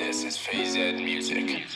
This is Phase Music.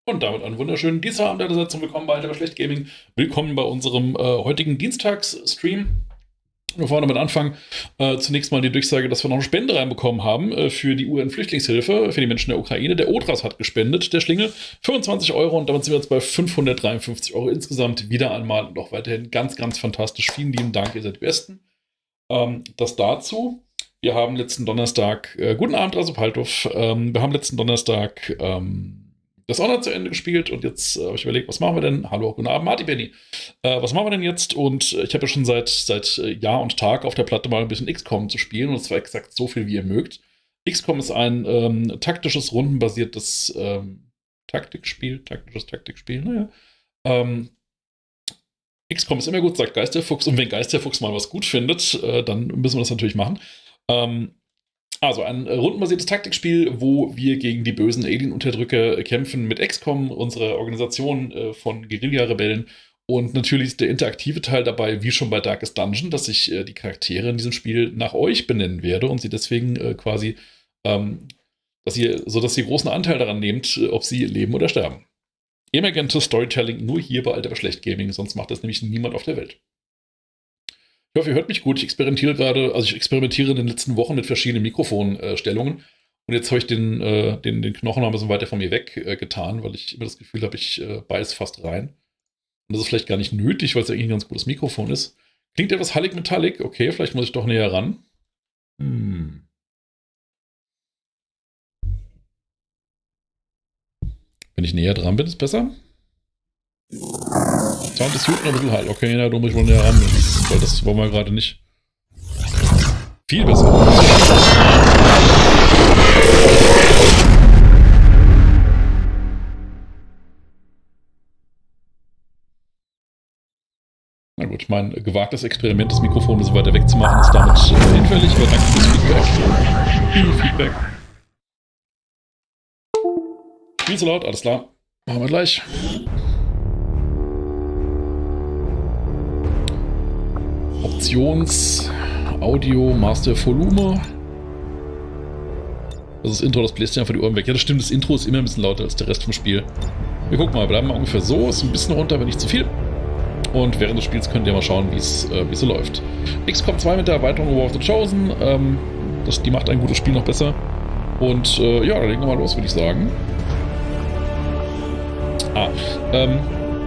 Und damit einen wunderschönen Dienstagabend allerseits und willkommen bei Alter Schlecht Gaming. Willkommen bei unserem heutigen Dienstagsstream. Bevor wir damit anfangen, zunächst mal die Durchsage, dass wir noch eine Spende reinbekommen haben für die UN-Flüchtlingshilfe, für die Menschen der Ukraine. Der Odras hat gespendet, der Schlingel, 25 Euro, und damit sind wir jetzt bei 553 Euro insgesamt. Wieder einmal und auch weiterhin ganz, ganz fantastisch. Vielen lieben Dank, ihr seid die Besten. Das dazu. Wir haben letzten Donnerstag, guten Abend, Rasopaltov, wir haben letzten Donnerstag das Honor zu Ende gespielt und jetzt habe ich überlegt, was machen wir denn? Hallo, guten Abend, Marty Benny. Was machen wir denn jetzt? Und ich habe ja schon seit Jahr und Tag auf der Platte mal ein bisschen XCOM zu spielen, und zwar exakt so viel, wie ihr mögt. XCOM ist ein taktisches, rundenbasiertes taktisches Taktikspiel, naja. XCOM ist immer gut, sagt Geisterfuchs, und wenn Geisterfuchs mal was gut findet, dann müssen wir das natürlich machen. Also ein rundenbasiertes Taktikspiel, wo wir gegen die bösen Alien-Unterdrücker kämpfen mit XCOM, unserer Organisation von Guerilla-Rebellen. Und natürlich ist der interaktive Teil dabei, wie schon bei Darkest Dungeon, dass ich die Charaktere in diesem Spiel nach euch benennen werde und sie deswegen quasi, dass ihr großen Anteil daran nehmt, ob sie leben oder sterben. Emergentes Storytelling nur hier bei Alter Schlecht Gaming, sonst macht das nämlich niemand auf der Welt. Ich hoffe, ihr hört mich gut. Ich experimentiere in den letzten Wochen mit verschiedenen Mikrofonstellungen. Und jetzt habe ich den Knochen noch ein bisschen weiter von mir weg getan, weil ich immer das Gefühl habe, ich beiß fast rein. Und das ist vielleicht gar nicht nötig, weil es ja eigentlich ein ganz gutes Mikrofon ist. Klingt etwas hallig-metallig. Okay, vielleicht muss ich doch näher ran. Wenn ich näher dran bin, ist es besser. Sound ist gut, noch ein bisschen halt. Okay, na, du musst wohl näher ran, weil das wollen wir gerade nicht. Viel besser. Na gut, mein gewagtes Experiment, das Mikrofon ein bisschen weiter wegzumachen, ist damit hinfällig, aber danke fürs Feedback. Viel zu laut, alles klar. Machen wir gleich. Options, Audio, Master Volume. Das ist das Intro, das bläst ja von die Ohren weg. Ja, das stimmt, das Intro ist immer ein bisschen lauter als der Rest vom Spiel. Wir gucken mal, bleiben wir ungefähr so, ist ein bisschen runter, aber nicht zu viel. Und während des Spiels könnt ihr mal schauen, wie es so läuft. XCOM 2 mit der Erweiterung War of the Chosen. Die macht ein gutes Spiel noch besser. Und ja, dann legen wir mal los, würde ich sagen.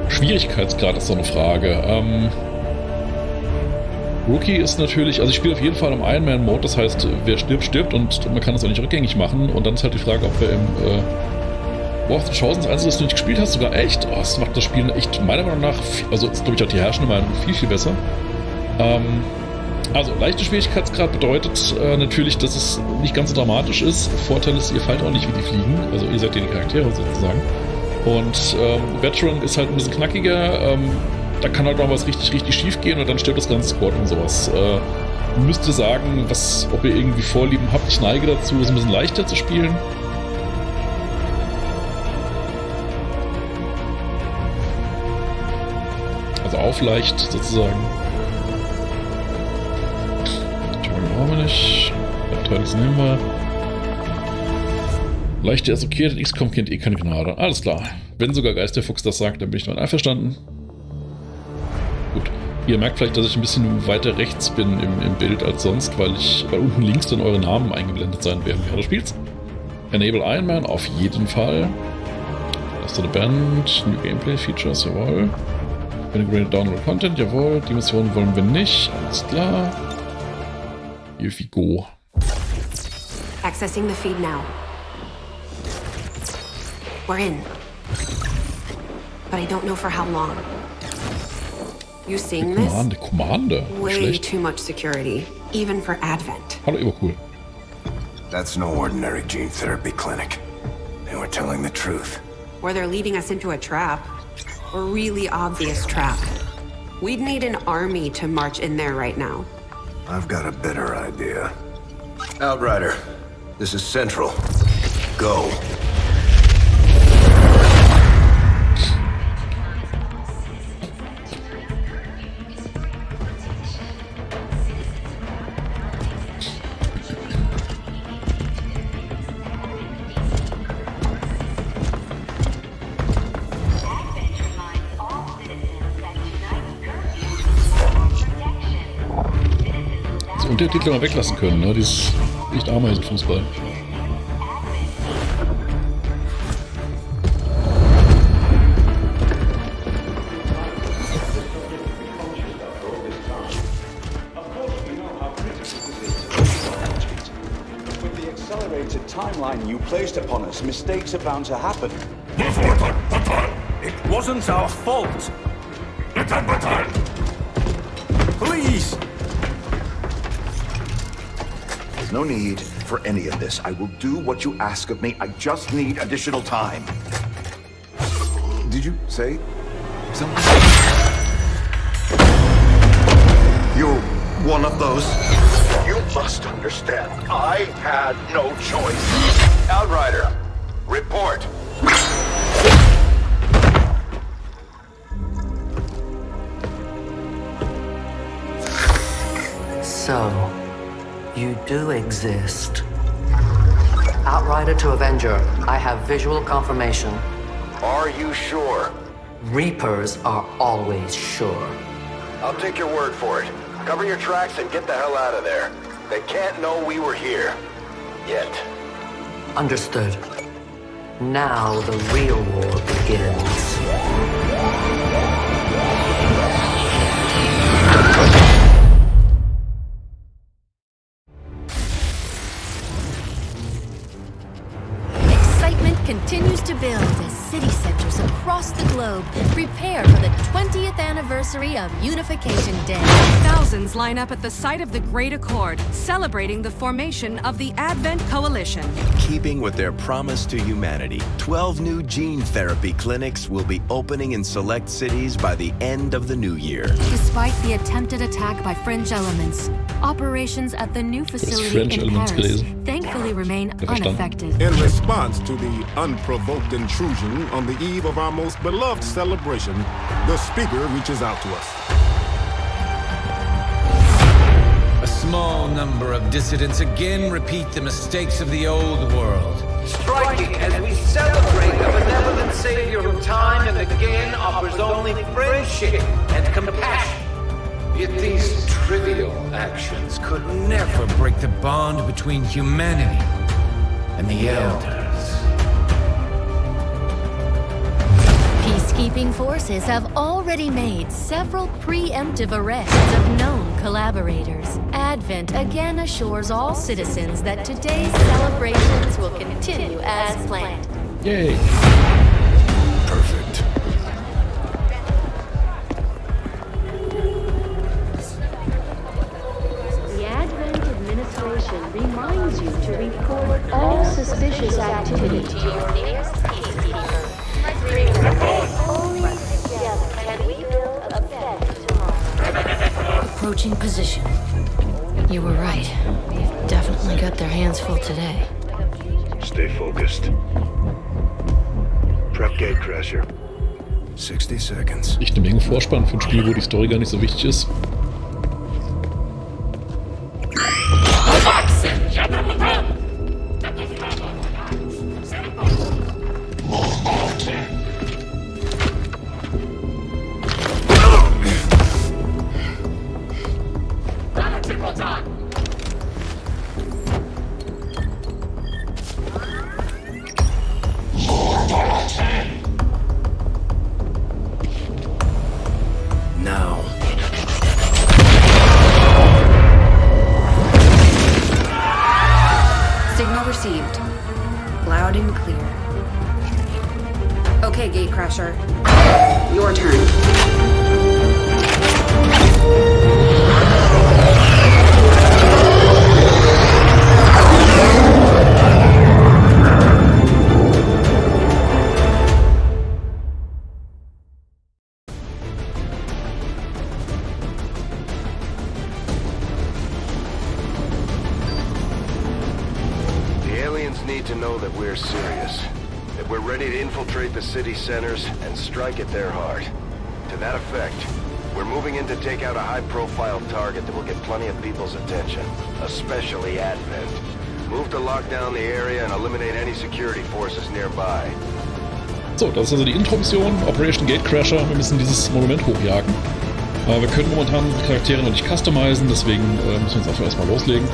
Schwierigkeitsgrad ist so eine Frage. Rookie ist natürlich, also ich spiele auf jeden Fall im Ironman-Mode, das heißt, wer stirbt, stirbt, und man kann das auch nicht rückgängig machen. Und dann ist halt die Frage, ob wir im War of the Chosen, das du nicht gespielt hast, sogar echt, das macht das Spiel echt meiner Meinung nach, also ist glaube ich auch die herrschende Meinung, viel, viel besser. Also leichte Schwierigkeitsgrad bedeutet natürlich, dass es nicht ganz so dramatisch ist. Vorteil ist, ihr fallt auch nicht wie die Fliegen, also ihr seid ja die Charaktere sozusagen. Und Veteran ist halt ein bisschen knackiger, da kann halt mal was richtig, richtig schief gehen und dann stirbt das ganze Squad und sowas. Müsste sagen, ob ihr irgendwie Vorlieben habt. Ich neige dazu, es ein bisschen leichter zu spielen. Also auf leicht sozusagen. Teil brauchen wir nicht. Teils nehmen wir. Leichter ist okay, denn XCOM kennt eh keine Gnade. Alles klar. Wenn sogar Geisterfuchs das sagt, dann bin ich damit einverstanden. Gut. Ihr merkt vielleicht, dass ich ein bisschen weiter rechts bin im Bild als sonst, weil unten links dann eure Namen eingeblendet sein werden während des Spiels. Enable Ironman auf jeden Fall. So, the Band, New Gameplay Features, jawohl. Integrated Download Content, jawohl. Die Mission wollen wir nicht, alles klar. Here we go. Accessing the feed now. We're in. But I don't know for how long. You seeing this? Commander. Way Schlecht. too much security, even for Advent. Hallo, Übercool. That's no ordinary gene therapy clinic. They were telling the truth. Or they're leading us into a trap. A really obvious trap. We'd need an army to march in there right now. I've got a better idea. Outrider, this is Central. Go. Untertitel mal weglassen können, ne? Dieses nicht Ameisenfußball. With the accelerated timeline you placed upon us, mistakes are bound to happen. It wasn't our fault. Please! There's no need for any of this. I will do what you ask of me. I just need additional time. Did you say something? You're one of those. You must understand, I had no choice. Outrider, report. So, you do exist. Outrider to Avenger, I have visual confirmation. Are you sure? Reapers are always sure. I'll take your word for it. Cover your tracks and get the hell out of there. They can't know we were here. Yet. Understood. Now the real war begins. Continues to build as city centers across the globe prepare for the 20th anniversary of Unification Day. Thousands line up at the site of the Great Accord, celebrating the formation of the Advent Coalition. Keeping with their promise to humanity, 12 new gene therapy clinics will be opening in select cities by the end of the new year. Despite the attempted attack by Fringe elements, operations at the new facility in Paris thankfully remain unaffected. In response to the unprovoked intrusion on the eve of our most beloved celebration, the speaker reaches out to us. A small number of dissidents again repeat the mistakes of the old world. Striking as we celebrate a benevolent savior who time and again offers only friendship and compassion. Yet these trivial actions could never break the bond between humanity and the Elders. Peacekeeping forces have already made several preemptive arrests of known collaborators. Advent again assures all citizens that today's celebrations will continue as planned. Yay! Perfect. The Advent administration reminds you to report all suspicious activity to your nearest peacekeeper. Only together can we build a better tomorrow. Approaching position. You were right. They've definitely got their hands full today. Stay focused. Prep gatecrasher. 60 seconds. Echt eine Menge Vorspann für ein Spiel, wo die Story gar nicht so wichtig ist. over. Your turn. Need to know that we're serious, that we're ready to infiltrate the city centers and strike at their heart. To that effect, we're moving in to take out a high-profile target that will get plenty of people's attention, especially Advent. Move to lock down the area and eliminate any security forces nearby. So, das ist also die Intro-Mission, Operation Gatecrasher. Wir müssen dieses Monument hochjagen. Wir können momentan die Charaktere noch nicht customizen, deswegen müssen wir uns einfach erstmal loslegen.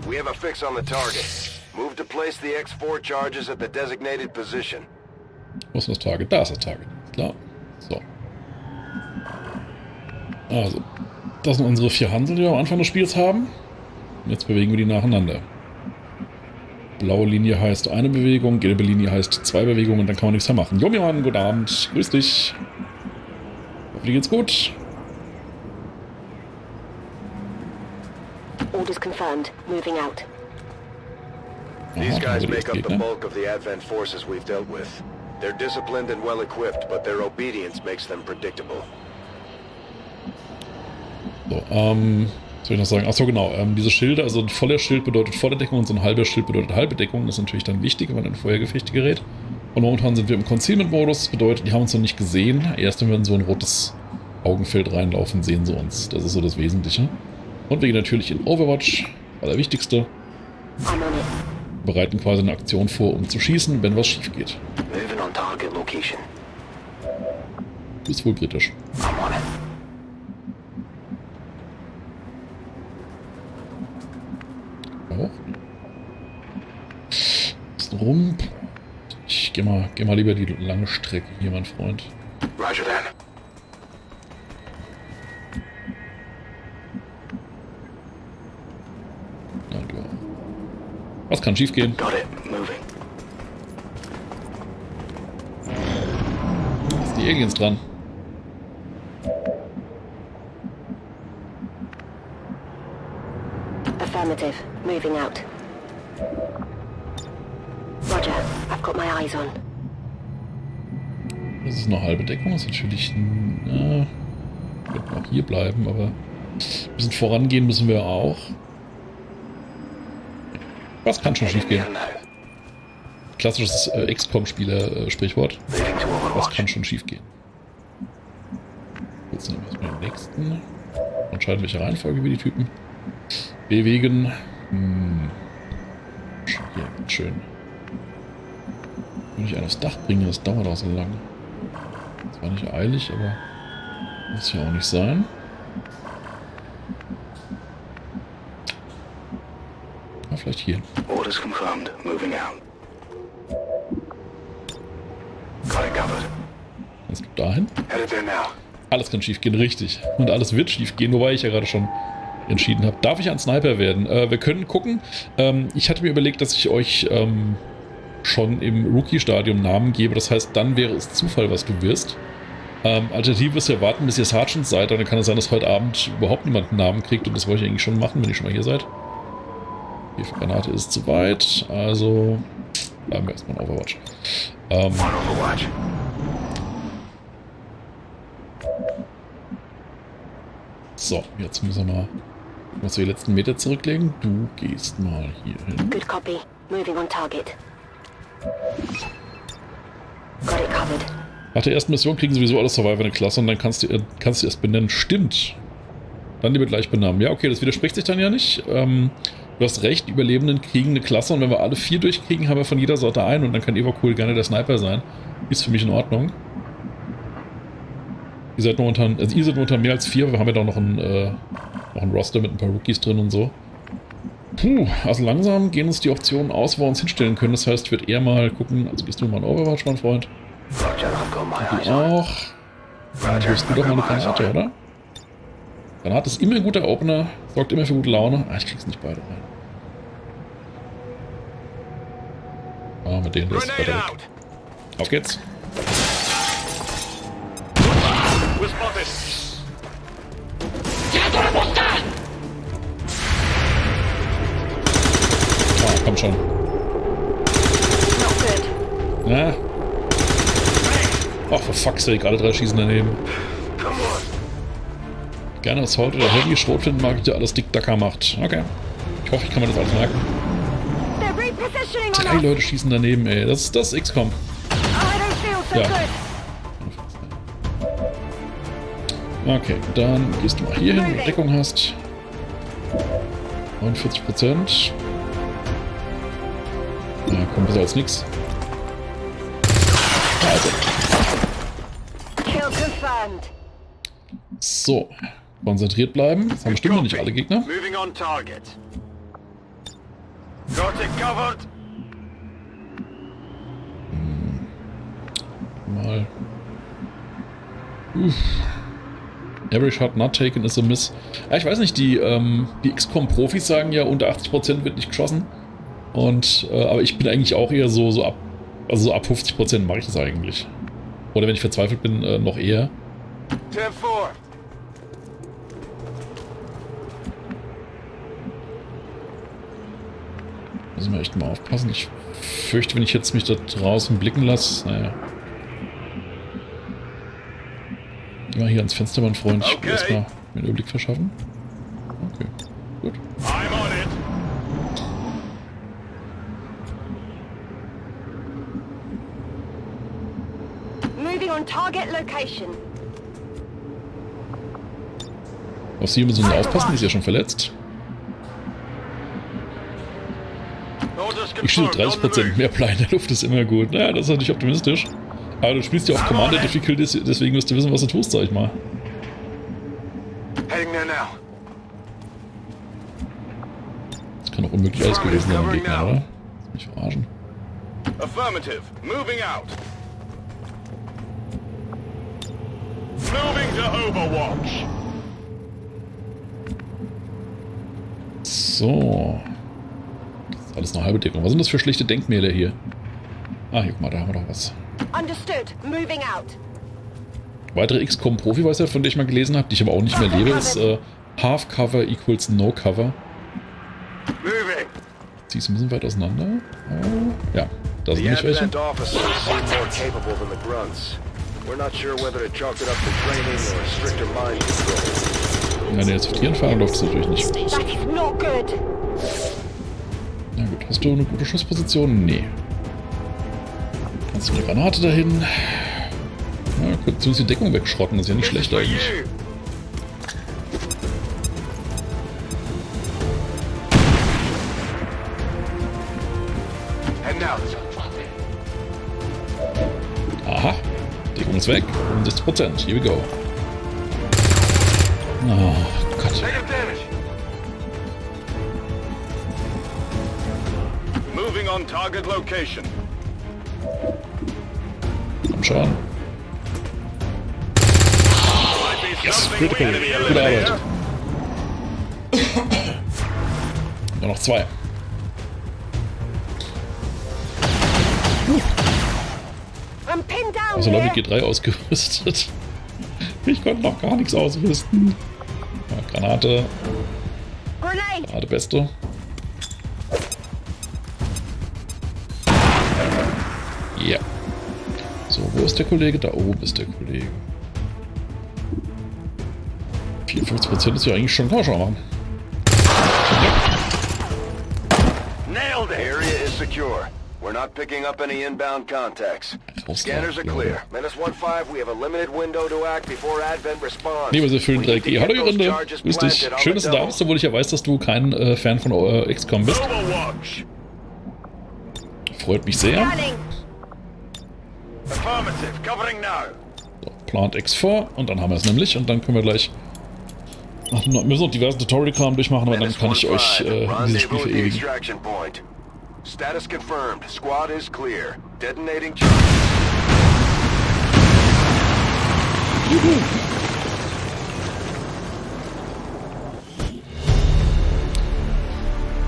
We have a fix on the target. Move to place the X4 charges at the designated position. Wo ist das Target? Da ist das Target. Klar. So. Also, das sind unsere 4 Hansel, die wir am Anfang des Spiels haben. Und jetzt bewegen wir die nacheinander. Blaue Linie heißt eine Bewegung, gelbe Linie heißt 2 Bewegungen, dann kann man nichts mehr machen. Jomi Mann, guten Abend. Grüß dich. Hoffentlich geht's gut. Orders confirmed. Moving out. These guys make up the bulk of the Advent forces we've dealt with. They're disciplined and well equipped, but their obedience makes them predictable. So, was soll ich noch sagen? Achso, genau. Diese Schilde, also ein voller Schild bedeutet volle Deckung und so ein halber Schild bedeutet halbe Deckung. Das ist natürlich dann wichtig, wenn man in Feuergefechte gerät. Und momentan sind wir im Concealment-Modus. Das bedeutet, die haben uns noch nicht gesehen. Erst wenn wir in so ein rotes Augenfeld reinlaufen, sehen sie uns. Das ist so das Wesentliche. Und wir gehen natürlich in Overwatch, Allerwichtigste. Bereiten quasi eine Aktion vor, um zu schießen, wenn was schief geht. Ist wohl kritisch. Auch. Ist rum. Ich geh mal lieber die lange Strecke hier, mein Freund. Roger that. Was kann schief gehen? Ist die Aliens dran? Affirmative. Moving out. Roger. I've got my eyes on. Das ist eine halbe Deckung. Das ist natürlich... wir könnten auch hier bleiben, aber... ein bisschen vorangehen müssen wir auch. Was kann schon schief gehen? Klassisches XCOM-Spieler-Sprichwort. Was kann schon schief gehen? Jetzt nehmen wir erstmal den nächsten. Entscheiden, welche Reihenfolge wir die Typen bewegen. Hier, schön. Würde ich einen aufs Dach bringen, das dauert auch so lange. Das war nicht eilig, aber muss ja auch nicht sein. Vielleicht hier. Orders confirmed. Moving out. Got it covered. Jetzt du dahin. Headed there now. Alles kann schief gehen, richtig. Und alles wird schief gehen, wobei ich ja gerade schon entschieden habe. Darf ich ein Sniper werden? Wir können gucken. Ich hatte mir überlegt, dass ich euch schon im Rookie-Stadium Namen gebe. Das heißt, dann wäre es Zufall, was du wirst. Alternativ ist ja warten, bis ihr Sergeant seid. Dann kann es sein, dass heute Abend überhaupt niemand einen Namen kriegt. Und das wollte ich eigentlich schon machen, wenn ihr schon mal hier seid. Die Granate ist zu weit, also bleiben wir erstmal in Overwatch. So, jetzt müssen wir mal die letzten Meter zurücklegen. Du gehst mal hier hin. Good copy. Moving on target. Got it covered. Nach der ersten Mission kriegen sowieso alle Survivor eine Klasse und dann kannst du erst benennen. Stimmt. Dann lieber gleich benamen. Ja, okay, das widerspricht sich dann ja nicht. Du hast recht, die Überlebenden kriegen eine Klasse und wenn wir alle 4 durchkriegen, haben wir von jeder Sorte einen und dann kann Cool gerne der Sniper sein. Ist für mich in Ordnung. Ihr seid momentan mehr als 4, wir haben ja doch noch ein Roster mit ein paar Rookies drin und so. Puh, also langsam gehen uns die Optionen aus, wo wir uns hinstellen können. Das heißt, ich würde eher mal gucken, also gehst du mal in Overwatch, mein Freund. Du auch. Dann wirfst du doch mal eine Granate, oder? Granate ist immer ein guter Opener, sorgt immer für gute Laune. Ah, ich krieg's nicht beide rein. Ah, mit denen ist weiter weg. Auf geht's. Ah, komm schon. Ja. Ach, for fuck's sake, alle 3 schießen daneben. Gerne Assault oder Heavy, Schrotflinten mag ich, der alles Dick-Dacker macht. Okay. Ich hoffe, ich kann mir das alles merken. 3 Leute schießen daneben, ey. Das ist XCOM. Ja. Okay, dann gehst du mal hier hin, wo du Deckung hast. 49%. Ja, kommt besser als nix. Also. So. Konzentriert bleiben. Das haben bestimmt noch nicht alle Gegner. Mal. Every shot not taken is a miss. Ja, ich weiß nicht, die XCOM-Profis sagen ja, unter 80% wird nicht geschossen. Und, aber ich bin eigentlich auch eher so ab 50% mache ich das eigentlich. Oder wenn ich verzweifelt bin, noch eher. 10-4. Müssen wir echt mal aufpassen. Ich fürchte, wenn ich jetzt mich da draußen blicken lasse, naja. Geh mal hier ans Fenster, mein Freund. Ich will erstmal mir einen Überblick verschaffen. Okay, gut. Moving on target location. Auf sie müssen wir aufpassen, die ist ja schon verletzt. Ich schieße 30%, mehr Blei in der Luft ist immer gut. Naja, das ist natürlich optimistisch. Aber du spielst ja auf Commander Difficulty, deswegen musst du wissen, was du tust, sag ich mal. Das kann doch unmöglich alles gewesen sein, der Gegner, oder? Lass mich verarschen. Affirmative. Moving out. Moving to Overwatch. So. Das ist alles eine halbe Deckung. Was sind das für schlechte Denkmäler hier? Ah, hier, guck mal, da haben wir doch was. Understood. Moving out. Weitere XCOM-Profi-Weißer, von der ich mal gelesen habe, die ich aber auch nicht mehr lebe, ist Half Cover equals No Cover. Ziehst du ein bisschen weit auseinander? Oh, ja, da sind nicht welche. Ja, jetzt auf die Entfernung läuft es natürlich nicht. Na gut, hast du eine gute Schussposition? Nee. Kannst du eine Granate dahin? Ja, kannst du die Deckung wegschrotten, das ist ja nicht schlecht eigentlich. Aha, Deckung ist weg, 65%, here we go. Oh Gott. Moving on target location. Komm schon. Yes, critical. Gute Arbeit. Nur noch 2. Also Leute, G3 ausgerüstet. Ich konnte noch gar nichts ausrüsten. Ja, Granate. Granate beste. Ja. So, wo ist der Kollege? Da oben ist der Kollege. 54% ist ja eigentlich schon, kann man schon machen. Nailed it. Area is secure. We're not picking up any inbound contacts. Scanners are clear. -15, we have a limited window to act before Advent responds. Nee, wir füllen 3G. Hallo Jorinde. Grüß dich. Schön, dass du da bist, obwohl ich ja weiß, dass du kein Fan von XCOM bist. Freut mich sehr. So, Plant X4 und dann haben wir es nämlich und dann können wir gleich wir müssen noch diverse Tutorial-Kram durchmachen, aber dann kann ich euch in dieses Spiel verewigen. Status confirmed. Squad is clear. Detonating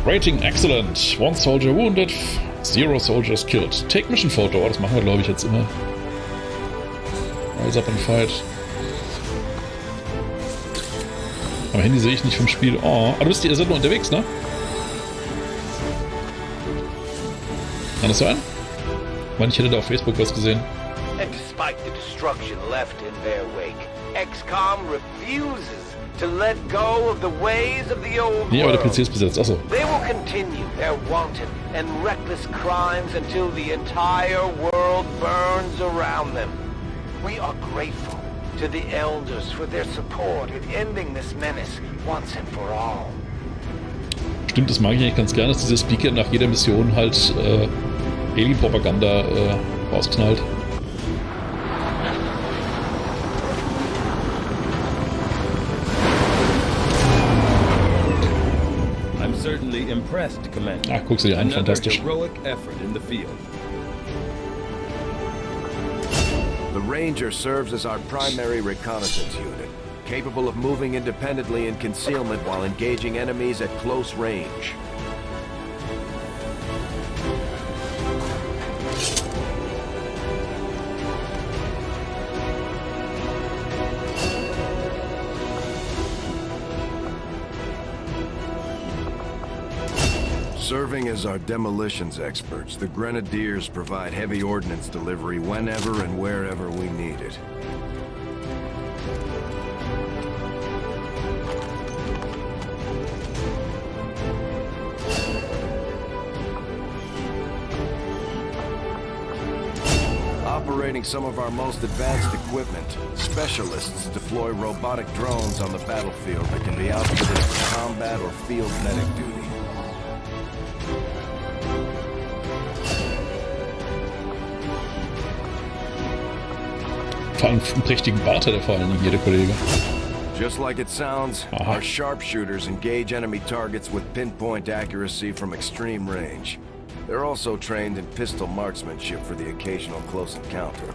Rating excellent. 1 soldier wounded, 0 soldiers killed. Take mission photo. Oh, das machen wir, glaube ich, jetzt immer. Rise up and fight. Am Handy sehe ich nicht vom Spiel. Oh, du bist ihr seid nur unterwegs, ne? Kann das sein? Ich meine, ich hätte da auf Facebook was gesehen. And despite the destruction left in their wake, XCOM refuses to let go of the ways of the old Nee, aber der world. PC ist besetzt. Achso. They will continue their wanton and reckless crimes until the entire world burns around them. We are grateful to the elders for their support in ending this menace once and for all. Stimmt, das mag ich eigentlich ganz gerne, dass dieser Speaker nach jeder Mission halt Alien-Propaganda rausknallt. I'm certainly impressed, Commander. Ach, guck sie dir an, Another fantastisch. heroic effort in the field. The Ranger serves as our primary reconnaissance unit, capable of moving independently in concealment while engaging enemies at close range. Serving as our demolitions experts, the Grenadiers provide heavy ordnance delivery whenever and wherever we need it. Operating some of our most advanced equipment, specialists deploy robotic drones on the battlefield that can be outfitted for combat or field medic duty. Vor allem einen prächtigen Bart hat er vor allem jeder Kollege. Just like it sounds, Aha. our sharpshooters engage enemy targets with pinpoint accuracy from extreme range. They're also trained in pistol marksmanship for the occasional close encounter.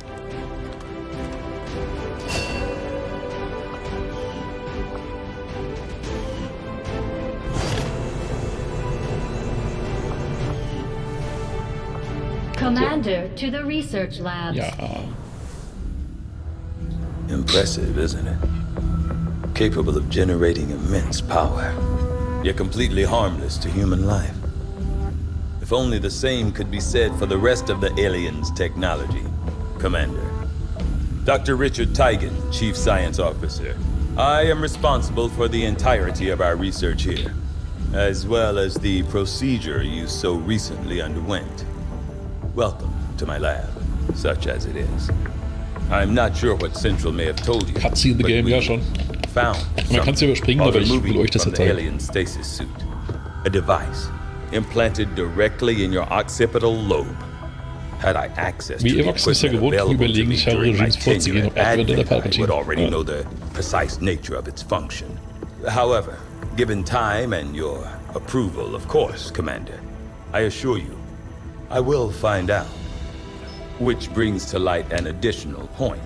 Commander, to the research labs. Ja. Impressive, isn't it? Capable of generating immense power, yet completely harmless to human life. If only the same could be said for the rest of the aliens' technology. Commander. Dr. Richard Teigen, Chief Science Officer. I am responsible for the entirety of our research here, as well as the procedure you so recently underwent. Welcome to my lab, such as it is. I'm not sure what Central may have told you. Cutscene in the game, ja schon. Found Man kann es überspringen, aber ich will euch das from jetzt the zeigen. alien stasis suit. A device implanted directly in your occipital lobe. Had I access to Wie the Erwachsene ist ja equipment gewohnt, available to me überlegen during my Regimes vorzugehen, tenure ob at Advent oder Advent, I Palpatine. would already Ja. know the precise nature of its function. However, given time and your approval, of course, Commander, I assure you, I will find out. Which brings to light an additional point.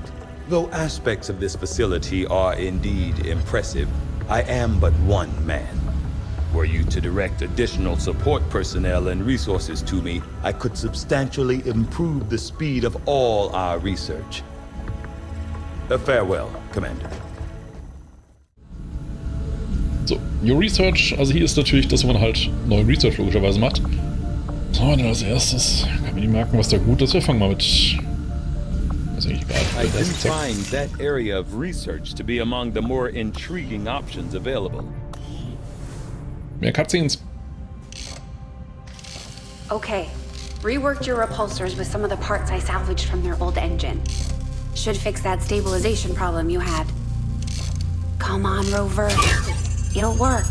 Though aspects of this facility are indeed impressive, I am but one man. Were you to direct additional support personnel and resources to me, I could substantially improve the speed of all our research. Farewell, Commander. So, New Research, also hier ist natürlich, dass man halt neuen Research logischerweise macht. So, dann als erstes kann man die merken, was da gut ist. Wir fangen mal mit... Ist eigentlich egal. I do find that area of research to be among the more intriguing options available. Mehr Cutscenes. Okay. Reworked your repulsors with some of the parts I salvaged from their old engine. Should fix that stabilization problem you had. Come on, Rover. It'll work.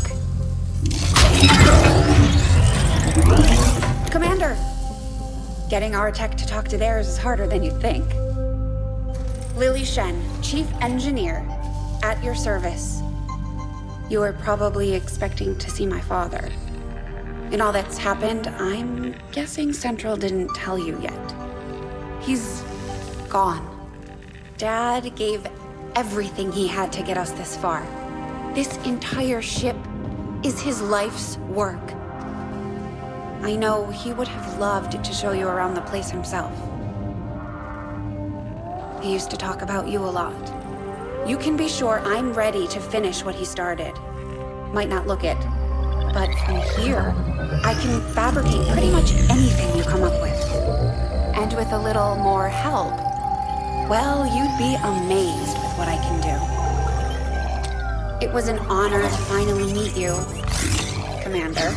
Commander! Getting our tech to talk to theirs is harder than you'd think. Lily Shen, Chief Engineer, at your service. You were probably expecting to see my father. In all that's happened, I'm guessing Central didn't tell you yet. He's gone. Dad gave everything he had to get us this far. This entire ship is his life's work. I know he would have loved to show you around the place himself. He used to talk about you a lot. You can be sure I'm ready to finish what he started. Might not look it, but from here, I can fabricate pretty much anything you come up with. And with a little more help, well, you'd be amazed with what I can do. It was an honor to finally meet you, Commander.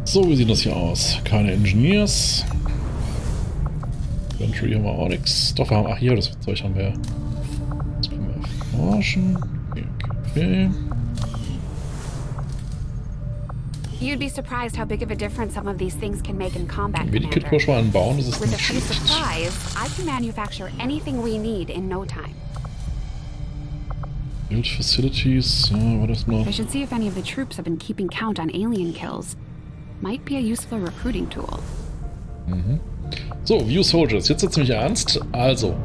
So, wie sieht das hier aus? Keine Engineers. Inventory haben wir auch nichts. Doch, wir haben... Ach, hier, das Zeug haben wir. Das können wir erforschen. Okay. You'd be surprised how big of a difference some of these things can make in combat, Medikit-Push mal anbauen, das ist With a nicht few schlecht. supplies, I can manufacture anything we need in no time. Build Facilities, ja, war das mal. I should see if any of the troops have been keeping count on alien kills. Might be a useful recruiting tool. Mhm. So, View Soldiers, jetzt wird's nämlich ernst. Also,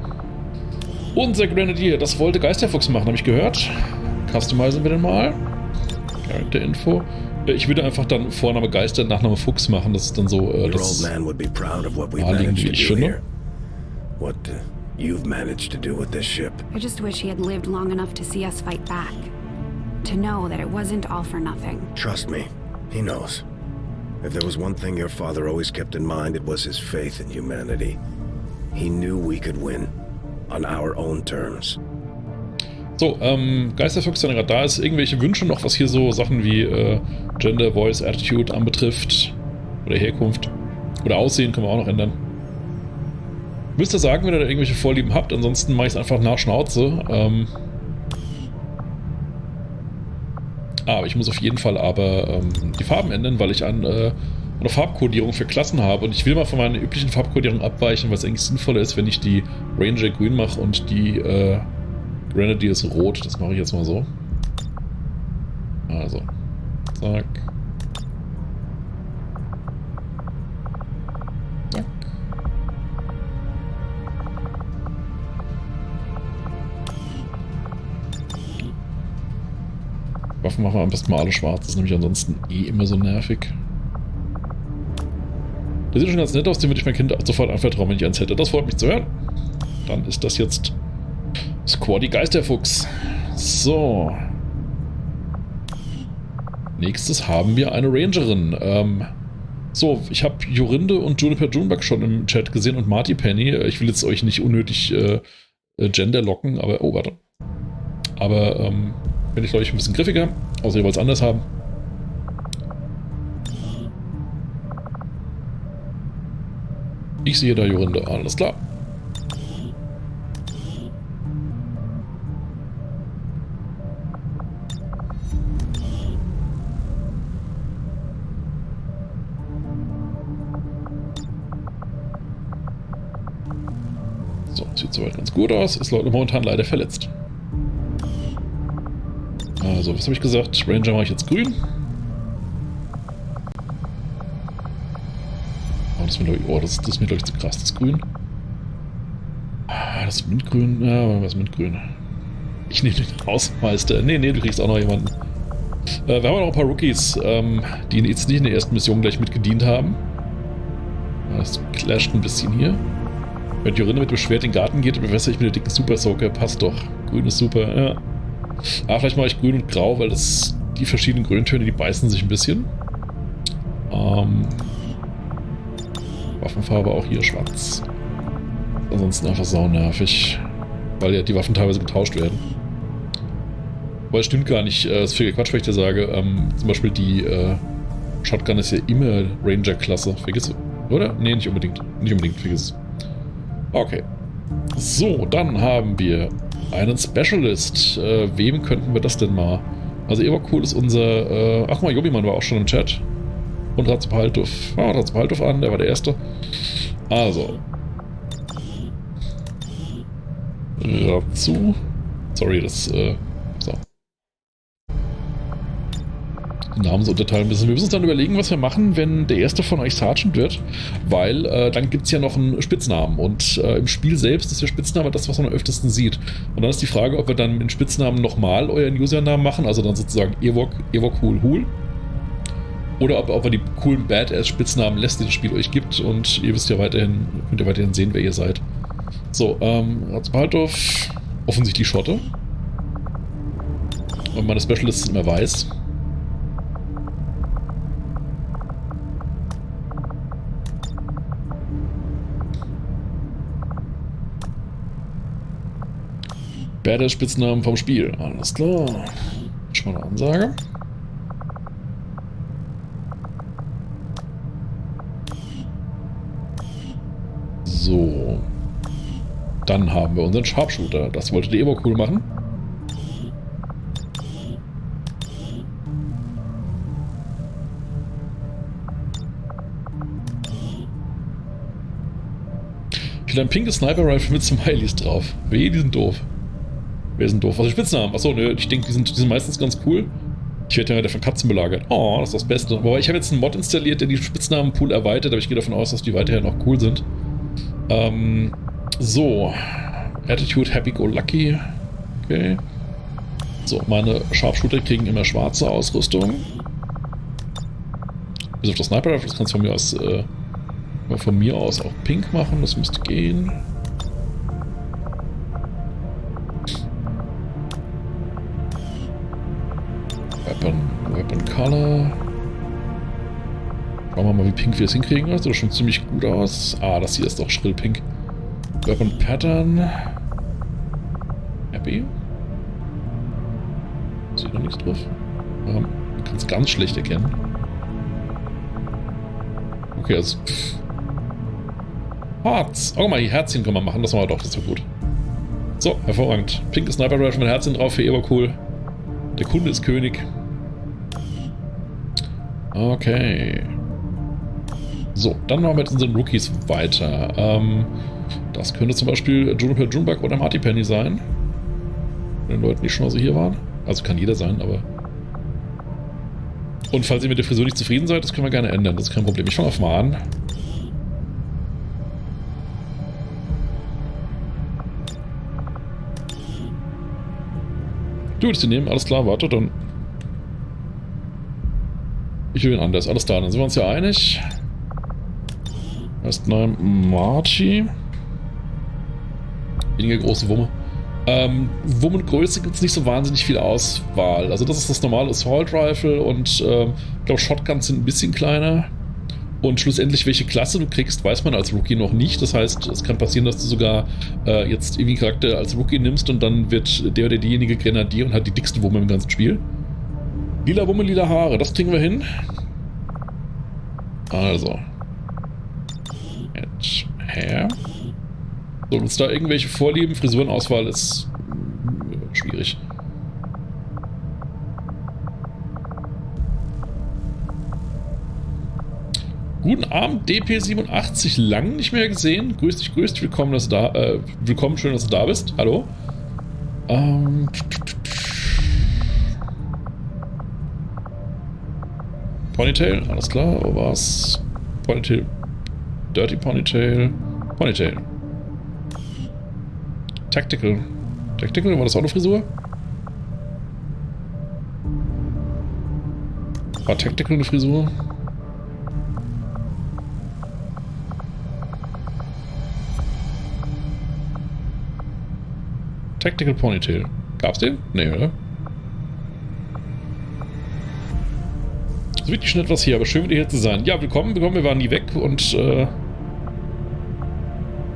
unser Grenadier, das wollte Geisterfuchs machen, habe ich gehört. Customizen wir den mal. Character Info. Ich würde einfach dann Vorname Geister, Nachname Fuchs machen. Das ist dann so das naheliegende, wie ich finde. What you've managed to do with this ship. I just wish he had lived long enough to see us fight back. To know that it wasn't all for nothing. Trust me, he knows. If there was one thing your father always kept in mind, it was his faith in humanity. He knew we could win on our own terms. So, Geisterfuchs, der gerade da ist, irgendwelche Wünsche noch, was hier so Sachen wie Gender, Voice, Attitude anbetrifft oder Herkunft oder Aussehen können wir auch noch ändern. Müsst ihr sagen, wenn ihr da irgendwelche Vorlieben habt, ansonsten mache ich es einfach nach Schnauze. Aber ich muss auf jeden Fall die Farben ändern, weil ich eine Farbkodierung für Klassen habe und ich will mal von meiner üblichen Farbkodierung abweichen, weil es eigentlich sinnvoller ist, wenn ich die Ranger grün mache und die Grenadier ist rot. Das mache ich jetzt mal so. Also, zack. Zack. Waffen machen wir am besten mal alle schwarz. Das ist nämlich ansonsten immer so nervig. Das sieht schon ganz nett aus, den würde ich mein Kind sofort anvertrauen, wenn ich eins hätte. Das freut mich zu hören. Dann ist das jetzt Squaddy Geisterfuchs. So. Nächstes haben wir eine Rangerin. So, ich habe Jorinde und Juniper Junebug schon im Chat gesehen und Marty Penny. Ich will jetzt euch nicht unnötig Gender locken, aber... Oh, warte. Aber, bin ich, glaube ich, ein bisschen griffiger. Außer ihr wollt es anders haben. Ich sehe da Jorinde. Alles klar. So, sieht soweit ganz gut aus. Ist momentan leider verletzt. Also, was habe ich gesagt? Ranger mache ich jetzt grün. Oh, das ist mir, glaube ich, zu krass, das Grün. Das Mintgrün. Ja, was Mintgrün? Ich nehme den Hausmeister. Nee, du kriegst auch noch jemanden. Wir haben noch ein paar Rookies, die jetzt nicht in der ersten Mission gleich mitgedient haben. Das clasht ein bisschen hier. Wenn Jorinde mit dem Schwert in den Garten geht, bewässere ich mit der dicken Super Soaker. Passt doch. Grün ist super, ja. Aber vielleicht mache ich grün und grau, weil die verschiedenen Grüntöne, die beißen sich ein bisschen. Waffenfarbe auch hier schwarz. Ansonsten einfach saunervig, weil ja die Waffen teilweise getauscht werden. Weil es stimmt gar nicht, das ist viel Quatsch, wenn ich dir sage. Zum Beispiel die Shotgun ist ja immer Ranger-Klasse. Vergiss es, oder? Nee, nicht unbedingt. Nicht unbedingt, vergiss es. Okay. So, dann haben wir einen Specialist. Wem könnten wir das denn mal? Also Ebercool ist unser... ach mal, Jobimann war auch schon im Chat. Und Razopaltov. Ah, Razopaltov an, der war der Erste. Also. Razu. Sorry, das... so. die Namen so unterteilen müssen. Wir müssen uns dann überlegen, was wir machen, wenn der erste von euch Sergeant wird, weil dann gibt es ja noch einen Spitznamen und im Spiel selbst ist der Spitzname das, was man am öftesten sieht. Und dann ist die Frage, ob wir dann den Spitznamen nochmal euren Usernamen machen, also dann sozusagen Evok Hul, oder ob wir die coolen Badass-Spitznamen lässt, die das Spiel euch gibt, und ihr wisst ja weiterhin, könnt ihr weiterhin sehen, wer ihr seid. So, Ratsbaldorf, offensichtlich Schotte. Und meine Specialists sind immer weiß. Badass-Spitznamen vom Spiel. Alles klar. Schon mal eine Ansage. So. Dann haben wir unseren Sharpshooter. Das wollte der Evo cool machen. Ich will ein pinkes Sniper-Rifle mit Smileys drauf. Weh, die sind doof. Wer sind doof? Was ist Spitznamen? Achso, ne, ich denke, die sind meistens ganz cool. Ich werde ja von Katzen belagert. Oh, das ist das Beste. Aber ich habe jetzt einen Mod installiert, der die Spitznamenpool erweitert, aber ich gehe davon aus, dass die weiterhin auch cool sind. So. Attitude Happy Go Lucky. Okay. So, meine Sharpshooter kriegen immer schwarze Ausrüstung. Bis auf das Sniper Rifle, das kannst du von mir aus auch pink machen, das müsste gehen. Weapon Color. Schauen wir mal, wie pink wir es hinkriegen. Das sieht doch schon ziemlich gut aus. Ah, das hier ist doch schrill pink. Weapon Pattern. Happy. Sieht noch nichts drauf. Man kann es ganz schlecht erkennen. Okay, also. Hearts. Oh, guck mal, die Herzchen können wir machen. Das machen wir doch, das ist gut. So, hervorragend. Pinkes Sniper Rifle mit Herzchen drauf für Ebercool. Der Kunde ist König. Okay. So, dann machen wir mit unseren Rookies weiter. Das könnte zum Beispiel Juniper Junebug oder Marty Penny sein. Von den Leuten, die schon mal so hier waren. Also kann jeder sein, aber... Und falls ihr mit der Frisur nicht zufrieden seid, das können wir gerne ändern. Das ist kein Problem. Ich fange einfach mal an. Du willst die nehmen? Alles klar, warte, dann... Ich will ihn anders. Alles klar, dann sind wir uns ja einig. Erst nein, Marchi. Weniger große Wumme. Wummengröße gibt es nicht so wahnsinnig viel Auswahl. Also das ist das normale Assault Rifle und ich glaube Shotguns sind ein bisschen kleiner. Und schlussendlich, welche Klasse du kriegst, weiß man als Rookie noch nicht. Das heißt, es kann passieren, dass du sogar jetzt irgendwie einen Charakter als Rookie nimmst und dann wird der oder diejenige Grenadier und hat die dickste Wumme im ganzen Spiel. Lila Wumme, lila Haare, das kriegen wir hin. Also. Hair. So, uns da irgendwelche Vorlieben, Frisurenauswahl ist schwierig. Guten Abend, DP87, lang nicht mehr gesehen. Grüß dich, willkommen, dass du willkommen, schön, dass du da bist. Hallo. Ponytail, alles klar, wo war's? Ponytail. Dirty Ponytail. Ponytail. Tactical. Tactical, war das auch eine Frisur? War Tactical eine Frisur? Tactical Ponytail. Gab's den? Nee, oder? Es wird schon etwas hier, aber schön wieder hier zu sein. Ja, willkommen, wir waren nie weg und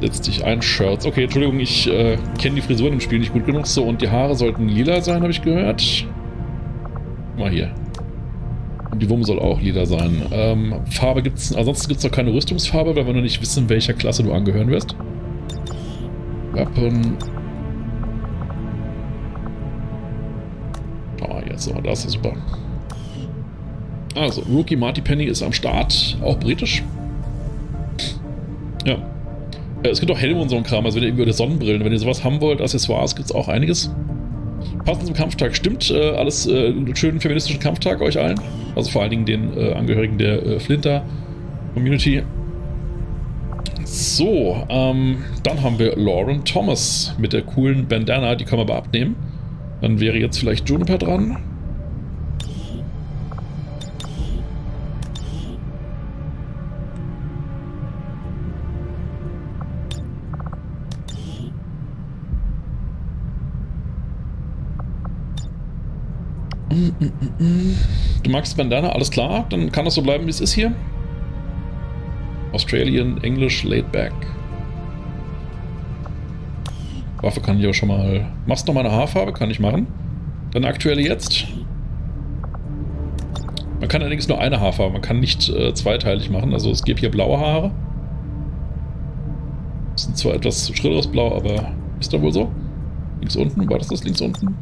setzt dich ein, Shirts. Okay, Entschuldigung, ich kenne die Frisuren im Spiel nicht gut genug. So, und die Haare sollten lila sein, habe ich gehört. Mal hier. Und die Wumme soll auch lila sein. Farbe gibt's, ansonsten gibt es noch keine Rüstungsfarbe, weil wir noch nicht wissen, welcher Klasse du angehören wirst. Weapon. Schau mal jetzt, so, das ist super. Also, Rookie Marty Penny ist am Start, auch britisch. Ja. Es gibt auch Helme und so ein Kram, also wenn ihr irgendwie Sonnenbrillen, wenn ihr sowas haben wollt, Accessoires gibt es auch einiges. Passend zum Kampftag. Stimmt, alles einen schönen feministischen Kampftag euch allen. Also vor allen Dingen den Angehörigen der Flinter-Community. So, dann haben wir Lauren Thomas mit der coolen Bandana. Die können wir aber abnehmen. Dann wäre jetzt vielleicht Juniper dran. Du magst Bandana, alles klar. Dann kann das so bleiben, wie es ist hier. Australian, English, laid back. Waffe kann ich aber schon mal... Machst du noch mal eine Haarfarbe? Kann ich machen. Dann aktuelle jetzt. Man kann allerdings nur eine Haarfarbe. Man kann nicht zweiteilig machen. Also es gibt hier blaue Haare. Das sind zwar etwas schrilleres Blau, aber ist da wohl so? Links unten? War das links unten?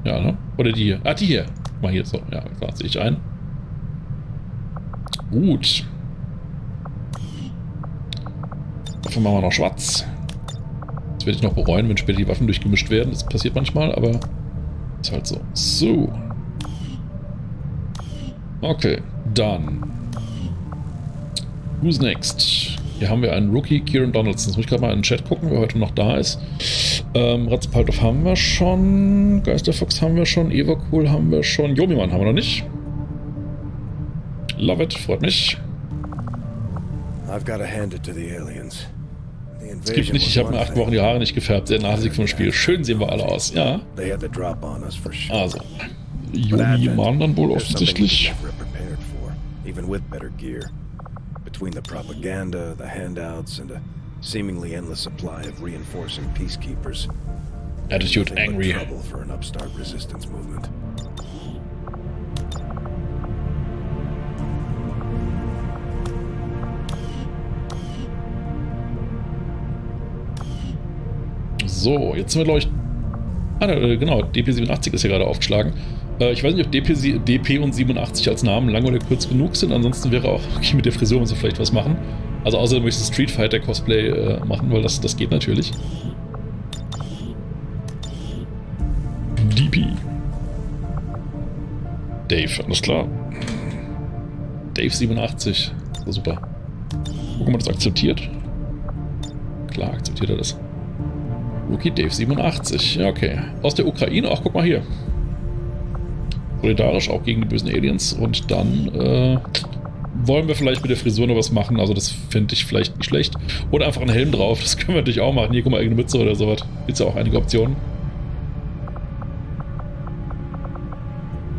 Ja, ne? Oder die hier? Ah, die hier. Mal hier so. Ja, klar, sehe ich ein. Gut. Dafür machen wir noch schwarz. Das werde ich noch bereuen, wenn später die Waffen durchgemischt werden. Das passiert manchmal, aber ist halt so. So. Okay, dann. Who's next? Hier haben wir einen Rookie, Kieran Donaldson. Jetzt muss ich gerade mal in den Chat gucken, wer heute noch da ist. Ratzepaltov haben wir schon. Geisterfuchs haben wir schon. Evercool haben wir schon. Yomiman haben wir noch nicht. Love it, freut mich. Es gibt nicht, ich habe mir 8 Wochen die Haare nicht gefärbt. Sehr nachsichtig vom Spiel. Schön sehen wir alle aus, ja. Also. Yomiman dann wohl offensichtlich. Between the propaganda, the handouts, and a seemingly endless supply of reinforcing peacekeepers. Attitude angry. Trouble for an upstart resistance movement. So, jetzt sind wir, glaube ich... Ah, genau, DP87 ist hier gerade aufgeschlagen. Ich weiß nicht, ob DP und 87 als Namen lang oder kurz genug sind. Ansonsten wäre auch okay, mit der Frisur müssen wir vielleicht was machen. Also außerdem möchte ich Street Fighter Cosplay machen, weil das geht natürlich. DP. Dave, alles klar. Dave 87. So, super. Gucken, ob man das akzeptiert. Klar, akzeptiert er das. Rookie Dave 87. Ja, okay. Aus der Ukraine. Ach, guck mal hier. Solidarisch auch gegen die bösen Aliens. Und dann wollen wir vielleicht mit der Frisur noch was machen. Also das finde ich vielleicht nicht schlecht. Oder einfach einen Helm drauf. Das können wir natürlich auch machen. Hier, guck mal, irgendeine Mütze oder sowas. Gibt es ja auch einige Optionen.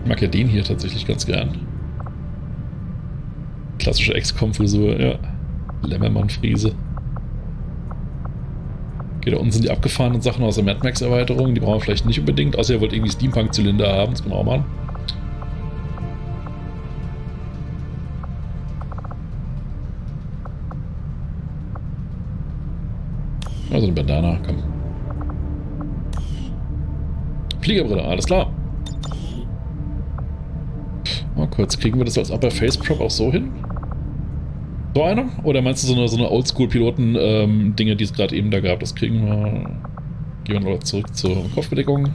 Ich mag ja den hier tatsächlich ganz gern. Klassische XCOM-Frisur, ja. Lämmermann-Friese. Okay, da unten sind die abgefahrenen Sachen aus der Mad Max-Erweiterung. Die brauchen wir vielleicht nicht unbedingt. Außer ihr wollt irgendwie Steampunk-Zylinder haben. Das können wir auch machen. Also eine Bandana, komm. Fliegerbrille, alles klar. Mal kurz, kriegen wir das als Upper Face Prop auch so hin? So einer? Oder meinst du so eine Oldschool-Piloten-Dinge, die es gerade eben da gab? Das kriegen wir... Gehen wir noch zurück zur Kopfbedeckung.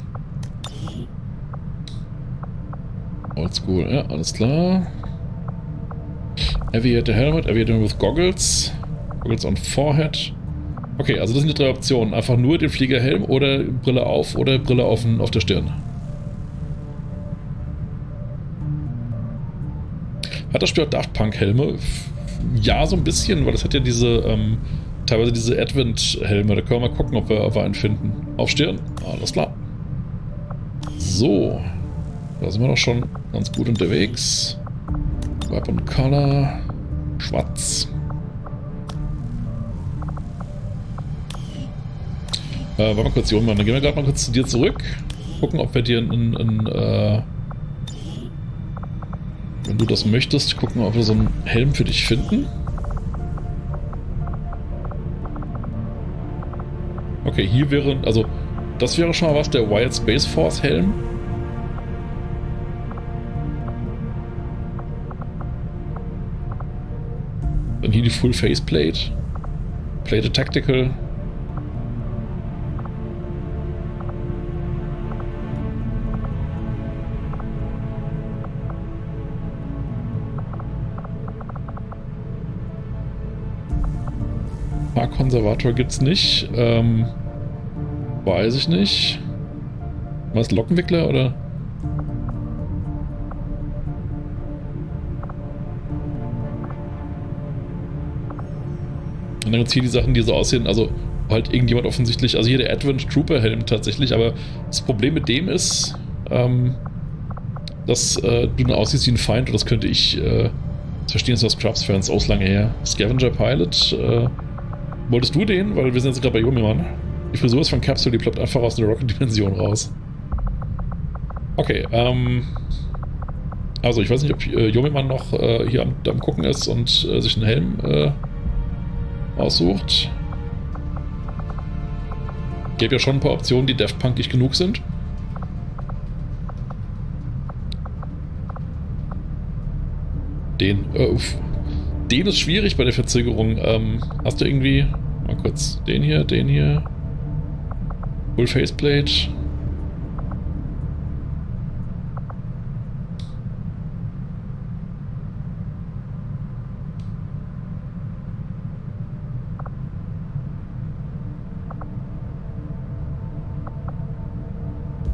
Oldschool, ja, alles klar. Aviator Helmet, Aviator with Goggles. Goggles on Forehead. Okay, also das sind die 3 Optionen. Einfach nur den Fliegerhelm oder Brille auf oder Brille auf der Stirn. Hat das Spiel auch Daft Punk Helme? Ja, so ein bisschen, weil das hat ja diese, teilweise diese Advent-Helme. Da können wir mal gucken, ob wir einen finden. Auf Stirn? Alles klar. So. Da sind wir doch schon ganz gut unterwegs. Weapon Color. Schwarz. Warte mal kurz hier unten. Dann gehen wir gerade mal kurz zu dir zurück. Gucken, ob wir dir wenn du das möchtest, gucken, ob wir so einen Helm für dich finden. Okay, hier wäre, also das wäre schon mal was, der Wild Space Force Helm. Dann hier die Full Face Plate. Plate Tactical. Parkkonservator gibt's nicht. Weiß ich nicht. Was, Lockenwickler oder? Und dann gibt es hier die Sachen, die so aussehen, also halt irgendjemand offensichtlich, also hier der Advent Trooper Helm tatsächlich, aber das Problem mit dem ist, dass du dann aussiehst wie ein Feind und das könnte ich verstehen, dass das Scrubs-Fans aus lange her. Scavenger Pilot, wolltest du den? Weil wir sind jetzt gerade bei Yomiman. Die Frisur ist von Capsule, die ploppt einfach aus der Rocket-Dimension raus. Okay, also ich weiß nicht, ob Yomiman noch hier am Gucken ist und sich einen Helm aussucht. Gäbe ja schon ein paar Optionen, die Daft Punkig genug sind. Den ist schwierig bei der Verzögerung. Hast du irgendwie... Mal kurz. Den hier. Full Faceplate.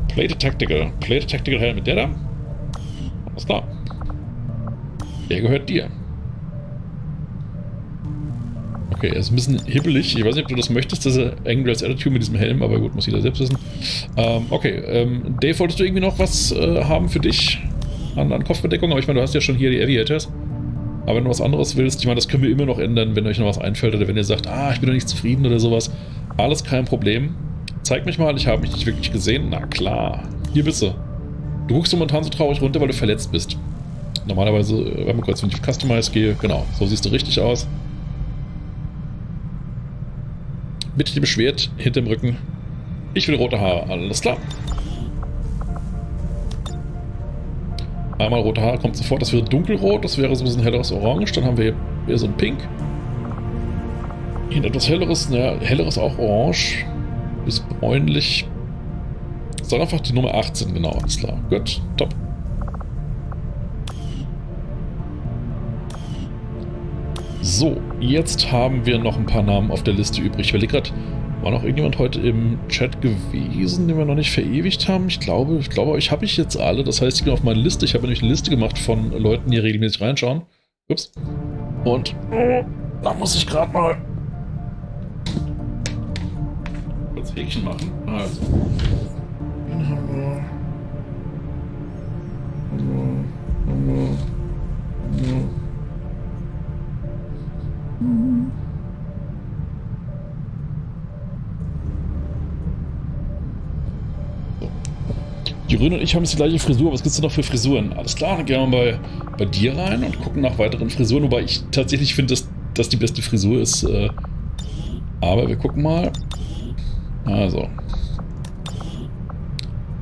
Plate Tactical Helm mit der da. Was da? Der gehört dir. Okay, er ist ein bisschen hibbelig. Ich weiß nicht, ob du das möchtest, diese Angry als Attitude mit diesem Helm, aber gut, muss jeder selbst wissen. Okay, Dave, wolltest du irgendwie noch was haben für dich an Kopfbedeckung? Aber ich meine, du hast ja schon hier die Aviators. Aber wenn du was anderes willst, ich meine, das können wir immer noch ändern, wenn euch noch was einfällt oder wenn ihr sagt, ich bin noch nicht zufrieden oder sowas. Alles kein Problem. Zeig mich mal, ich habe mich nicht wirklich gesehen. Na klar. Hier bist du. Du guckst momentan so traurig runter, weil du verletzt bist. Normalerweise, warte mal kurz, wenn ich auf Customize gehe, genau, so siehst du richtig aus. Mit dem Schwert hinterm Rücken. Ich will rote Haare, alles klar. Einmal rote Haare kommt sofort, das wäre dunkelrot, das wäre so ein bisschen helleres Orange, dann haben wir hier so ein Pink. Hier etwas helleres, helleres auch Orange. Bis bräunlich. Sag einfach die Nummer 18, genau, alles klar. Gut, top. So, jetzt haben wir noch ein paar Namen auf der Liste übrig. Ich überlege gerade, war noch irgendjemand heute im Chat gewesen, den wir noch nicht verewigt haben? Ich glaube, euch habe ich jetzt alle. Das heißt, ich gehe auf meine Liste. Ich habe nämlich eine Liste gemacht von Leuten, die regelmäßig reinschauen. Ups. Und da muss ich gerade mal kurz Häkchen machen. Also. Den haben wir. Jürgen und ich haben jetzt die gleiche Frisur. Was gibt es denn noch für Frisuren? Alles klar, dann gehen wir bei dir rein und gucken nach weiteren Frisuren. Wobei ich tatsächlich finde, dass das die beste Frisur ist. Aber wir gucken mal. Also.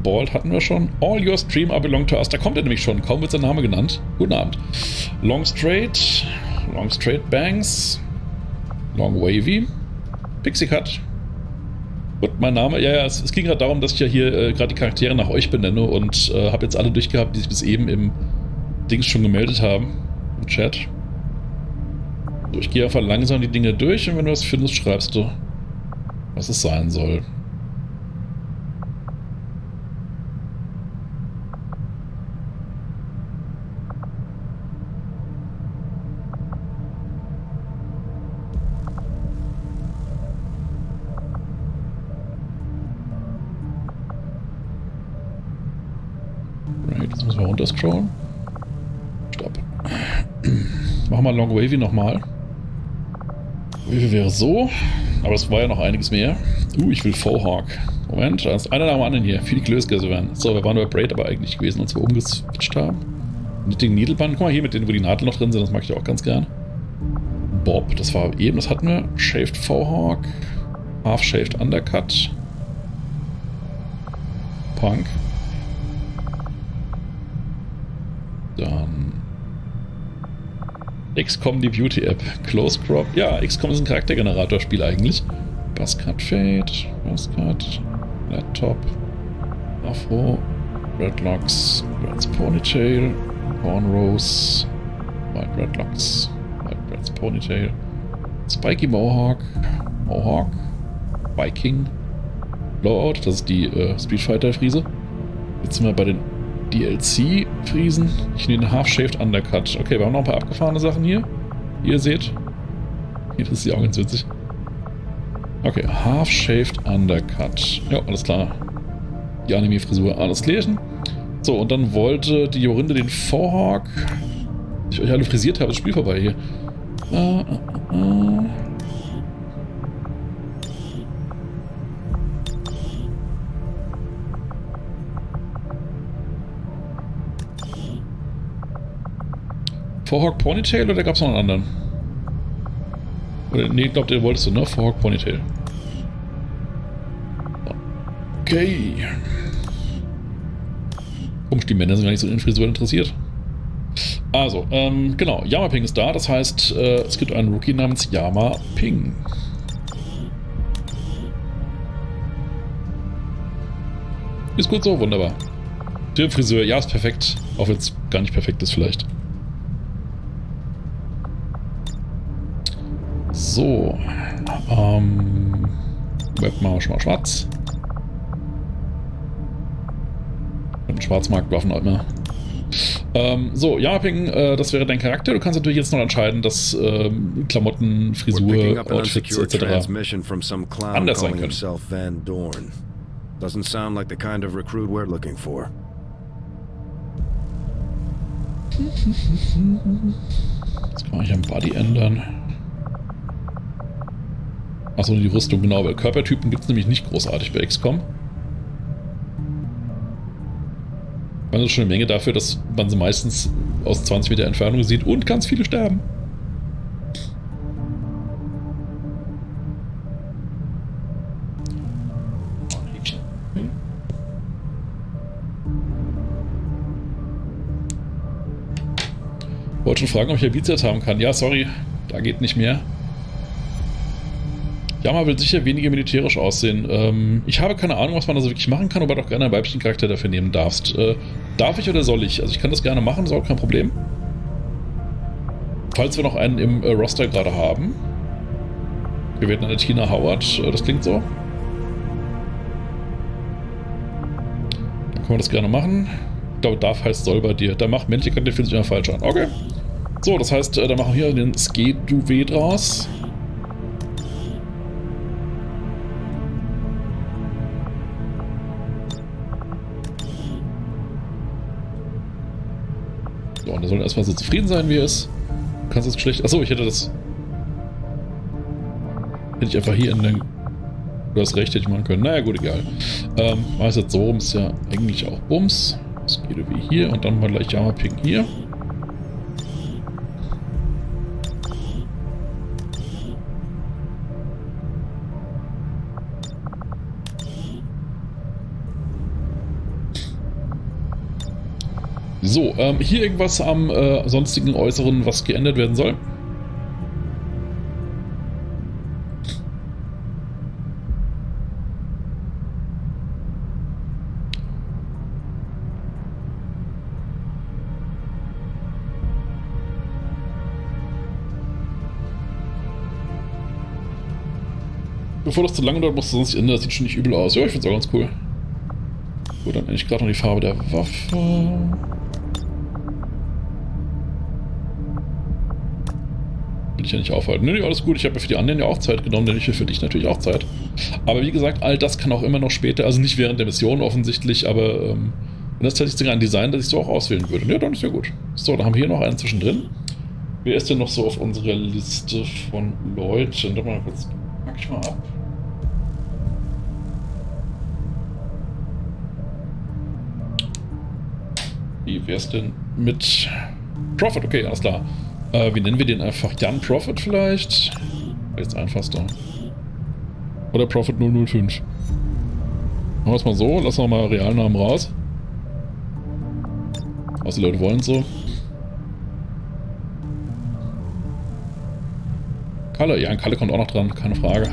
Bald hatten wir schon. All your stream are belong to us. Da kommt er nämlich schon. Kaum wird sein Name genannt. Guten Abend. Long straight bangs. Long wavy. Pixie cut. Und mein Name, ja, es ging gerade darum, dass ich ja hier gerade die Charaktere nach euch benenne und habe jetzt alle durchgehabt, die sich bis eben im Dings schon gemeldet haben. Im Chat. So, ich gehe einfach langsam die Dinge durch und wenn du was findest, schreibst du, was es sein soll. Jetzt müssen wir runterscrollen. Stopp. Machen wir Long Wavy nochmal. Wavy wäre so. Aber es war ja noch einiges mehr. Ich will Fauxhawk. Moment, da ist einer nach dem anderen hier. Viele Klößgäse werden. So, wir waren bei Braid aber eigentlich gewesen, als wir umgeswitcht haben. Mit den Needleband. Guck mal hier, mit denen, wo die Nadeln noch drin sind. Das mag ich auch ganz gern. Bob, das war eben, das hatten wir. Shaved Fauxhawk. Half-Shaved Undercut. Punk. Dann XCOM, die Beauty-App. Close Crop. Ja, XCOM ist ein Charaktergeneratorspiel eigentlich. Buzzcut Fade. Buzzcut. Laptop. Afro. Redlocks. Red's Ponytail. Cornrows. White Redlocks. White Red's Ponytail. Spiky Mohawk, Viking, Blowout, das ist die Street Fighter Friese. Jetzt sind wir bei den DLC Friesen. Ich nehme einen Half-Shaved Undercut. Okay, wir haben noch ein paar abgefahrene Sachen hier. Wie ihr seht. Hier, das ist ja auch ganz witzig. Okay, Half-Shaved Undercut. Ja, alles klar. Die Anime-Frisur, alles klärchen. So, und dann wollte die Jorinde den Vorhawk. Ich euch alle frisiert habe, das Spiel vorbei hier. Vorhawk Ponytail oder gab es noch einen anderen? Oder, nee, ich glaube, den wolltest du, ne? Vorhawk Ponytail. Okay. Komisch, die Männer sind gar nicht so in Frisur interessiert. Also, genau, Yama Ping ist da, das heißt, es gibt einen Rookie namens Yama Ping. Ist gut so, wunderbar. Die Frisur, ja, ist perfekt, auch wenn es gar nicht perfekt ist vielleicht. So, Web machen wir schon mal schwarz. Und Schwarzmarktwaffen auch immer. So, Yama-Ping, das wäre dein Charakter. Du kannst natürlich jetzt noch entscheiden, dass Klamotten, Frisur, Outfits etc. anders sein können. Doesn't sound like the kind of recruit we're looking for. Jetzt kann ich am Body ändern. Achso, die Rüstung, genau, weil Körpertypen gibt es nämlich nicht großartig bei XCOM. Das ist schon eine Menge dafür, dass man sie meistens aus 20 Meter Entfernung sieht und ganz viele sterben. Wollte schon fragen, ob ich ein Bizeps haben kann. Ja, sorry, da geht nicht mehr. Yama will sicher weniger militärisch aussehen. Ich habe keine Ahnung, was man da so wirklich machen kann, aber doch gerne einen weiblichen Charakter dafür nehmen darfst. Darf ich oder soll ich? Also ich kann das gerne machen, ist auch kein Problem. Falls wir noch einen im Roster gerade haben. Wir werden eine Tina Howard, das klingt so. Dann können wir das gerne machen. Ich glaube, darf heißt soll bei dir. Da macht männliche Charakter fühlt sich immer falsch an. Okay. So, das heißt, da machen wir hier den Ske-Duvet draus. So, und er soll erstmal so zufrieden sein, wie er ist. Du kannst das Geschlecht. Achso, ich hätte das. Hätte ich einfach hier in den. Du hast recht, hätte ich machen können. Naja, gut, egal. War es jetzt so rum, ist ja eigentlich auch Bums. Das geht wie hier und dann mal gleich Yama-Ping hier. So, hier irgendwas am sonstigen Äußeren, was geändert werden soll. Bevor das zu lange dauert, musst du sonst ändern. Das sieht schon nicht übel aus. Ja, ich finde es auch ganz cool. Gut, dann eigentlich gerade noch die Farbe der Waffe. Will ich ja nicht aufhalten. Nee, alles gut. Ich habe mir für die anderen ja auch Zeit genommen, denn ich will für dich natürlich auch Zeit. Aber wie gesagt, all das kann auch immer noch später, also nicht während der Mission offensichtlich, aber wenn das tatsächlich sogar ein Design, das ich so auch auswählen würde. Ja, dann ist ja gut. So, dann haben wir hier noch einen zwischendrin. Wer ist denn noch so auf unserer Liste von Leuten? Mal kurz, pack ich mal ab. Wie wär's denn mit Prophet? Okay, alles klar. Wie nennen wir den einfach? Jan Prophet vielleicht? Jetzt einfachster. Oder Prophet 005. Machen wir es mal so, lassen wir mal Realnamen raus. Also die Leute wollen so. Kalle, ja, ein Kalle kommt auch noch dran, keine Frage.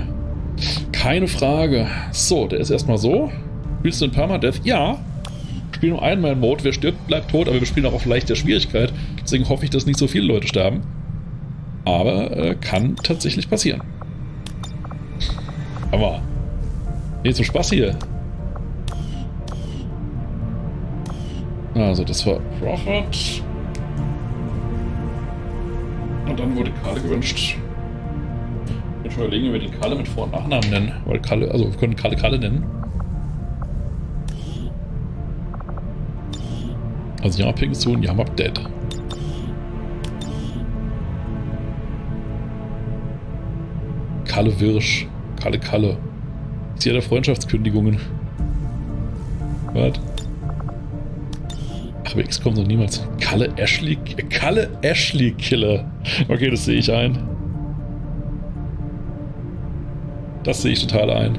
Keine Frage. So, der ist erstmal so. Spielst du in Permadeath? Ja. Wir spielen im Ironman-Mode. Wer stirbt, bleibt tot, aber wir spielen auch auf leichter Schwierigkeit. Deswegen hoffe ich, dass nicht so viele Leute sterben. Aber kann tatsächlich passieren. Aber nee, zum Spaß hier. Also das war Prophet. Und dann wurde Kalle gewünscht. Ich bin schon überlegen, ob wir den Kalle mit Vor- und Nachnamen nennen. Weil Kalle, also wir können Kalle nennen. Also ja, Ping Soon, ja, Map Dead. Kalle Wirsch. Kalle. Ist ja der Freundschaftskündigungen. Was? Ach, bei XCOM noch niemals. Kalle Ashley Killer. Okay, das sehe ich ein. Das sehe ich total ein.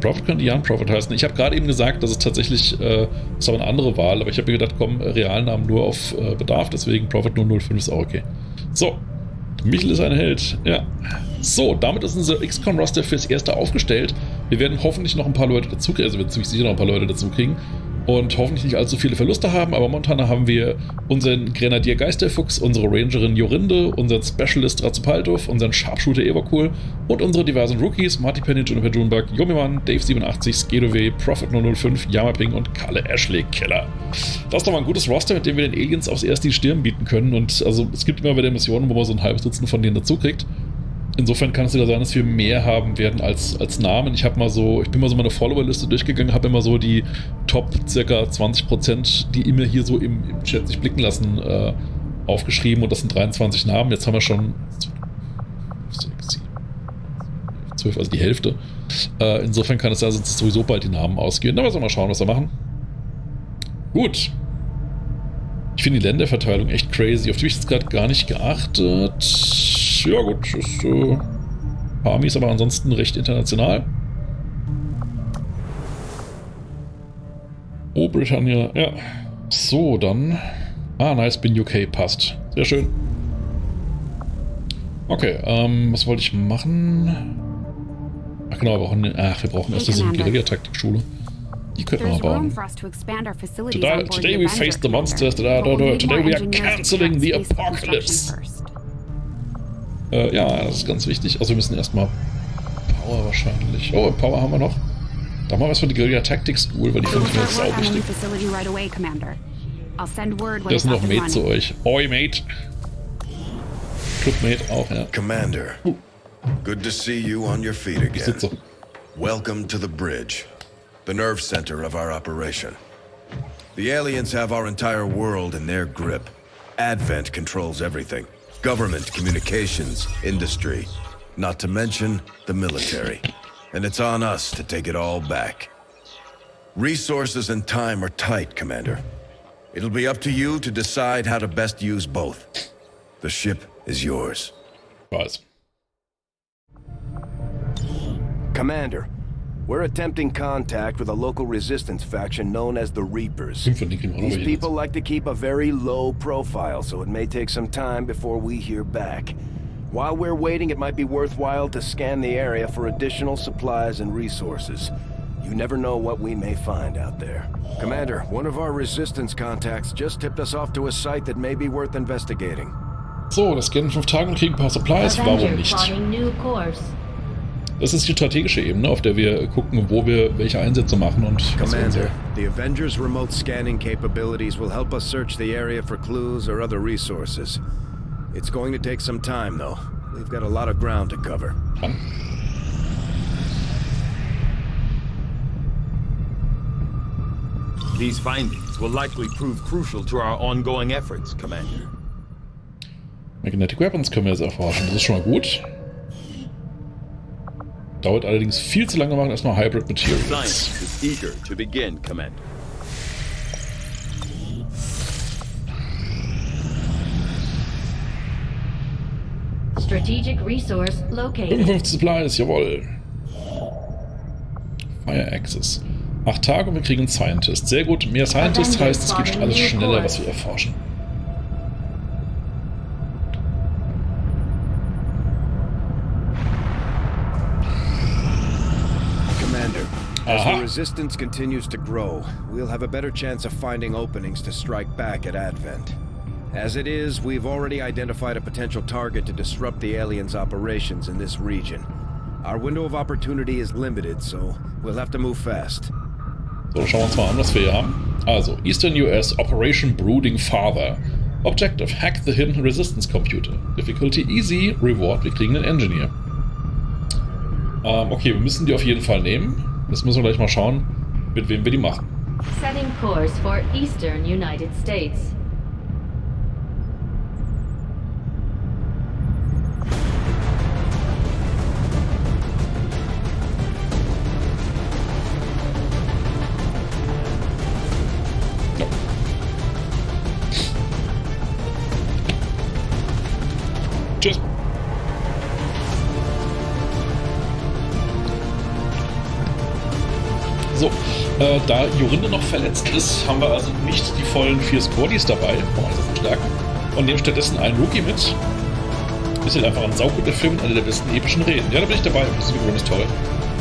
Prophet könnte Jan Prophet heißen. Ich habe gerade eben gesagt, dass es tatsächlich, das ist aber eine andere Wahl, aber ich habe mir gedacht, komm, Realnamen nur auf Bedarf, deswegen Prophet 005 ist auch okay. So, Michel ist ein Held, ja. So, damit ist unser XCOM-Roster fürs Erste aufgestellt. Wir werden hoffentlich noch ein paar Leute dazu kriegen, also wir werden ziemlich sicher noch ein paar Leute dazu kriegen. Und hoffentlich nicht allzu viele Verluste haben, aber momentan haben wir unseren Grenadier Geisterfuchs, unsere Rangerin Jorinde, unseren Specialist Razupaldov, unseren Sharpshooter Evercool und unsere diversen Rookies, Marty Penny, Juniper Junebug, Yomiman, Dave87, Skedoway, Prophet 005, Yamaping und Kalle Ashley Killer. Das ist doch mal ein gutes Roster, mit dem wir den Aliens aufs Erste die Stirn bieten können, und also es gibt immer wieder Missionen, wo man so ein halbes Dutzend von denen dazu kriegt. Insofern kann es sogar sein, dass wir mehr haben werden als Namen. Ich bin mal so meine Follower-Liste durchgegangen, habe immer so die Top circa 20%, die immer hier so im Chat sich blicken lassen, aufgeschrieben, und das sind 23 Namen. Jetzt haben wir schon 12, also die Hälfte. Insofern kann es sein, dass sowieso bald die Namen ausgehen. Aber mal schauen, was wir machen. Gut. Ich finde die Länderverteilung echt crazy. Auf die habe ich jetzt gerade gar nicht geachtet. Ja gut, ist Army aber ansonsten recht international. Oh, Britannia, ja. So, dann. Nice, bin UK, passt. Sehr schön. Okay, was wollte ich machen? Ach genau, wir brauchen erst diese Guerilla-Taktik-Schule. Die könnten wir mal bauen. Today we face the monsters. Today we are canceling the apocalypse. Ja, das ist ganz wichtig. Also wir müssen erstmal Power wahrscheinlich. Oh, Power haben wir noch. Da machen wir was für die Guerilla Tactic School, weil die finde ich mir sau wichtig. Da ist noch Mate zu euch. Oi, Mate. Clubmate auch, ja. Commander, good to see you on your feet again. Welcome to the bridge, the nerve center of our operation. The aliens have our entire world in their grip. Advent controls everything. Government, communications, industry, not to mention the military. And it's on us to take it all back. Resources and time are tight, Commander. It'll be up to you to decide how to best use both. The ship is yours. Right. Commander, we're attempting contact with a local resistance faction known as the Reapers. These people like to keep a very low profile, so it may take some time before we hear back. While we're waiting, it might be worthwhile to scan the area for additional supplies and resources. You never know what we may find out there. Commander, one of our resistance contacts just tipped us off to a site that may be worth investigating. So, das gehen 5 Tage und kriegen ein paar Supplies. Warum nicht? Das ist die strategische Ebene, auf der wir gucken, wo wir welche Einsätze machen und was wir Commander, the Avengers' remote scanning capabilities will help us search the area for clues or other resources. It's going to take some time, though. We've got a lot of ground to cover. These findings will likely prove crucial to our ongoing efforts, Commander. Magnetic Weapons können wir jetzt erforschen. Das ist schon mal gut. Dauert allerdings viel zu lange, machen erstmal Hybrid Materials. Science is eager to begin, Commander. Strategic resource located. 55 Supplies, jawohl. Fire Access. 8 Tage und wir kriegen einen Scientist. Sehr gut. Mehr Scientist heißt, es geht alles schneller, was wir erforschen. As the resistance continues to grow, we'll have a better chance of finding openings to strike back at Advent. As it is, we've already identified a potential target to disrupt the aliens' operations in this region. Our window of opportunity is limited, so we'll have to move fast. So, schauen wir uns mal an, was wir hier haben. Also, Eastern US Operation Brooding Father. Objective, hack the hidden resistance computer. Difficulty easy, reward, wir kriegen einen Engineer. Okay, wir müssen die auf jeden Fall nehmen. Jetzt müssen wir gleich mal schauen, mit wem wir die machen. Setting course for Eastern United States. Tschüss. So, da Jorinde noch verletzt ist, haben wir also nicht die vollen 4 Squaddies dabei, vom Einsatz und Stärken, und nehmen stattdessen einen Rookie mit. Ist halt einfach ein sauguter Film und eine der besten epischen Reden. Ja, da bin ich dabei, das ist toll.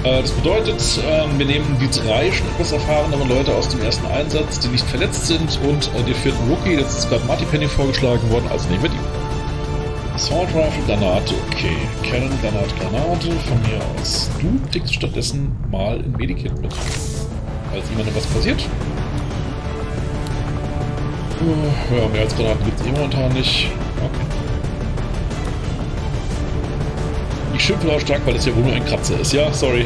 Das bedeutet, wir nehmen die 3 schon etwas erfahreneren Leute aus dem ersten Einsatz, die nicht verletzt sind, und den 4. Rookie, jetzt ist gerade Marty Penny vorgeschlagen worden, also nehmen wir die. Assault Rifle, Granate, okay. Cannon, Granate, von mir aus. Du kriegst stattdessen mal ein Medikit mit. Falls jemandem was passiert. Ja, mehr als Granaten gibt es momentan nicht. Okay. Ich schimpfe laut stark, weil das ja wohl nur ein Kratzer ist. Ja, sorry.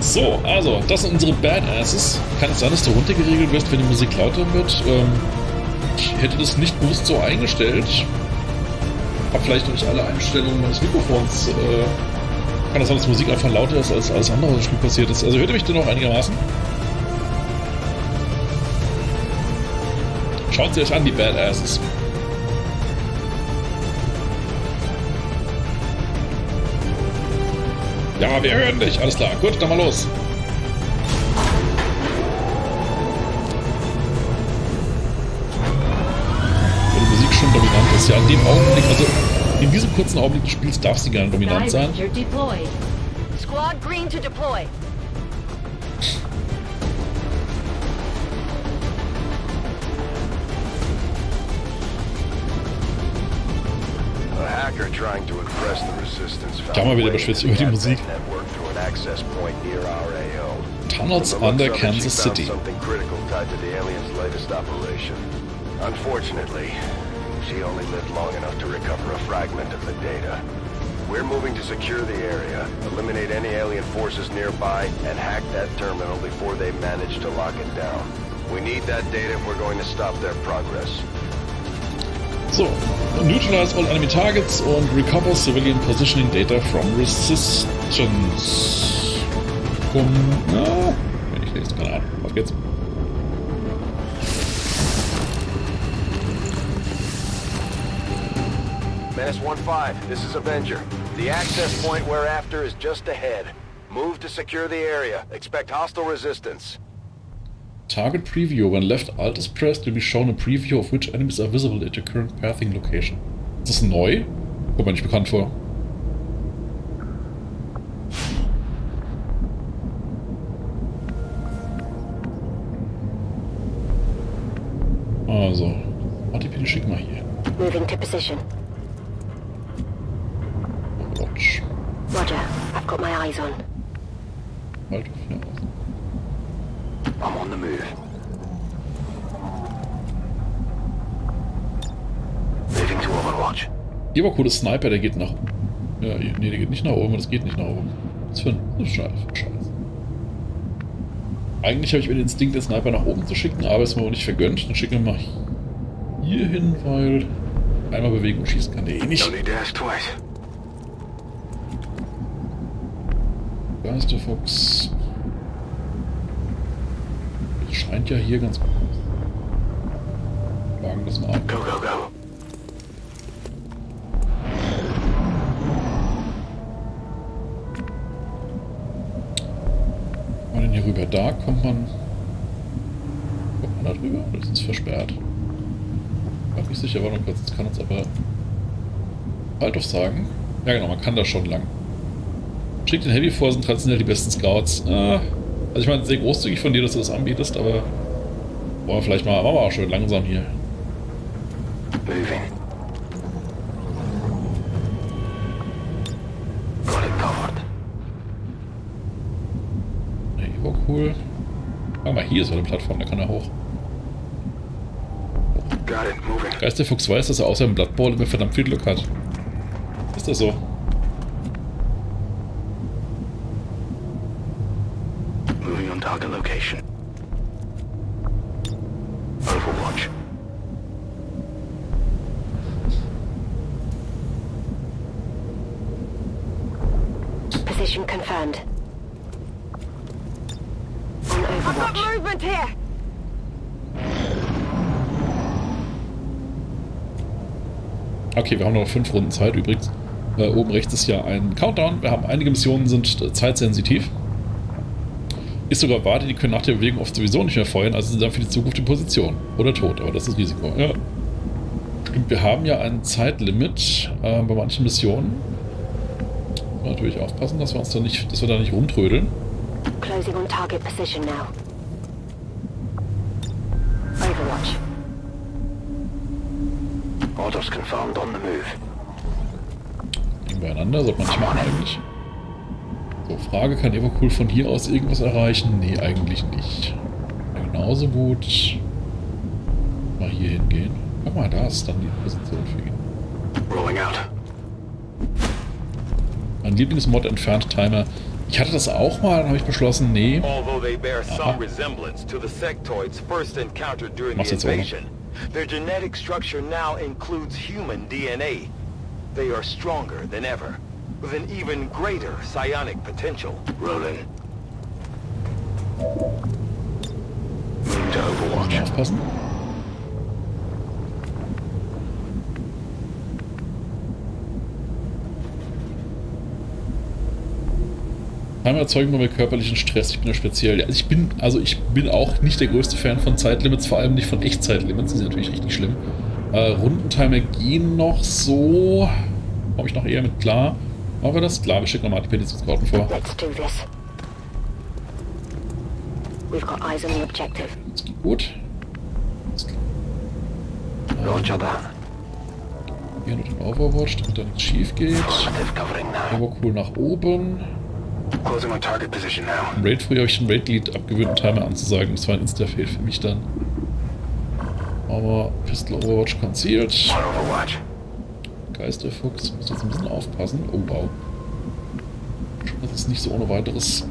So, also, das sind unsere Badasses. Kann es sein, dass du runtergeregelt wirst, wenn die Musik lauter wird? Ich hätte das nicht bewusst so eingestellt. Hab vielleicht noch nicht alle Einstellungen meines Mikrofons. Kann das sein, dass Musik einfach lauter ist, als alles andere, was im Spiel passiert ist. Also hört ihr mich denn noch einigermaßen? Schaut sie euch an, die Badasses. Ja, wir hören dich. Alles klar. Gut, dann mal los. Wenn die Musik schon dominant ist, ja, in dem Augenblick, also in diesem kurzen Augenblick des Spiels darf sie gerne dominant sein. Squad green to deploy. A hacker trying to impress the resistance. Ich habe mal wieder beschwitzt über die Musik. Tunnels under Kansas City. Unfortunately, she only lived long enough to recover a fragment of the data. We're moving to secure the area, eliminate any alien forces nearby, and hack that terminal before they manage to lock it down. We need that data if we're going to stop their progress. So, neutralize all enemy targets und recover civilian positioning data from resistance. Wenn ich lese, keine Ahnung. Auf geht's. Menace 1-5, this is Avenger. The access point we're after is just ahead. Move to secure the area. Expect hostile resistance. Target preview. When left alt is pressed, you'll be shown a preview of which enemies are visible at your current pathing location. Ist das neu? Kommt mir nicht bekannt vor. Also, ATP schick mal hier. Moving to position. Watch. Roger, I've got my eyes on. Halt, ja. I'm on the move. Moving to Overwatch. Hier war cooles Sniper, der geht nach... Ja, nee, der geht nicht nach oben, das geht nicht nach oben. Was für ein Scheiß. Eigentlich habe ich mir den Instinkt, den Sniper nach oben zu schicken, aber ist mir auch nicht vergönnt. Dann schicken wir mal hier hin, weil einmal bewegen und schießen kann der eh nicht. Da ist der Fuchs. Das scheint ja hier ganz gut. Schlagen das mal ab. Go, go, go. Mal denn hier rüber? Da kommt man da drüber? Das ist versperrt. Ich bin nicht sicher, warte mal kurz. Das kann uns aber bald auf sagen. Ja genau, man kann da schon lang. Schickt den Heavy vor, sind traditionell die besten Scouts. Also ich meine, sehr großzügig von dir, dass du das anbietest, aber wollen wir vielleicht mal, machen wir auch schön langsam hier. Moving. Got it covered. Hier war cool. Ah, mal hier ist eine Plattform, da kann er hoch. Got it, moving. Geisterfuchs weiß, dass er außer dem Blood Bowl immer verdammt viel Glück hat. Ist das so? Moving on target location. Overwatch. Position confirmed. On Overwatch. I've got movement here. Okay, wir haben noch 5 Runden Zeit übrigens. Oben rechts ist ja ein Countdown. Wir haben einige Missionen, sind zeitsensitiv. Ist sogar wahr, die können nach der Bewegung oft sowieso nicht mehr feuern, also sind dann für die Zukunft in Position. Oder tot, aber das ist Risiko. Ja. Stimmt, wir haben ja ein Zeitlimit bei manchen Missionen. Müssen wir natürlich aufpassen, dass wir uns da nicht, da nicht rumtrödeln. Closing on target position now. Overwatch. Orders confirmed on the move. Liegen beieinander, sollte man nicht machen eigentlich. So, Frage, kann Evercool von hier aus irgendwas erreichen? Nee, eigentlich nicht. Ja, genauso gut mal hier hingehen. Guck mal, da ist dann die Position für ihn. Rolling out. Mein Lieblingsmod entfernt Timer. Ich hatte das auch mal, dann habe ich beschlossen, nee. Although they bear some resemblance to the sectoids first encountered during the invasion, their genetic structure now includes human DNA. They are stronger than ever, with an even greater psionic potential. Rolling. Moving to Overwatch. Aufpassen. Timer erzeugen nur mehr körperlichen Stress. Ich bin ja speziell. Ja, ich bin auch nicht der größte Fan von Zeitlimits, vor allem nicht von Echtzeitlimits. Die sind natürlich richtig schlimm. Rundentimer gehen noch so. Komme ich noch eher mit klar. Machen wir das? Klar, wir schicken nochmal die Petitionskarten vor. Let's do this. We've got eyes on the objective. Das geht gut. Roger that. Hier noch den Overwatch, damit da nichts schief geht. Overcool nach oben. Closing on target position now. Im Raid früher habe ich den Raid-Lead abgewöhnt, einen Timer anzusagen. Das war ein Insta-Fail für mich dann. Aber Pistol Overwatch concealed. Overwatch. Geisterfuchs, muss jetzt ein bisschen aufpassen. Oh wow. Das ist nicht so ohne weiteres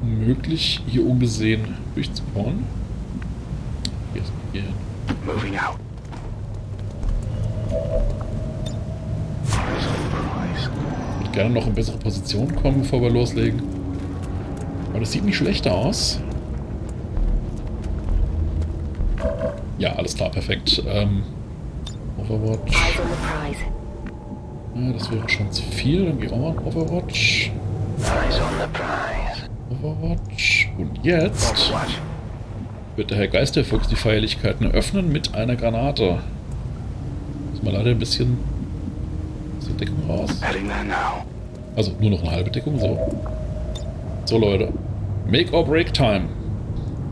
möglich, hier ungesehen durchzukommen. Hier ist hier hin. Moving out. Ich würde gerne noch in bessere Position kommen, bevor wir loslegen. Aber das sieht nicht schlechter aus. Ja, alles klar, perfekt. Overwatch. Ja, das wäre schon zu viel. Dann gehen wir auch mal Overwatch. Overwatch. Und jetzt wird der Herr Geisterfuchs die Feierlichkeiten eröffnen mit einer Granate. Muss mal leider ein bisschen Deckung raus. Also nur noch eine halbe Deckung, so. So Leute. Make or break time.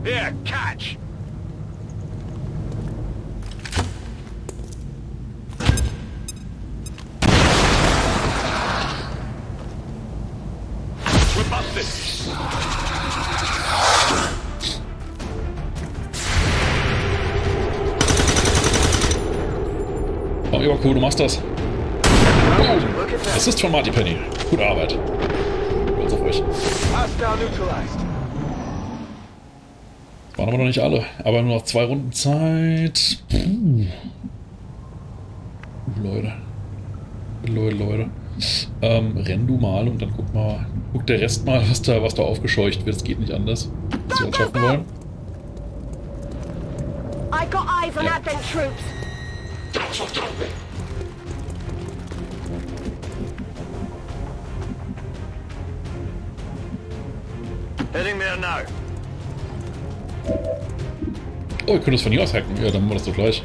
Here, catch! We're busted! Oh, ja, cool, du machst das. Es ist von Marty Penny. Gute Arbeit. Stolz auf euch. Das waren aber noch nicht alle. Aber nur noch 2 Runden Zeit. Leute. Leute. Renn du mal und dann guck der Rest mal, was da aufgescheucht wird. Es geht nicht anders. Was wir uns schaffen wollen. I got eyes on Advent troops. Heading there now. Oh, wir können das von hier aus hacken. Ja, dann machen wir das doch gleich.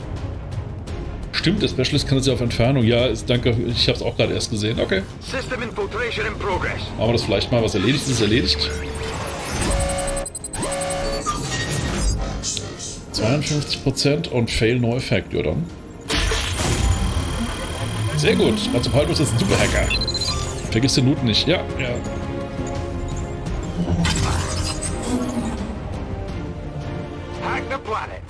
Stimmt, der Specialist kann das ja auf Entfernung. Ja, danke, ich habe es auch gerade erst gesehen. Okay. System infiltration in progress. Machen wir das vielleicht mal, was erledigt ist, erledigt. 52% und Fail No Effect, ja dann. Sehr gut. Razopaldos ist ein Superhacker. Vergiss den Loot nicht. Ja, ja. Hack the planet.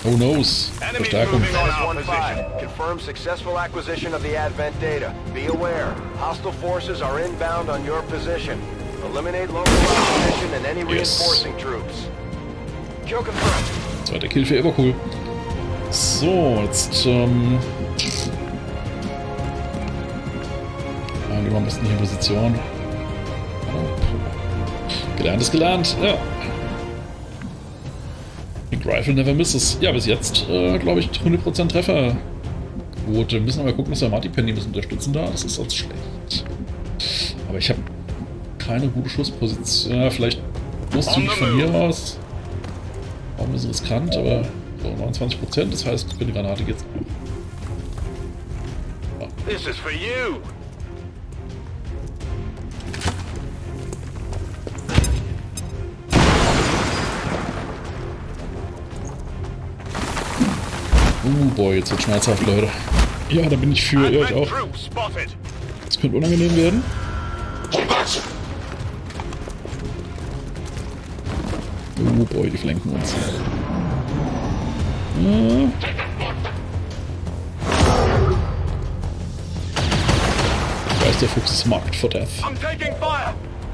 Oh noes. Verstärkung. Confirm successful acquisition of the Advent data. Be aware, hostile forces are inbound on your position. Eliminate local opposition and any reinforcing troops. Kill confirmed. Zweiter Kill für Evercool. So, jetzt gehen wir am besten hier in Position. Gelernt ist gelernt, ja. Big Rifle never misses. Ja, bis jetzt, glaube ich, 100% Trefferquote. Müssen aber gucken, dass wir Marty-Penny ein bisschen unterstützen da. Das ist sonst schlecht. Aber ich habe keine gute Schussposition. Ja, vielleicht großzügig von hier aus. Auch ein bisschen riskant, aber so 29%. Das heißt, für die Granate geht's auch. Ja. This is for you. Boah, jetzt wird schmerzhaft, Leute. Ja, da bin ich für. Ja, ich auch. Das könnte unangenehm werden. Boah, die flanken uns. Weiß der Fuchs ist marked for death.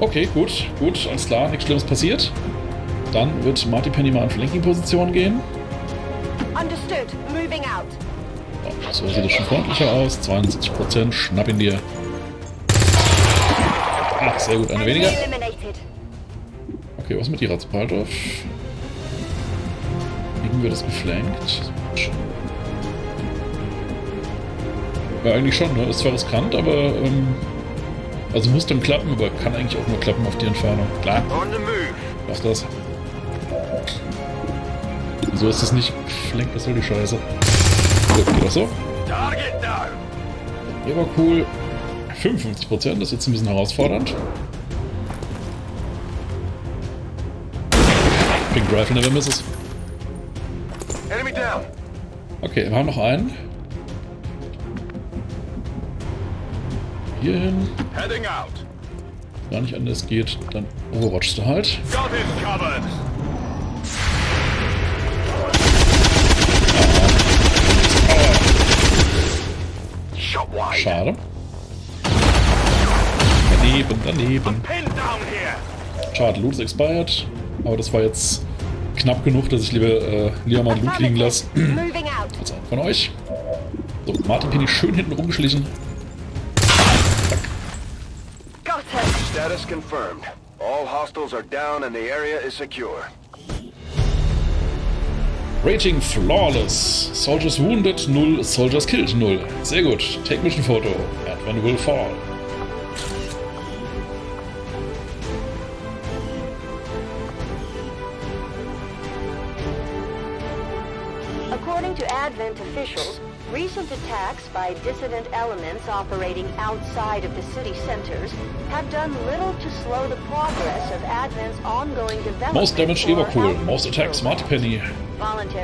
Okay, gut, gut, alles klar, nichts Schlimmes passiert. Dann wird Marty Penny mal in Flanking-Position gehen. Understood. Moving out. So sieht es schon freundlicher aus. 72%. Schnapp ihn dir. Ach, sehr gut. Eine weniger. Okay, was mit die Razopaldorf? Kriegen wir das geflankt? Ja, eigentlich schon. Ne? Ist zwar riskant, aber also muss dann klappen, aber kann eigentlich auch nur klappen auf die Entfernung. Klar. Lass das. Wieso ist das nicht geflankt? Was soll die Scheiße? So, geht das so? Der war cool. 55%, das ist jetzt ein bisschen herausfordernd. Pink Rifle never misses. Okay, wir haben noch einen. Hier hin. Gar nicht anders geht, dann Overwatchst du halt. Schade. Daneben. Schade, Loot ist expired. Aber das war jetzt knapp genug, dass ich lieber mal Loot liegen lasse. Als einen von euch. So, Martin Penny schön hinten rumgeschlichen. Status confirmed. All hostiles are down and the area is secure. Rating flawless. Soldiers wounded 0, soldiers killed 0. Sehr gut. Take mission photo. Advent will fall. According to Advent officials, recent attacks by dissident elements operating outside of the city centers have done little to slow the progress of Advent's ongoing development. Most damage Evercool. Most attacks Marty Penny.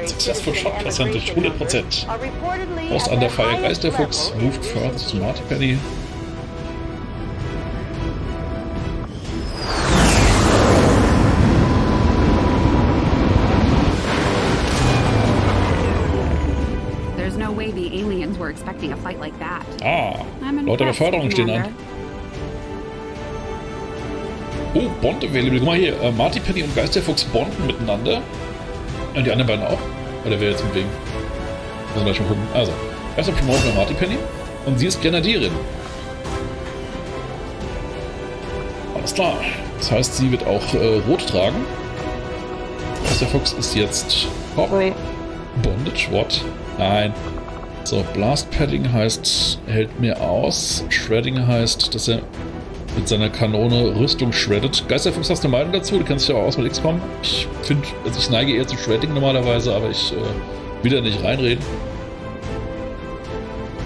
Successful shot percentage 100%. Most under fire Geisterfuchs. Moved further to Marty Penny. There's no way the aliens were expecting a fight like that. Ah, lauter Beförderungen stehen an. Oh, Bond available. Guck mal hier, Marty Penny und Geisterfuchs bonden miteinander. Und die anderen beiden auch? Oder wer jetzt mit wem? Müssen wir gleich mal gucken. Also, erstmal promoten wir Marty Penny. Und sie ist Grenadierin. Alles klar. Das heißt, sie wird auch rot tragen. Geisterfuchs ist jetzt Corporal. Bondage, what? Nein. So, Blast Padding heißt, er hält mehr aus. Shredding heißt, dass er mit seiner Kanone Rüstung shreddet. Geisterfuchs hast du Meinung dazu? Du kennst dich aber aus mit XCOM. Ich finde, also ich neige eher zu Shredding normalerweise, aber ich will da nicht reinreden.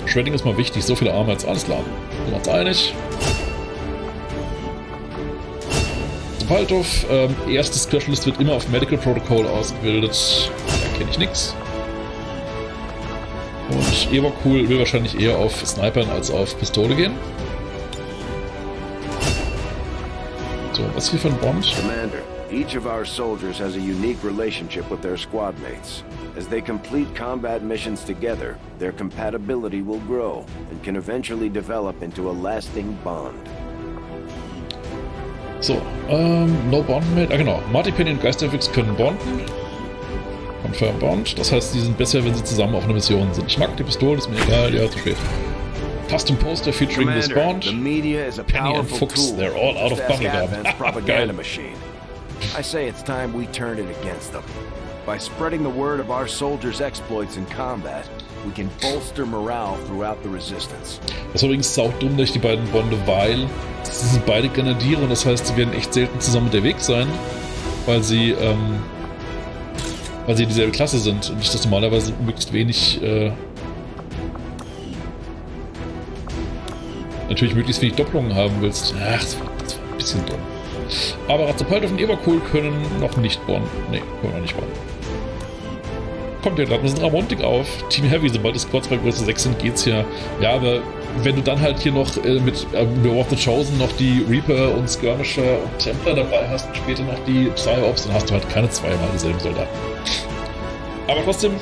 Shredding ist mal wichtig, so viele Arme jetzt, alles klar. Wir sind uns einig. Waldhof, erstes Specialist wird immer auf Medical Protocol ausgebildet. Da kenne ich nichts. Und Ebercool will wahrscheinlich eher auf Snipern als auf Pistole gehen. So, was hier für ein Bond? Commander, each of our soldiers has a unique relationship with their squad mates. As they complete combat missions together, their compatibility will grow and can eventually develop into a lasting bond. So, no bond mate. Ah genau, Marty, Penny und Geisterfix können bonden. Confirm Bond. Das heißt, die sind besser, wenn sie zusammen auf einer Mission sind. Ich mag die Pistole, ist mir egal, ja, zu spät. Custom Poster featuring this Bond. Penny and Fuchs, they're all out of bubblegum. Geil. I say it's time we turn it against them. By spreading the word of our soldiers' exploits in combat, we can bolster morale throughout the resistance. Das ist übrigens saudumm, dass ich die beiden bonde, weil sie sind beide Grenadiere und das heißt, sie werden echt selten zusammen unterwegs sein, weil sie dieselbe Klasse sind und ich das normalerweise möglichst wenig natürlich möglichst wenig Doppelungen haben willst. Ach, das war ein bisschen dumm. Aber Razzapalter und Ebercool können noch nicht bonden. Ne, können noch nicht bonden. Kommt ja gerade ein bisschen Ramontik auf. Team Heavy, sobald es Squads bei Größe 6 sind, geht's ja. Ja, aber wenn du dann halt hier noch mit War of the Chosen noch die Reaper und Skirmisher und Templar dabei hast und später noch die Psy-Ops, dann hast du halt keine zweimal dieselben Soldaten. Aber trotzdem,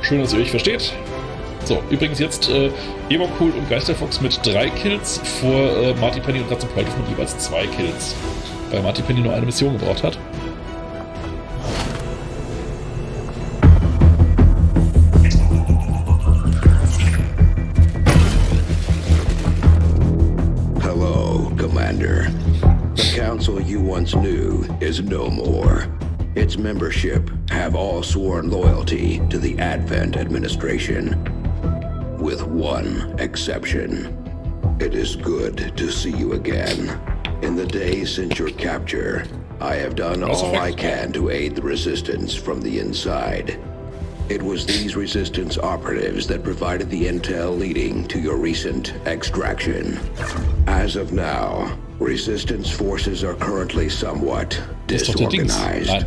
schön, dass ihr euch versteht. So, übrigens jetzt Ebercool und Geisterfuchs mit 3 Kills vor Marty, Penny und Razzapalter mit jeweils 2 Kills. Weil Marty, Penny nur eine Mission gebraucht hat. Hello, Commander. The council you once knew is no more. Its membership have all sworn loyalty to the Advent administration. With one exception. It is good to see you again. In the days since your capture, I have done all I can to aid the resistance from the inside. It was these resistance operatives that provided the intel leading to your recent extraction. As of now, resistance forces are currently somewhat disorganized.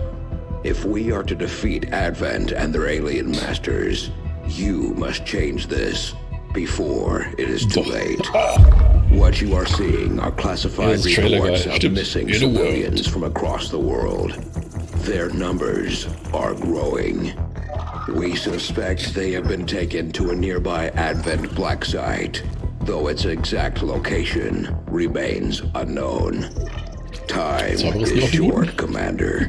If we are to defeat Advent and their alien masters, you must change this before it is too late. What you are seeing are classified reports of missing civilians from across the world. Their numbers are growing. We suspect they have been taken to a nearby Advent black site, though its exact location remains unknown. Time is short, Commander.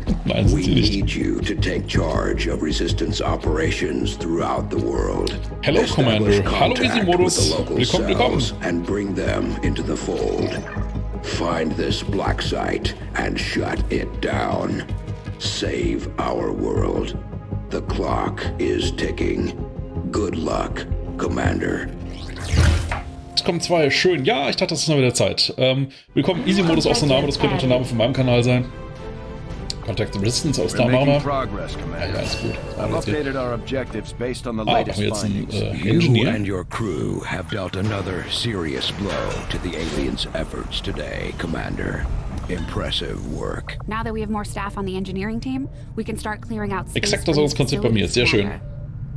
We need you to take charge of resistance operations throughout the world. Hello, Commander. Hallo, Easy-Modus. Willkommen. And bring them into the fold. Find this black site and shut it down. Save our world. The clock is ticking. Good luck, Commander. Es kommen 2, schön. Ja, ich dachte, das ist noch wieder Zeit. Willkommen, Easy-Modus aus der Name, das könnte auch der Name von meinem Kanal sein. Contact the Resistance aus der Name. Ja, ist gut. I've updated our objectives based on the latest findings. You and your crew have dealt another serious blow to the aliens' efforts today, Commander. Impressive work. Now that we have more staff on the engineering team, we can start clearing out space. Exakt das Konzept bei mir, sehr schön.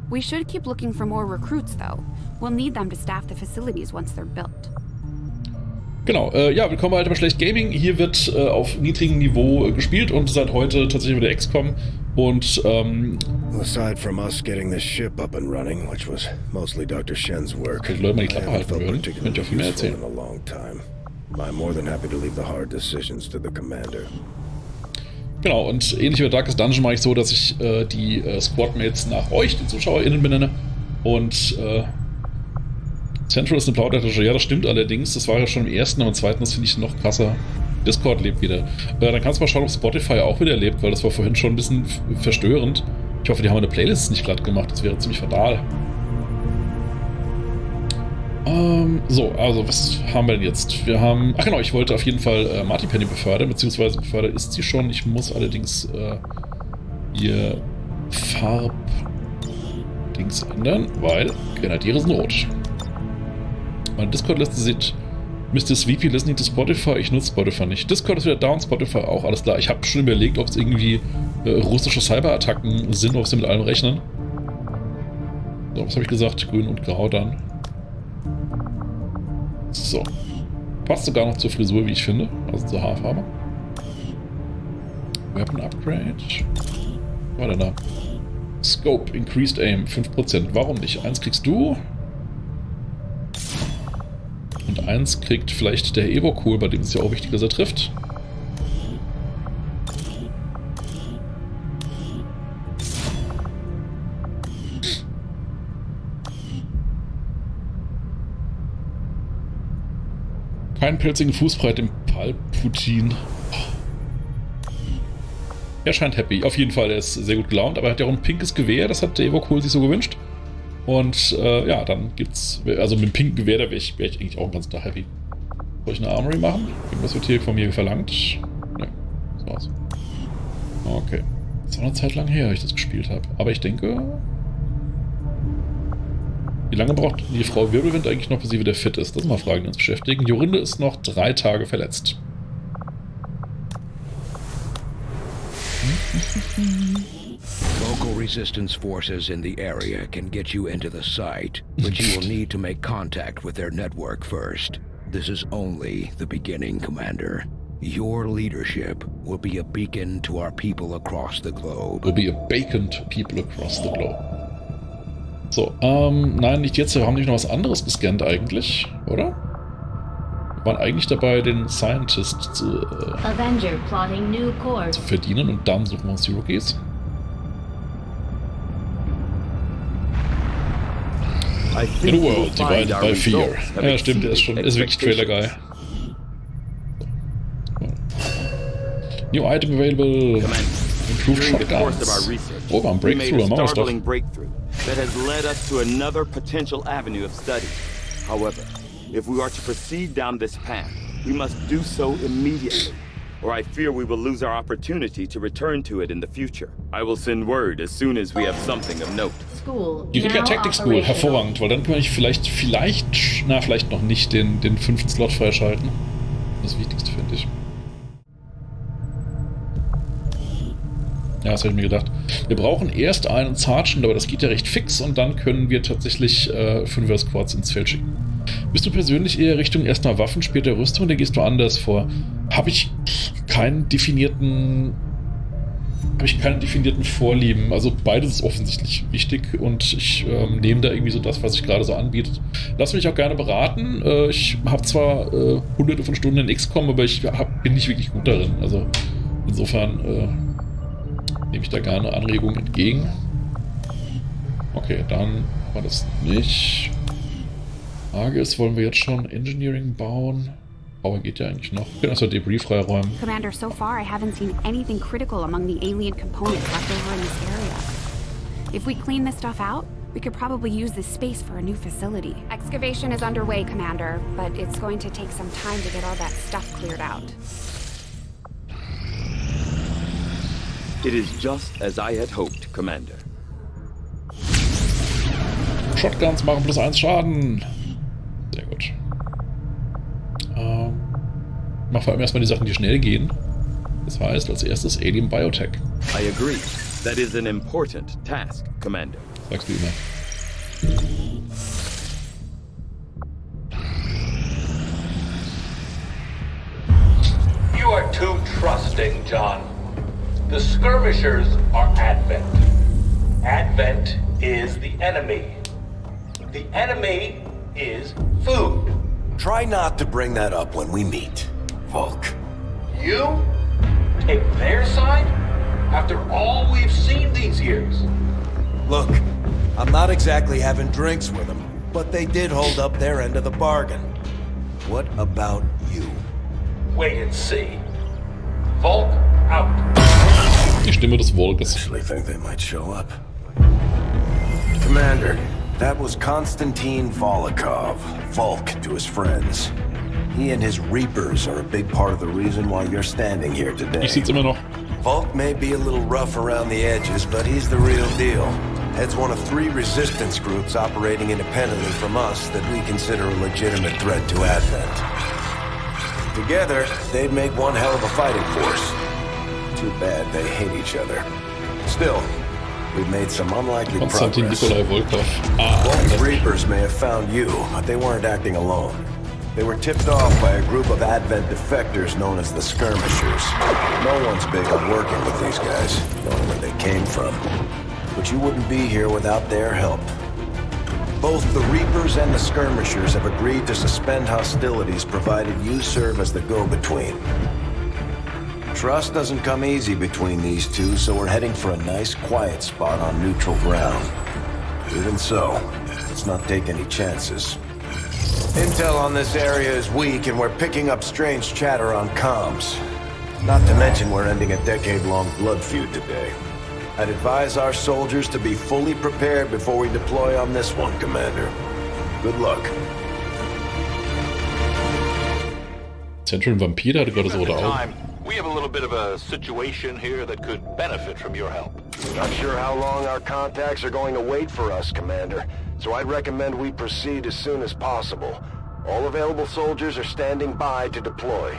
We should keep looking for more recruits, though. We'll need them to staff the facilities once they're built. Genau, ja, willkommen bei Schlecht Gaming. Hier wird auf niedrigem Niveau gespielt und seit heute tatsächlich wieder XCOM. Und aside from us getting this ship up and running, which was mostly Dr. Shen's work, die Leute mal die Klappe halten würden, könnte ich auch viel mehr erzählen. I'm more than happy to leave the hard decisions to the commander. Genau, und ähnlich wie bei Darkest Dungeon mache ich so, dass ich die Squadmates nach euch, die ZuschauerInnen, benenne. Und Central ist eine Plaudertasche. Ja, das stimmt allerdings. Das war ja schon im ersten, aber im zweiten, das finde ich noch krasser. Discord lebt wieder. Dann kannst du mal schauen, ob Spotify auch wieder lebt, weil das war vorhin schon ein bisschen verstörend. Ich hoffe, die haben eine Playlist nicht glatt gemacht. Das wäre ziemlich fatal. So, also was haben wir denn jetzt? Wir haben, ach genau, ich wollte auf jeden Fall Marty Penny befördern, beziehungsweise befördert ist sie schon. Ich muss allerdings ihr Farbdings ändern, weil Grenadiere sind rot. Meine Discord-Liste sieht Mr. Sweepy listening to Spotify. Ich nutze Spotify nicht. Discord ist wieder down, Spotify auch, alles klar. Ich habe schon überlegt, ob es irgendwie russische Cyberattacken sind, ob sie mit allem rechnen. So, was habe ich gesagt? Grün und Grau dann. So. Passt sogar noch zur Frisur, wie ich finde. Also zur Haarfarbe. Weapon Upgrade. Was war denn da? Scope, Increased Aim, 5%. Warum nicht? 1 kriegst du. Und 1 kriegt vielleicht der Evo-Cool, bei dem ist ja auch wichtig, dass er trifft. Keinen pelzigen Fußbreit im Palputin. Er scheint happy. Auf jeden Fall, er ist sehr gut gelaunt, aber er hat ja auch ein pinkes Gewehr, das hat der Evo-Cool sich so gewünscht. Und ja, dann gibt's, also mit dem pinken Gewehr, da wäre ich eigentlich auch den ganzen Tag happy. Soll ich eine Armory machen? Irgendwas wird hier von mir verlangt? Ne, das war's. Okay. Das ist auch eine Zeit lang her, als ich das gespielt habe. Aber ich denke... Wie lange braucht die Frau Wirbelwind eigentlich noch, bis sie wieder fit ist? Das sind mal Fragen, die uns beschäftigen. Jorinde ist noch 3 Tage verletzt. Local resistance forces in the area can get you into the site, but you will need to make contact with their network first. This is only the beginning, Commander. Your leadership will be a beacon to our people across the globe. Will be a beacon to people across the globe. So, nein, nicht jetzt. Wir haben nicht noch was anderes gescannt eigentlich, oder? Wir waren eigentlich dabei, den Scientist zu verdienen und dann suchen wir uns die Rookies. In a world divided by fear. Ja, stimmt, der ist wirklich Trailer-Guy. New item available. Improved shotguns. Oh, war ein Breakthrough, da machen wir es doch. That has led us to another potential avenue of study. However, if we are to proceed down this path, we must do so immediately, or I fear we will lose our opportunity to return to it in the future. I will send word as soon as we have something of note. Die Riga Tactic School, hervorragend, weil dann können wir vielleicht noch nicht den 5. Slot freischalten. Das Wichtigste, finde ich. Ja, das habe ich mir gedacht. Wir brauchen erst einen Sergeant, aber das geht ja recht fix und dann können wir tatsächlich 5er Squads ins Feld schicken. Bist du persönlich eher Richtung erstmal Waffen, später Rüstung oder gehst du anders vor? Habe ich keinen definierten Vorlieben. Also beides ist offensichtlich wichtig und ich nehme da irgendwie so das, was sich gerade so anbietet. Lass mich auch gerne beraten. Ich habe zwar hunderte von Stunden in XCOM, aber ich bin nicht wirklich gut darin. Also insofern nehme ich da gerne Anregungen entgegen. Okay, dann war das nicht. Frage ist, wollen wir jetzt schon Engineering bauen? Power geht ja eigentlich noch. Wir können also Debris freiräumen. Commander, so far I haven't seen anything critical among the alien components left over in this area. If we clean this stuff out, we could probably use this space for a new facility. Excavation is underway, Commander, but it's going to take some time to get all that stuff cleared out. It is just as I had hoped, Commander. Shotguns machen +1 Schaden. Sehr gut. Mach vor allem erstmal die Sachen, die schnell gehen. Das heißt, als erstes Alien Biotech. I agree. That is an important task, Commander. Sagst du immer. You are too trusting, John. The skirmishers are Advent. Advent is the enemy. The enemy is food. Try not to bring that up when we meet, Volk. You take their side after all we've seen these years? Look, I'm not exactly having drinks with them, but they did hold up their end of the bargain. What about you? Wait and see. Volk out. Die Stimme des Volkes. I think they might show up. Commander, that was Konstantin Volokov, Volk to his friends. He and his Reapers are a big part of the reason why you're standing here today. Ich sitze immer noch. Volk may be a little rough around the edges, but he's the real deal. Heads one of 3 resistance groups operating independently from us that we consider a legitimate threat to Advent. Together, they'd make one hell of a fighting force. Too bad they hate each other. Still, We've made some unlikely Konstantin progress. Nikolai Volkov. Those Reapers may have found you, but they weren't acting alone. They were tipped off by a group of Advent defectors known as the Skirmishers. No one's big on working with these guys, knowing where they came from. But you wouldn't be here without their help. Both the Reapers and the Skirmishers have agreed to suspend hostilities provided you serve as the go-between. Trust doesn't come easy between these two, so we're heading for a nice, quiet spot on neutral ground. Even so, let's not take any chances. Intel on this area is weak, and we're picking up strange chatter on comms. Not to mention we're ending a decade-long blood feud today. I'd advise our soldiers to be fully prepared before we deploy on this one, Commander. Good luck. Central Vampir, der hatte gerade so rote Augen. We have a little bit of a situation here that could benefit from your help. Not sure how long our contacts are going to wait for us, Commander, so I'd recommend we proceed as soon as possible. All available soldiers are standing by to deploy.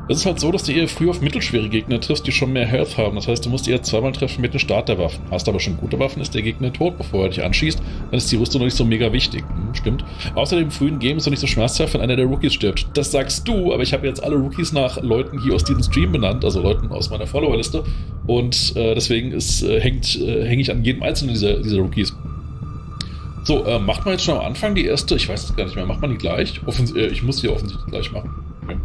Es ist halt so, dass du eher früh auf mittelschwere Gegner triffst, die schon mehr Health haben. Das heißt, du musst eher zweimal treffen mit dem Start der Waffen. Hast aber schon gute Waffen, ist der Gegner tot, bevor er dich anschießt. Dann ist die Rüstung noch nicht so mega wichtig. Stimmt. Außerdem im frühen Game ist es noch nicht so schmerzhaft, wenn einer der Rookies stirbt. Das sagst du, aber ich habe jetzt alle Rookies nach Leuten hier aus diesem Stream benannt, also Leuten aus meiner Followerliste. Und deswegen hänge ich an jedem einzelnen dieser Rookies. So, macht man jetzt schon am Anfang die erste? Ich weiß es gar nicht mehr. Macht man die gleich? Ich muss die offensichtlich gleich machen. Okay.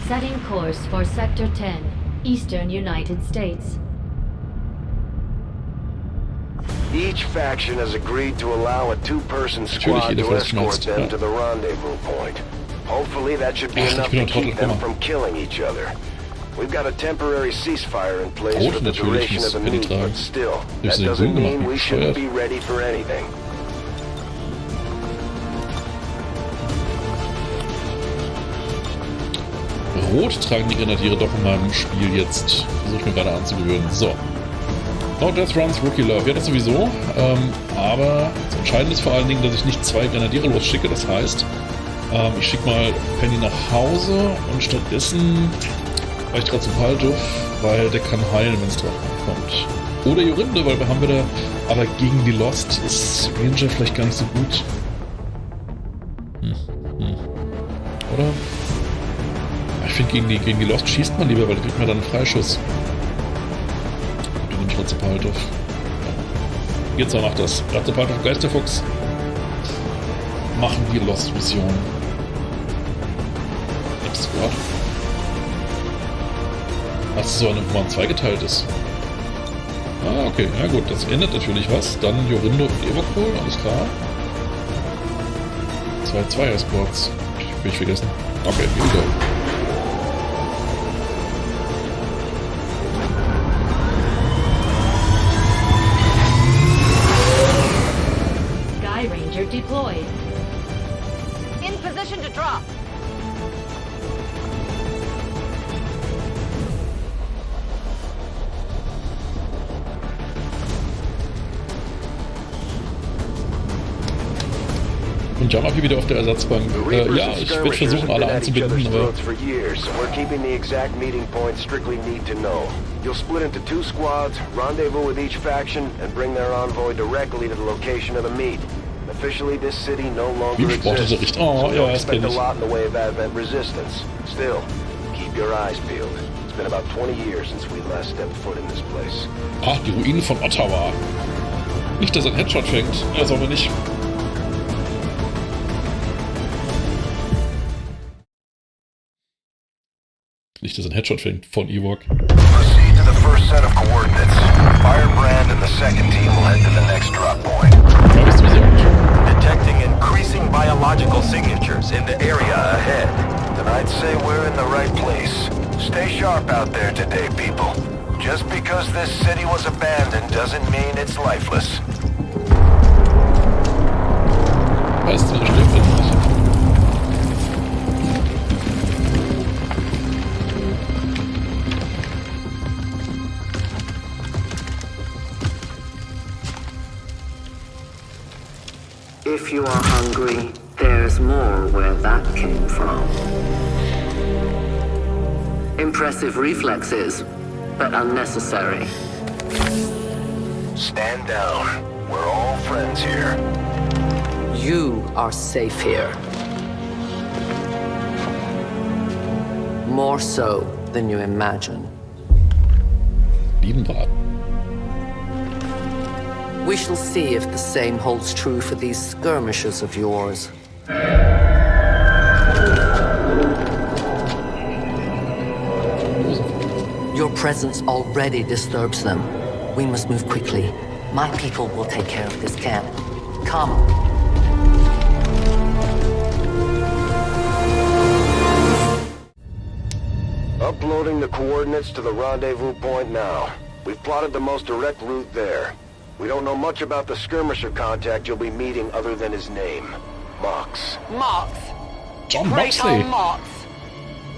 Setting course for Sector 10, Eastern United States. Each faction has agreed to allow a two-person squad to escort them to the rendezvous point. Hopefully that should be enough to keep them from killing each other. We've got a temporary ceasefire in place for the duration of the meet, but still, that doesn't mean we shouldn't be ready for anything. Rot tragen die Grenadiere doch in meinem Spiel jetzt. Versuche ich mir gerade anzugewöhnen. So. No Death Runs, Rookie Love. Ja, das sowieso. Aber das Entscheidende ist vor allen Dingen, dass ich nicht 2 Grenadiere losschicke. Das heißt, ich schicke mal Penny nach Hause und stattdessen war ich gerade zum Palduf, weil der kann heilen, wenn es drauf ankommt. Oder Jorinde, weil wir haben wieder. Aber gegen die Lost ist Ranger vielleicht gar nicht so gut. Oder? Ich finde, gegen die Lost schießt man lieber, weil da kriegt man dann einen Freischuss. Du nimmst Ratzepaltov. Ja. Jetzt macht das. Ratzepaltov, Geisterfuchs. Machen die Lost-Mission. Next Squad. Ach, so eine, wo man zweigeteilt ist. Ah, okay. Ja gut, das ändert natürlich was. Dann Jorindo und Evokol, alles klar. 2 Zweier-Squads. Hab ich vergessen. Okay, here we go. Ranger deployed. In position to drop. Und Jump hier wieder auf der Ersatzbank. Ja, ich werde versuchen, alle einzubinden, aber... You'll split into 2 squads, rendezvous with each faction, and bring their envoy directly to the location of the meet. Officially, this city no longer exists, so don't expect a lot in the way of Advent resistance. Still, keep your eyes peeled. It's been about 20 years since we last stepped foot in this place. Ach, die Ruinen von Ottawa. Nicht, dass er einen Headshot fängt. Das aber nicht. Nicht, dass er einen Headshot fängt von Ewok. Proceed to the first set of coordinates. Firebrand and the second team will head to the next drop point. Detecting increasing biological signatures in the area ahead. Then I'd say we're in the right place. Stay sharp out there today, people. Just because this city was abandoned doesn't mean it's lifeless. Weißt du, stimmt nicht. If you are hungry, there's more where that came from. Impressive reflexes, but unnecessary. Stand down. We're all friends here. You are safe here. More so than you imagine. We shall see if the same holds true for these skirmishes of yours. Your presence already disturbs them. We must move quickly. My people will take care of this camp. Come. Uploading the coordinates to the rendezvous point now. We've plotted the most direct route there. We don't know much about the skirmisher contact you'll be meeting other than his name. Mox. Mox. John Great Moxley. old Mox.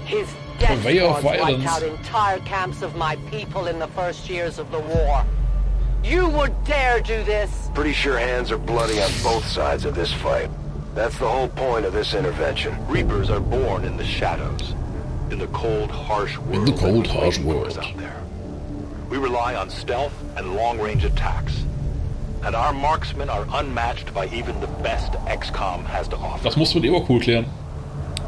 His death Conveyor of squads wiped violence. out entire camps of my people in the first years of the war. You would dare do this? Pretty sure hands are bloody on both sides of this fight. That's the whole point of this intervention. Reapers are born in the shadows, in the cold, harsh world. In the cold, harsh waiting for us world. out there. We rely on stealth and long-range attacks. And our marksmen are unmatched by even the best XCOM has to offer. Das musst du mit Ebercool klären.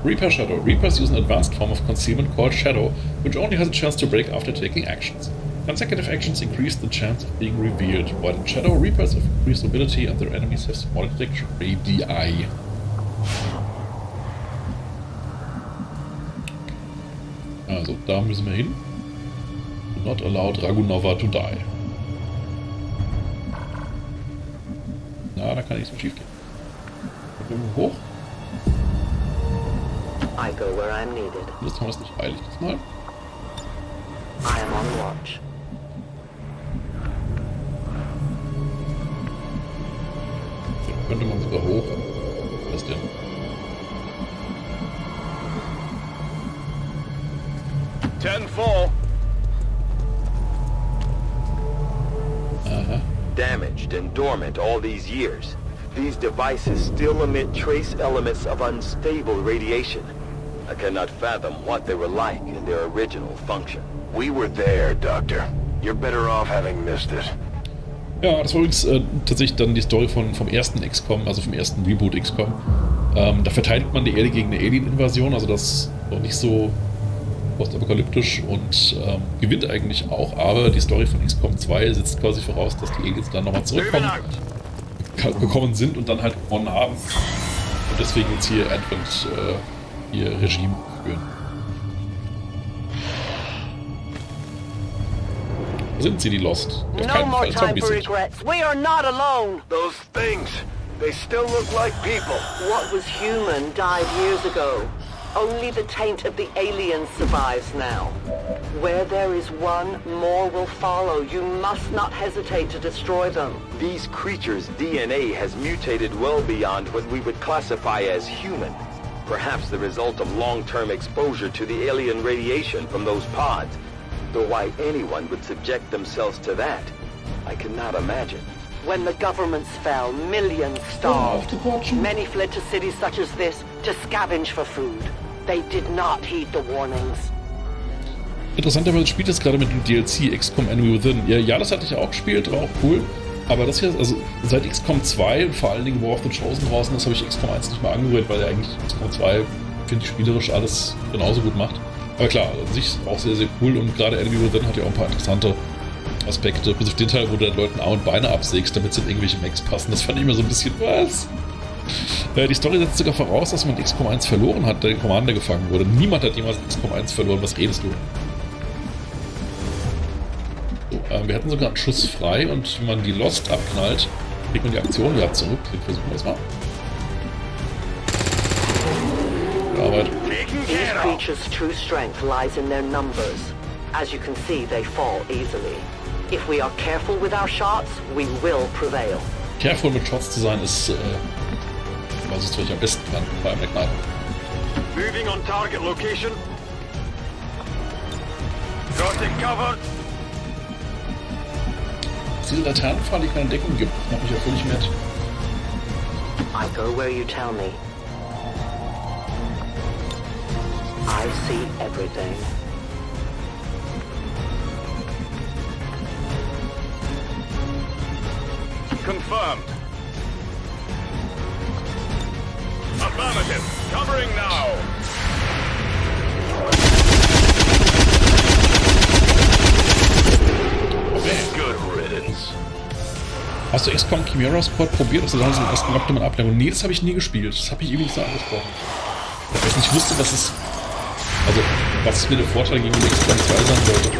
Reaper Shadow. Reapers use an advanced form of concealment called Shadow, which only has a chance to break after taking actions. Consecutive actions increase the chance of being revealed, while in Shadow, Reapers have increased mobility and their enemies have small detection radii. Also, da müssen wir hin. Do not allow Dragunova to die. Na, da kann nichts mehr schief gehen. Irgendwo hoch. I go where I'm needed. Das haben wir es nicht eilig diesmal. I am on watch. So, könnte man sogar hoch. Was denn? Full. Damaged and dormant all these years, these devices still emit trace elements of unstable radiation. I cannot fathom what they were like in their original function. We were there, Doctor. You're better off having missed it. Ja, das war übrigens tatsächlich dann die Story vom ersten XCOM, also vom ersten Reboot XCOM. Da verteidigt man die Erde gegen eine Alien-Invasion, also das ist noch nicht so postapokalyptisch und gewinnt eigentlich auch, aber die Story von XCOM 2 setzt quasi voraus, dass die Aliens dann nochmal zurückgekommen sind und dann halt gewonnen haben und deswegen jetzt hier Advent ihr Regime führen. Sind sie die Lost? Auf No keinen more Fall. time Zombies for sind. regrets. We are not alone. Those things, they still look like people. What was human died years ago. Only the taint of the aliens survives now. Where there is one, more will follow. You must not hesitate to destroy them. These creatures' DNA has mutated well beyond what we would classify as human. Perhaps the result of long-term exposure to the alien radiation from those pods. Though why anyone would subject themselves to that, I cannot imagine. When the governments fell, millions starved. Many fled to cities such as this to scavenge for food. They did not heed the warnings. Interessanterweise spielt das gerade mit dem DLC XCOM Enemy Within. Ja, das hatte ich auch gespielt, war auch cool. Aber das hier, also seit XCOM 2 und vor allen Dingen War of the Chosen draußen ist, habe ich XCOM 1 nicht mehr angerührt, weil ja eigentlich XCOM 2, finde ich, spielerisch alles genauso gut macht. Aber klar, an sich auch sehr, sehr cool und gerade Enemy Within hat ja auch ein paar interessante Aspekte, bis auf den Teil, wo du den Leuten Arme und Beine absägst, damit sie in irgendwelche Mechs passen. Das fand ich immer so ein bisschen, was? Die Story setzt sogar voraus, dass man XCOM 1 verloren hat, da der Commander gefangen wurde. Niemand hat jemals XCOM 1 verloren, was redest du? So, wir hatten sogar einen Schuss frei und wenn man die Lost abknallt, kriegt man die Aktion ja zurück. Wir versuchen das mal. Gute Arbeit. These creatures' true strength lies in their numbers. As you can see, they fall easily. If we are careful with our shots, we will prevail. Careful mit Shots zu sein ist, was ist vielleicht am besten dran bei einem Kneipe. Moving on target location. Got it covered. Diese Laternenfahrt, die keine Deckung gibt, macht mich auch völlig mit. I go where you tell me. I see everything. confirmed. Affirmative. Covering now. Good riddance. Hast du XCOM Chimera Squad probiert? Das ist also den ersten Lockdown mit Ablenkung. Nee, das habe ich nie gespielt. Das habe ich irgendwie nicht so angesprochen. Weil ich nicht wusste, was es... Also, was mir der Vorteil gegenüber XCOM 2 sein sollte.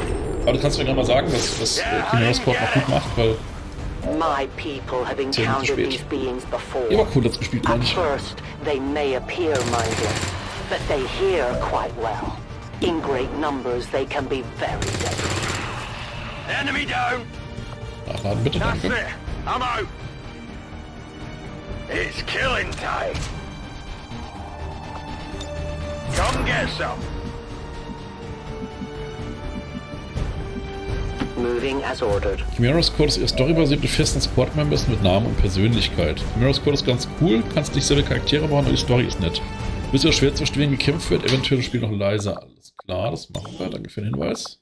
Aber du kannst mir gerade mal sagen, was Chimera Squad noch gut macht, weil... My people have encountered these beings before. Ja, war cool, das gespielt, meine ich. At first, they may appear mindless, but they hear quite well. In great numbers, they can be very deadly. Enemy down! Nachladen bitte, That's danke. it. I'm out. It's killing time. Come get some. Moving as ordered. Chimera Squad ist eher storybasiert mit festen Squad-Members mit Namen und Persönlichkeit. Chimera Squad ist ganz cool, kannst nicht selber Charaktere bauen, aber die Story ist nett. Bist ja schwer zu verstehen, wie gekämpft wird, eventuell das Spiel noch leiser. Alles klar, das machen wir. Danke für den Hinweis.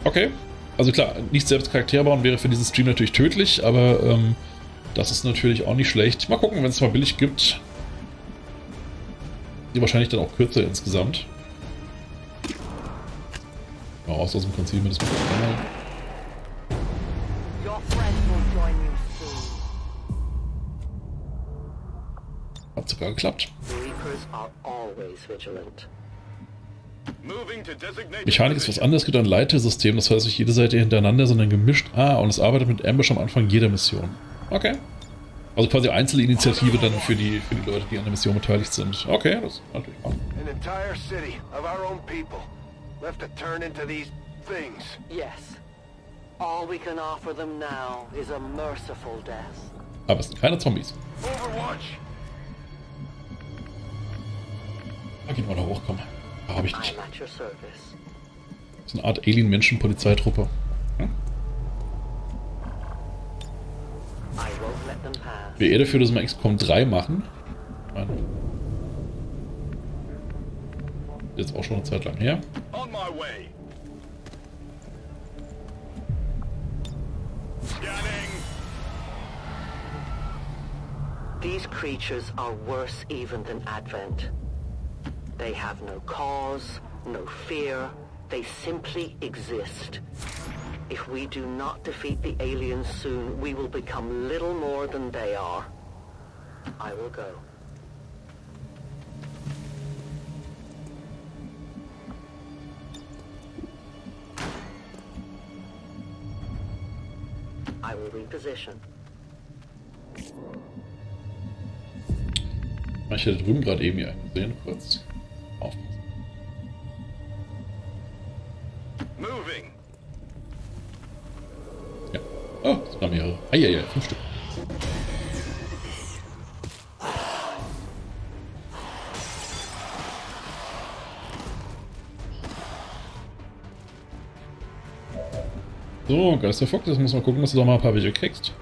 Okay. Also klar, nicht selbst Charaktere bauen wäre für diesen Stream natürlich tödlich, aber das ist natürlich auch nicht schlecht. Mal gucken, wenn es mal billig gibt. Die wahrscheinlich dann auch kürzer insgesamt. Ja, außer aus dem Konzil mit das mit Hat sogar geklappt. Mechanik ist was anderes, es gibt ein Leitesystem, das heißt nicht jede Seite hintereinander, sondern gemischt. Und es arbeitet mit Ambush am Anfang jeder Mission. Okay. Also quasi Einzelinitiative dann für die Leute, die an der Mission beteiligt sind. Okay, das ist natürlich auch. An entire city of our own people left to turn into these things. Yes. All we can offer them now is a merciful death. Aber es sind keine Zombies. Overwatch. Da geht mal da hoch, komm. Da habe ich nicht. I'm at your service. Das ist eine Art Alien-Menschen-Polizeitruppe. Hm? Wäre eher dafür, dass wir XCOM 3 machen. Meine. Jetzt auch schon eine Zeit lang her. On my way. Scanning. These creatures are worse even than Advent. They have no cause, no fear. They simply exist. If we do not defeat the aliens soon, we will become little more than they are. I will go. I will reposition. Ich hätte drüben gerade eben hier einen gesehen, kurz aufpassen. Moving. Ja. Oh, es waren mehrere. Ja, 5 Stück. So, Geisterfuchs, jetzt muss man gucken, dass du da mal ein paar welche kriegst.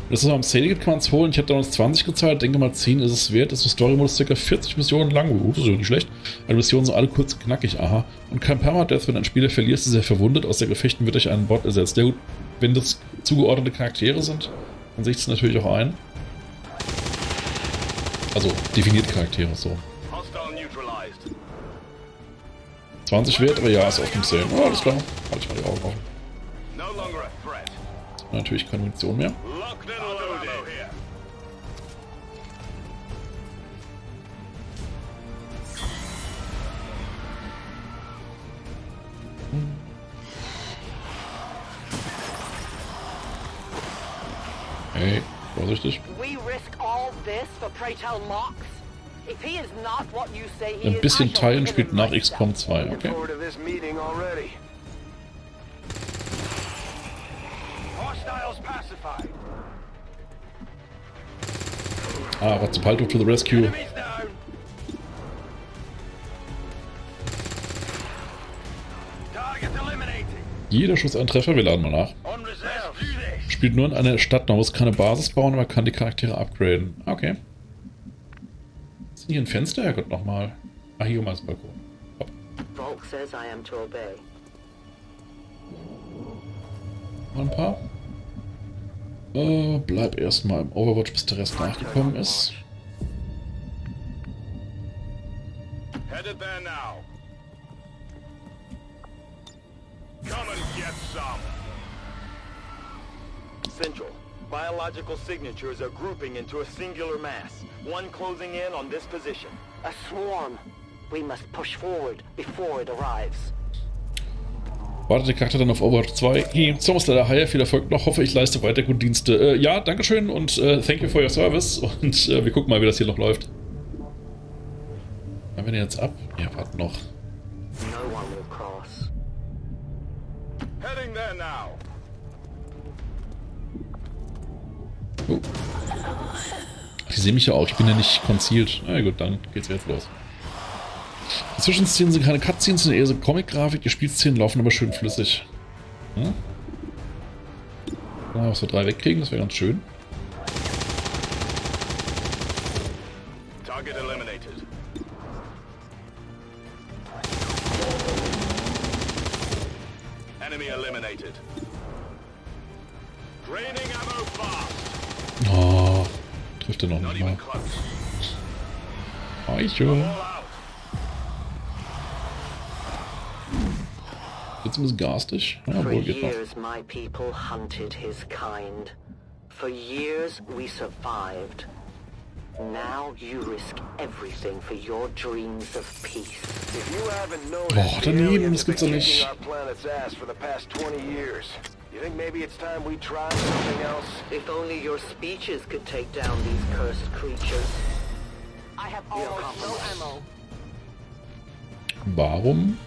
Das ist am Sale gibt, kann man es holen. Ich habe damals 20 gezahlt, denke mal 10 ist es wert. Das ist ein Story-Modus ca. 40 Missionen lang. Das ist ja nicht schlecht. Die Missionen sind alle kurz und knackig, aha. Und kein Permadeath, wenn ein Spieler verlierst, ist er verwundet. Aus der Gefechten wird durch einen Bot ersetzt. Ja gut, wenn das zugeordnete Charaktere sind, dann sehe ich es natürlich auch ein. Also, definiert Charaktere, so. 20 wert, aber ja, ist auf dem Sale. Oh, alles klar. Halte ich mal die Augen offen. Natürlich keine Munition mehr. Hey, vorsichtig. Ein bisschen Teilen spielt nach XCOM 2, okay. Razzepalto to the rescue. Jeder Schuss ein Treffer, wir laden mal nach. Spielt nur in einer Stadt, man muss keine Basis bauen, aber kann die Charaktere upgraden. Okay. Ist denn hier ein Fenster? Herrgott, nochmal. Hier mal das Balkon. Hopp. Noch ein paar. Bleib erstmal im Overwatch, bis der Rest nachgekommen ist. Headed there now. Come and get some. Central. Biological signatures are grouping into a singular mass. One closing in on this position. A swarm. We must push forward before it arrives. Wartet der Charakter dann auf Overwatch 2? Hey, so muss leider Hire. Viel Erfolg noch. Hoffe, ich leiste weiter gute Dienste. Ja, dankeschön und thank you for your service. Und wir gucken mal, wie das hier noch läuft. Haben wir den jetzt ab? Ja, warte noch. No one will cross. Heading there now. Oh. Die sehen mich ja auch. Ich bin ja nicht concealed. Na gut, dann geht's jetzt los. Die Zwischenszenen sind keine Cutscenes, sind eher so Comic-Grafik. Die Spielszenen laufen aber schön flüssig. Hm? Mal was wir 3 wegkriegen, das wäre ganz schön. Target eliminated. Enemy eliminated. Draining ammo fast. Oh, trifft er noch nicht mal. Eichel. Jetzt ein bisschen garstig. Ja, wohl geht noch. For years my people hunted his kind. For years we survived. Now you risk everything for your dreams of peace. If you haven't Boah, noticed, daneben, das gibt's doch nicht. our planet's ass for the past 20 years. You think maybe it's time we try something else? If only your speeches could take down these cursed creatures. I have almost no ammo. Warum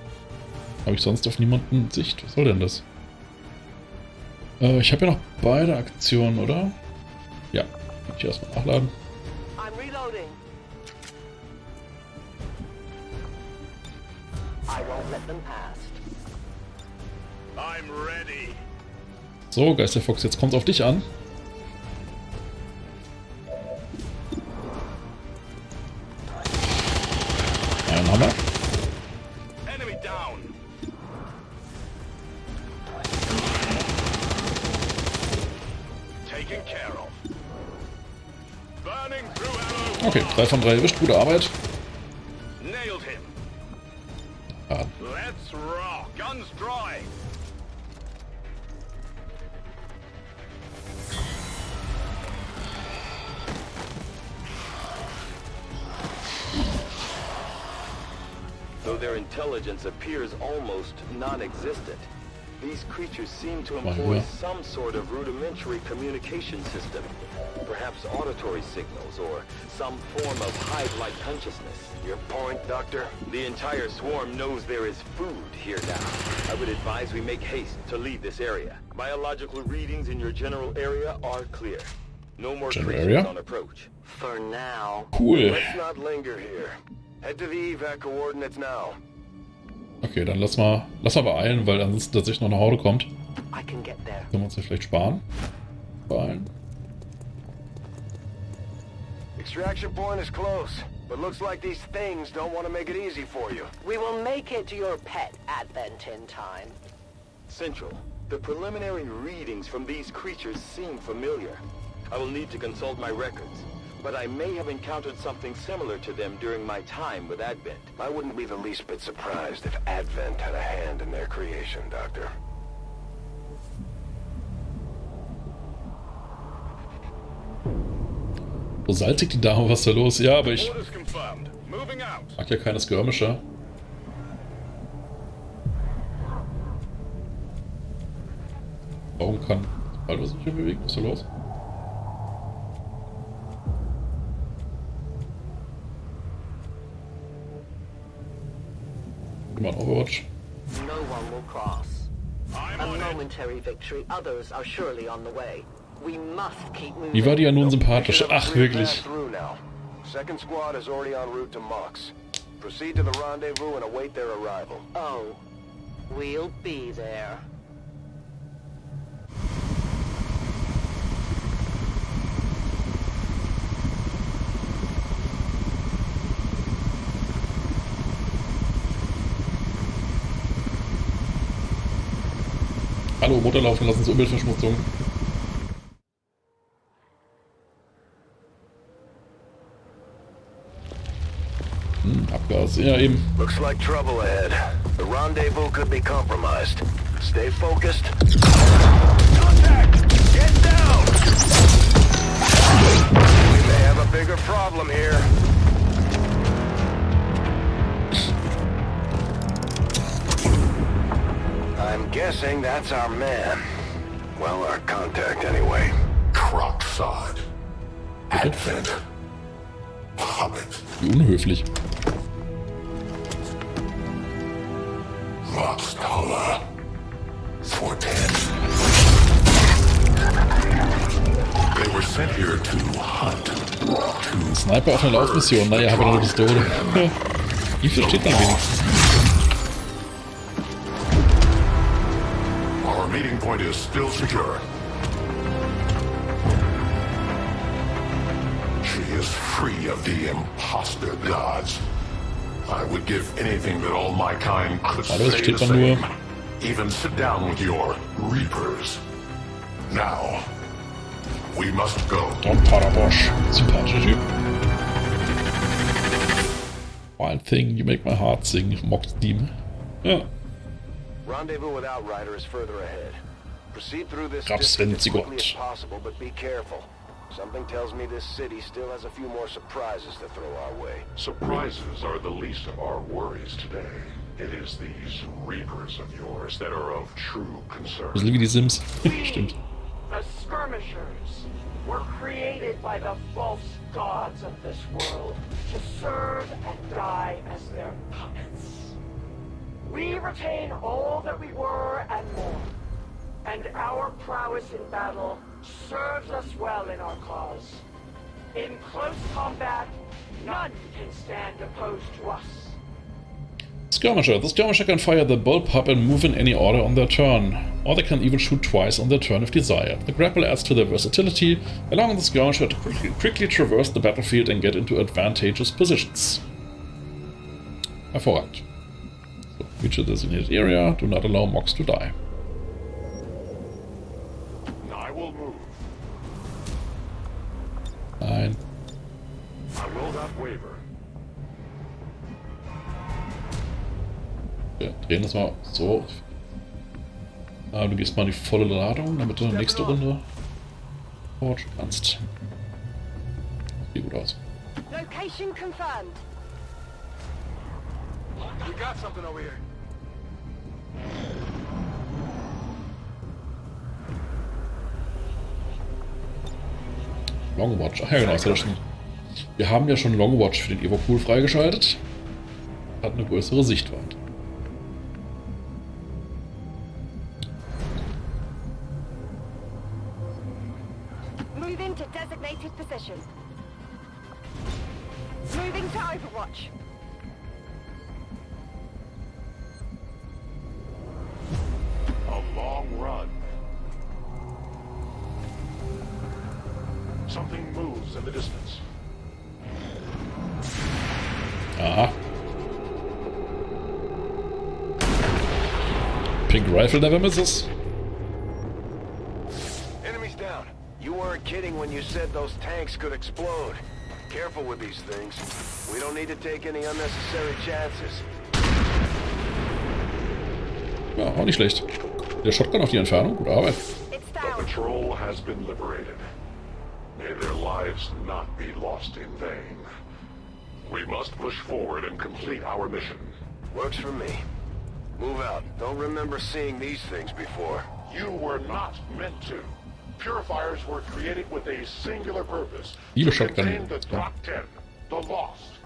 habe ich sonst auf niemanden Sicht? Was soll denn das? Ich habe ja noch beide Aktionen, oder? Ja, kann ich erstmal nachladen. I'm reloading. I won't let them past. I'm ready. So, Geisterfox, jetzt kommt's auf dich an. Einen Hammer. Enemy down. Taken care of. Burning through ammo. Okay, 3 von 3 erwischt, gute Arbeit. Nailed him. Ah. Let's rock. Guns drawing. Though their intelligence appears almost non-existent, these creatures seem to employ some sort of rudimentary communication system. Perhaps auditory signals or some form of hive-like consciousness. Your point, Doctor? The entire swarm knows there is food here now. I would advise we make haste to leave this area. Biological readings in your general area are clear. No more creatures on approach. For now. Cool. Let's not linger here. Head to the evac coordinates now. Okay, dann lass mal beeilen, weil ansonsten tatsächlich noch eine Horde kommt. I can get there. Können wir uns hier vielleicht sparen? Beeilen. Extraction point is close, but looks like these things don't want to make it easy for you. We will make it to your pet advent in time. Central, the preliminary readings from these creatures seem familiar. I will need to consult my records, but I may have encountered something similar to them during my time with Advent. I wouldn't be the least bit surprised if Advent had a hand in their creation, Doctor. So salzig die Dame, was ist da los? Ja, aber ich mag ja keine Skirmisher. Warum kann Alter sich hier bewegen? Was ist da los? Come on, Overwatch. No one will cross. A momentary victory. Others are surely on the way. We must keep moving. Wie war die ja nun sympathisch? Ach, wirklich. Second squad is already en route to Mox. Proceed to the rendezvous and await their arrival. Oh, we'll be there. Hallo, Motor laufen lassen, Umweltverschmutzung. Abgas, ja eben. Looks like trouble ahead. The rendezvous could be compromised. Stay focused. Contact! Get down! We may have a bigger problem here. I'm guessing that's our man. Well, our contact anyway. Crocksod. Advent. Puppet. Wie unhöflich. Rockstaller. Fortet. They were sent here to hunt. Sniper auf einer Laufmission. Naja, habe ich noch eine Pistole. Ja. Wie viel steht da wenigstens? Our meeting point is still secure. She is free of the imposter gods. I would give anything that all my kind could say the same. Even sit down with your Reapers. Now, we must go. Don Parabosch. Sympathischer Typ. Wild thing, you make my heart sing. Mock's Team. Ja. Rendezvous with Outrider is further ahead. Proceed through this Grab's district as wenn sie quickly as Gott. possible, but be careful. Something tells me this city still has a few more surprises to throw our way. Surprises are the least of our worries today. It is these Reapers of yours that are of true concern. Bisschen wie die Sims. Stimmt. The skirmishers were created by the false gods of this world to serve and die as their puppets. We retain all that we were and more, and our prowess in battle serves us well in our cause. In close combat, none can stand opposed to us. Skirmisher. The skirmisher can fire the bullpup and move in any order on their turn, or they can even shoot twice on their turn if desired. The grapple adds to their versatility, allowing the skirmisher to quickly traverse the battlefield and get into advantageous positions. Hervorragend. So, reach a designated area, do not allow mocks to die. I will move. Nein. I will not waver. Wir drehen das mal so. Ah, du gehst mal in die volle Ladung, damit du in der nächsten Runde fortschreiten kannst. Sieht gut aus. Location confirmed. We got something over here. Longwatch. Ach ja, genau. Das schon. Wir haben ja schon Longwatch für den Evo-Pool freigeschaltet. Hat eine größere Sichtweite. Moving to designated position. Moving to Overwatch. A long run. Something moves in the distance. Aha. Pink Rifle never misses. Enemies down. You weren't kidding when you said those tanks could explode. Careful with these things. We don't need to take any unnecessary chances. Ja, auch nicht schlecht. Der Shotgun auf die Entfernung, gute Arbeit. The patrol has been liberated. May their lives not be lost in vain. We must push forward and complete our mission. Works for me. Move out. Don't remember seeing these things before. You were not meant to. Purifiers were created with a singular purpose. Liebe To Shotgun. contain the top 10, the lost.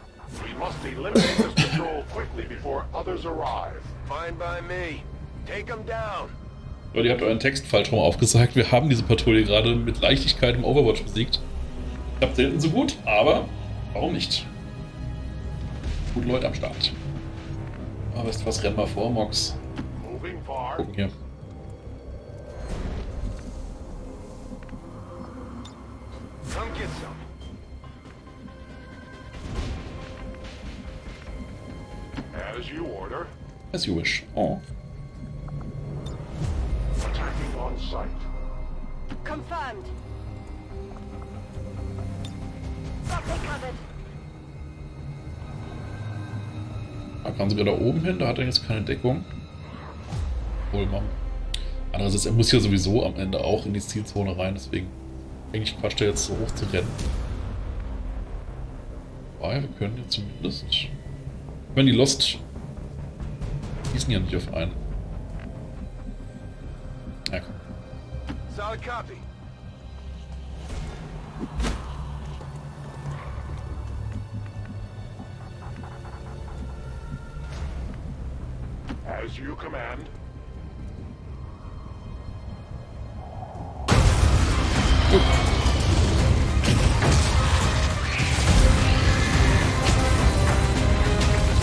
We must eliminate this patrol quickly before others arrive. Fine by me. Take them down. Leute, ihr habt euren Text falsch rum aufgesagt. Wir haben diese Patrouille gerade mit Leichtigkeit im Overwatch besiegt. Klappt selten so gut, aber warum nicht? Gute Leute am Start. Aber weißt du was, renn mal vor, Mox. Gucken hier. Come get some. As you order. As you wish. Oh. Attack sight. Confirmed. Got it covered. Da kann sogar da oben hin, da hat er jetzt keine Deckung. Wohl machen. Andererseits, er muss ja sowieso am Ende auch in die Zielzone rein, deswegen eigentlich Quatsch, der jetzt so hoch zu rennen. Weil wir können jetzt zumindest. Wenn die Lost schießen ja nicht auf einen. Ja, komm. Solid copy. As you command.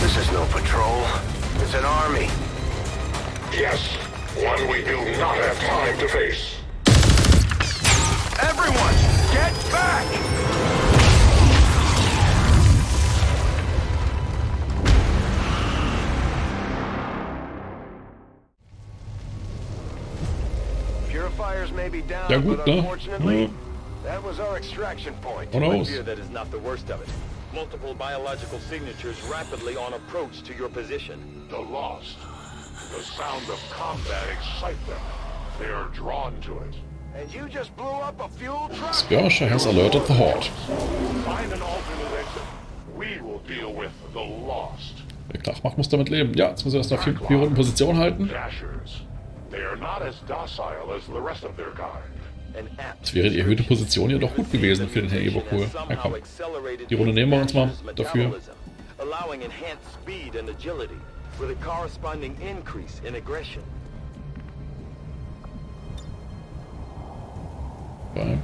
This is no patrol. It's an army. Yes, one we do not have time to face. Everyone, get back! Purifiers may be down, Ja gut, but ne? unfortunately, that was our extraction point. I fear that is not the worst of it. Multiple biological signatures rapidly on approach to your position. The Lost. The sound of combat excites them. They are drawn to it. And you just blew up a fuel truck? Skirmisher has alerted the Horde. Find an alternate exit. We will deal with the Lost. Der Krachmach muss damit leben. Ja, jetzt muss er erst noch 4 Runden Position halten. Dashers. They are not as docile as the rest of their kind. Jetzt wäre die erhöhte Position ja doch gut gewesen für den Herr Eberkohl. Ja komm, die Runde nehmen wir uns mal dafür. Allowing enhanced speed and agility with a corresponding increase in aggression. Okay.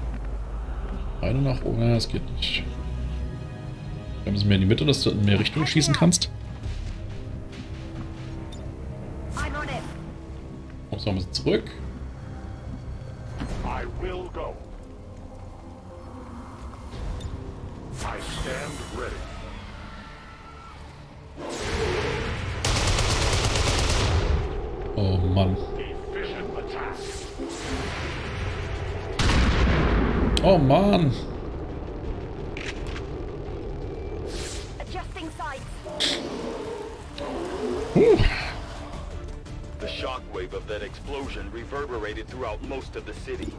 Eine nach oben, ja, das geht nicht. Wir müssen mehr in die Mitte, dass du in mehr Richtungen schießen kannst. Kommst noch ein bisschen zurück. I will go. I stand ready. Oh Mann. Efficient attack. Oh Mann. Adjusting sights. The shockwave of that explosion reverberated throughout most of the city.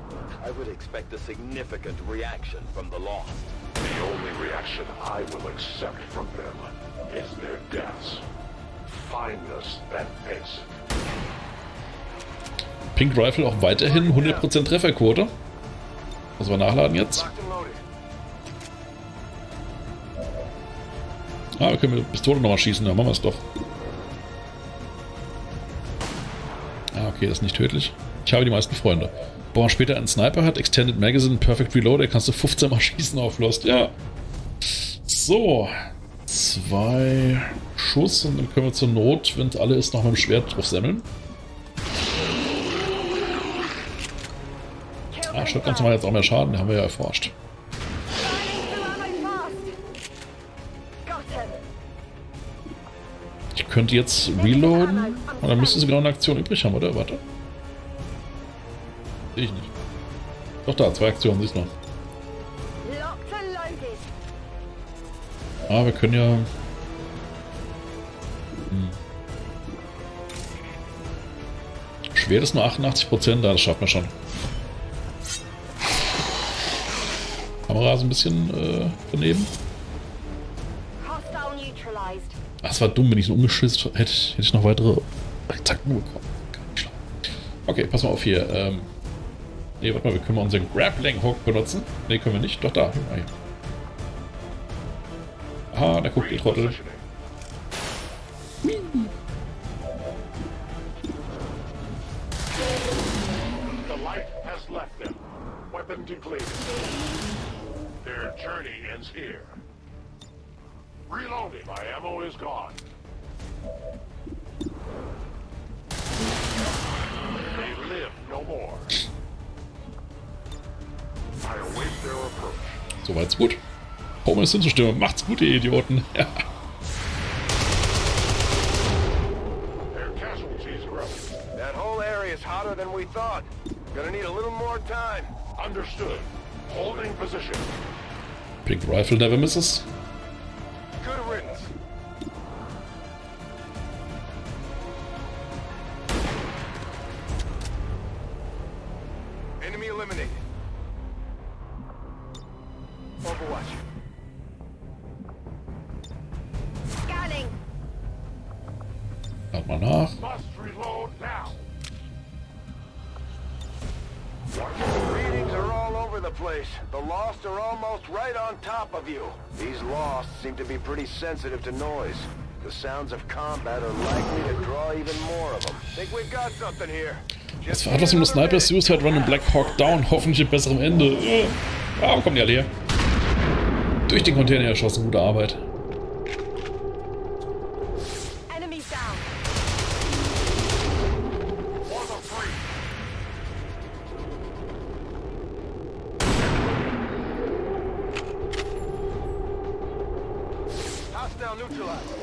I would expect a significant reaction from the Lost. The only reaction I will accept from them is their deaths. Find us that exit. Pink Rifle auch weiterhin 100% Trefferquote. Muss wir nachladen jetzt. Ah, wir können mit der Pistole nochmal schießen, dann machen wir es doch. Ah, okay, das ist nicht tödlich. Ich habe die meisten Freunde. Wo man später einen Sniper hat, Extended Magazine, Perfect Reload, da kannst du 15 Mal schießen auf Lost. Ja. So. 2 Schuss und dann können wir zur Not, wenn es alle ist, noch mit dem Schwert drauf semmeln. Ah, Shotguns machen jetzt auch mehr Schaden, den haben wir ja erforscht. Ich könnte jetzt reloaden und dann müsste sie genau eine Aktion übrig haben, oder? Warte. Sehe ich nicht. Doch da, 2 Aktionen, siehst du noch. Ah, wir können ja... Schwert ist nur 88%, das schaffen wir schon. Kamera ist ein bisschen daneben. Ach, das war dumm, wenn ich so umgeschissen hätte ich noch weitere Attacken bekommen. Okay, pass mal auf hier. Ne, warte mal, wir können mal unseren Grappling Hook benutzen. Ne, können wir nicht. Doch, da. Ah, hier. Aha, da guckt die Trottel. Their journey ends here. Reloading, my ammo is gone. They live no more. I await their approach. Soweit's gut. Warum ist hinzustimmen? Macht's gut, ihr Idioten. Ja. That whole area is hotter than we thought. Gonna need a little more time. Understood. Holding position. Pink Rifle never misses. Good riddance. Enemy eliminated. Overwatch. Scanning. Lad mal nach. Must reload now. Readings are all over the place. The Lost are almost right on top of you. These Lost seem to be pretty sensitive to noise. The sounds of combat are likely to draw even more of them. Think we've got something here. Das war etwas nur Sniper, Suicide Run und Black Hawk Down. Hoffentlich mit besserem Ende. Ja, wo kommen die alle her? Durch den Container erschossen. Gute Arbeit. Enemies down. Hostile neutralized.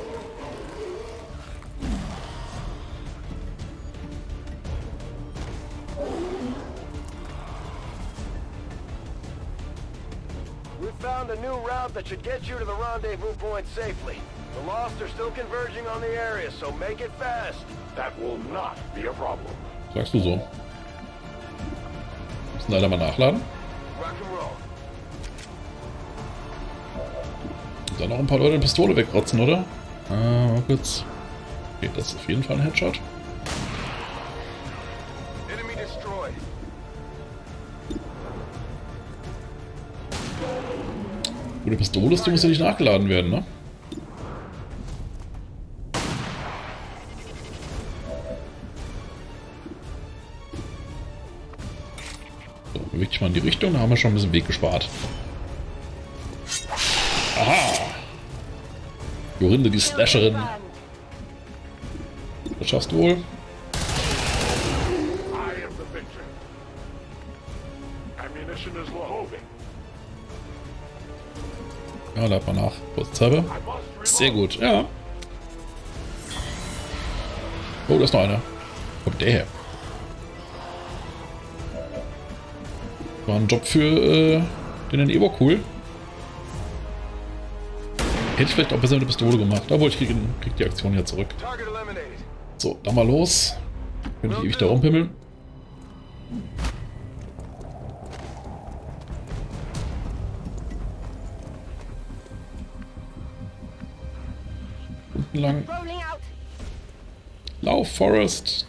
We found a new route that should get you to the rendezvous point safely. The Lost are still converging on the area, so make it fast. That will not be a problem. Sagst du so. Müssen leider mal nachladen. Rock and roll. Und dann noch ein paar Leute eine Pistole wegrotzen, oder? Mal kurz. Okay, das ist auf jeden Fall ein Headshot. Enemy destroyed. Gute Pistole ist, die muss ja nicht nachgeladen werden, ne? So, beweg dich mal in die Richtung, da haben wir schon ein bisschen Weg gespart. Aha! Jorinde, die Slasherin. Das schaffst du wohl. Ja, lad mal nach. Kurzhalber. Sehr gut, ja. Oh, da ist noch einer. Wo kommt der her? War ein Job für den Evo cool. Hätte ich vielleicht auch besser eine Pistole gemacht. Obwohl, ich krieg die Aktion ja zurück. So, dann mal los. Könnte ich ewig da rumpimmeln. Unten lang. Lauf, Forest.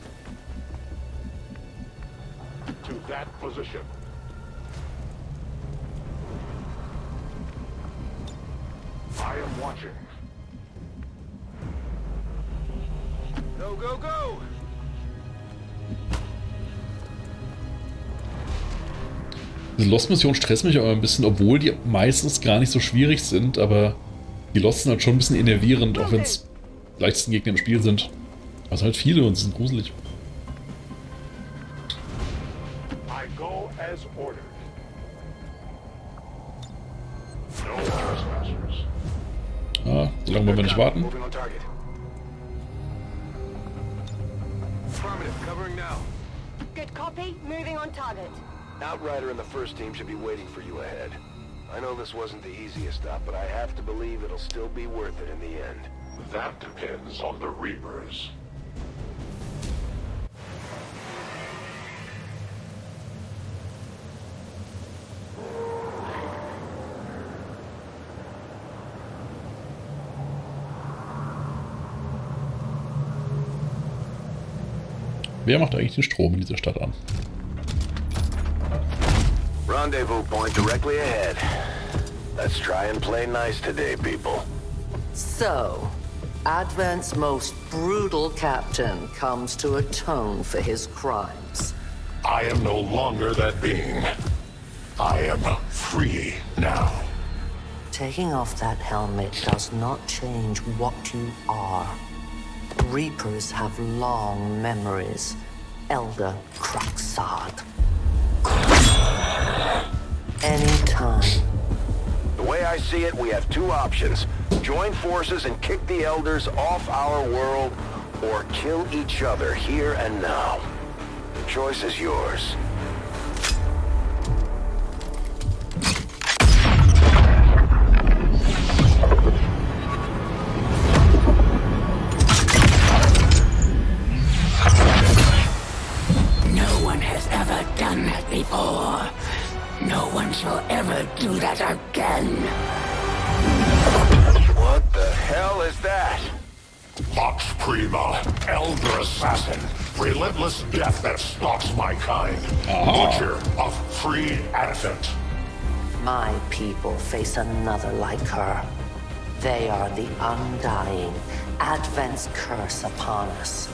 To that position. I am watching. Go, go, go! Diese Lost-Missionen stressen mich aber ein bisschen, obwohl die meistens gar nicht so schwierig sind, aber die Lost sind halt schon ein bisschen enervierend, auch wenn es die leichtesten Gegner im Spiel sind. Also halt viele und sie sind gruselig. I go as ordered. No trespassers. Ah, so lange wollen wir nicht warten. Good copy. Moving on target. Outrider and the first team should be waiting for you ahead. I know this wasn't the easiest stop, but I have to believe it'll still be worth it in the end. That depends on the Reapers. Wer macht eigentlich den Strom in dieser Stadt an? Rendezvous point directly ahead. Let's try and play nice today, people. So, Advent's most brutal captain comes to atone for his crimes. I am no longer that being. I am free now. Taking off that helmet does not change what you are. Reapers have long memories. Elder Cruxard. Anytime. The way I see it, we have two options. Join forces and kick the Elders off our world, or kill each other here and now. The choice is yours. that again. What the hell is that? Vox Prima, Elder Assassin. Relentless death that stalks my kind. Butcher of free Advent. My people face another like her. They are the undying. Advent's curse upon us.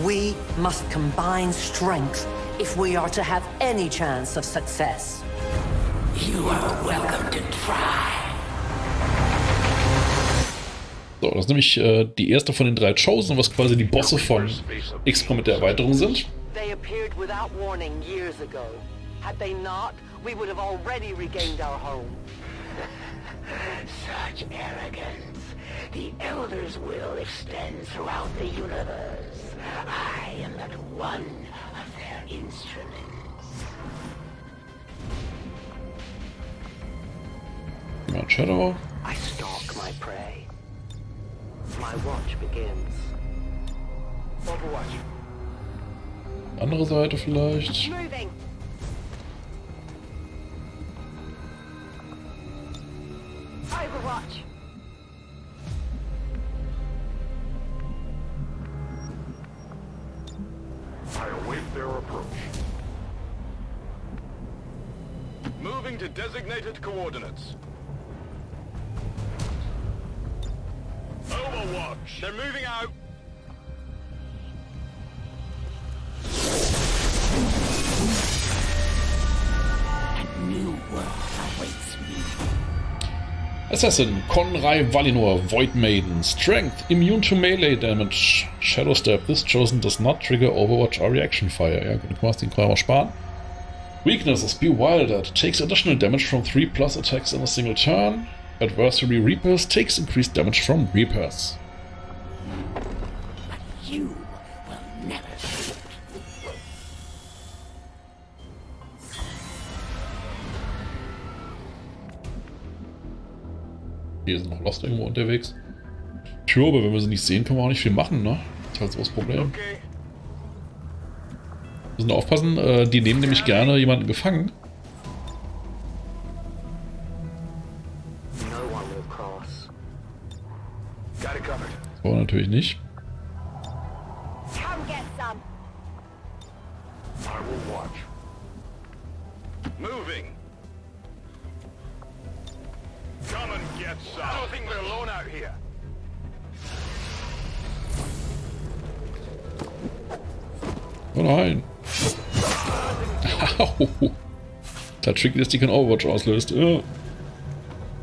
We must combine strength if we are to have any chance of success. You are welcome to try. So, das ist nämlich die erste von den 3 Chosen, was quasi die Bosse von XCOM mit der Erweiterung sind. They appeared without warning years ago. Had they not, we would have already regained our home. Such arrogance. The Elder's will extends throughout the universe. I am but one of their instruments. Ja, Shadow. I stalk my prey. My watch begins. Overwatch. Andere Seite vielleicht. Moving. Overwatch. I await their approach. Moving to designated coordinates. Overwatch. They're moving out. A new world awaits me. Assassin, Conrai Valinor, Void Maiden, Strength, immune to melee damage, Shadow Step, this chosen does not trigger Overwatch or reaction fire. Ja, gut, dann können wir den Kram auch sparen. Weaknesses, Bewildered, takes additional damage from 3+ attacks in a single turn. Adversary Reapers takes increased damage from Reapers. You will never shoot. Hier sind noch Lost irgendwo unterwegs. Tja, aber wenn wir sie nicht sehen, können wir auch nicht viel machen, ne? Das ist halt so das Problem. Okay. Wir müssen aufpassen, die nehmen nämlich gerne jemanden gefangen. Das wollen wir natürlich nicht. Come get some. I will watch. Moving. Come and get some. I don't think we're alone out here. Oh nein. Au. Der Trick ist, die kein Overwatch auslöst. Ja.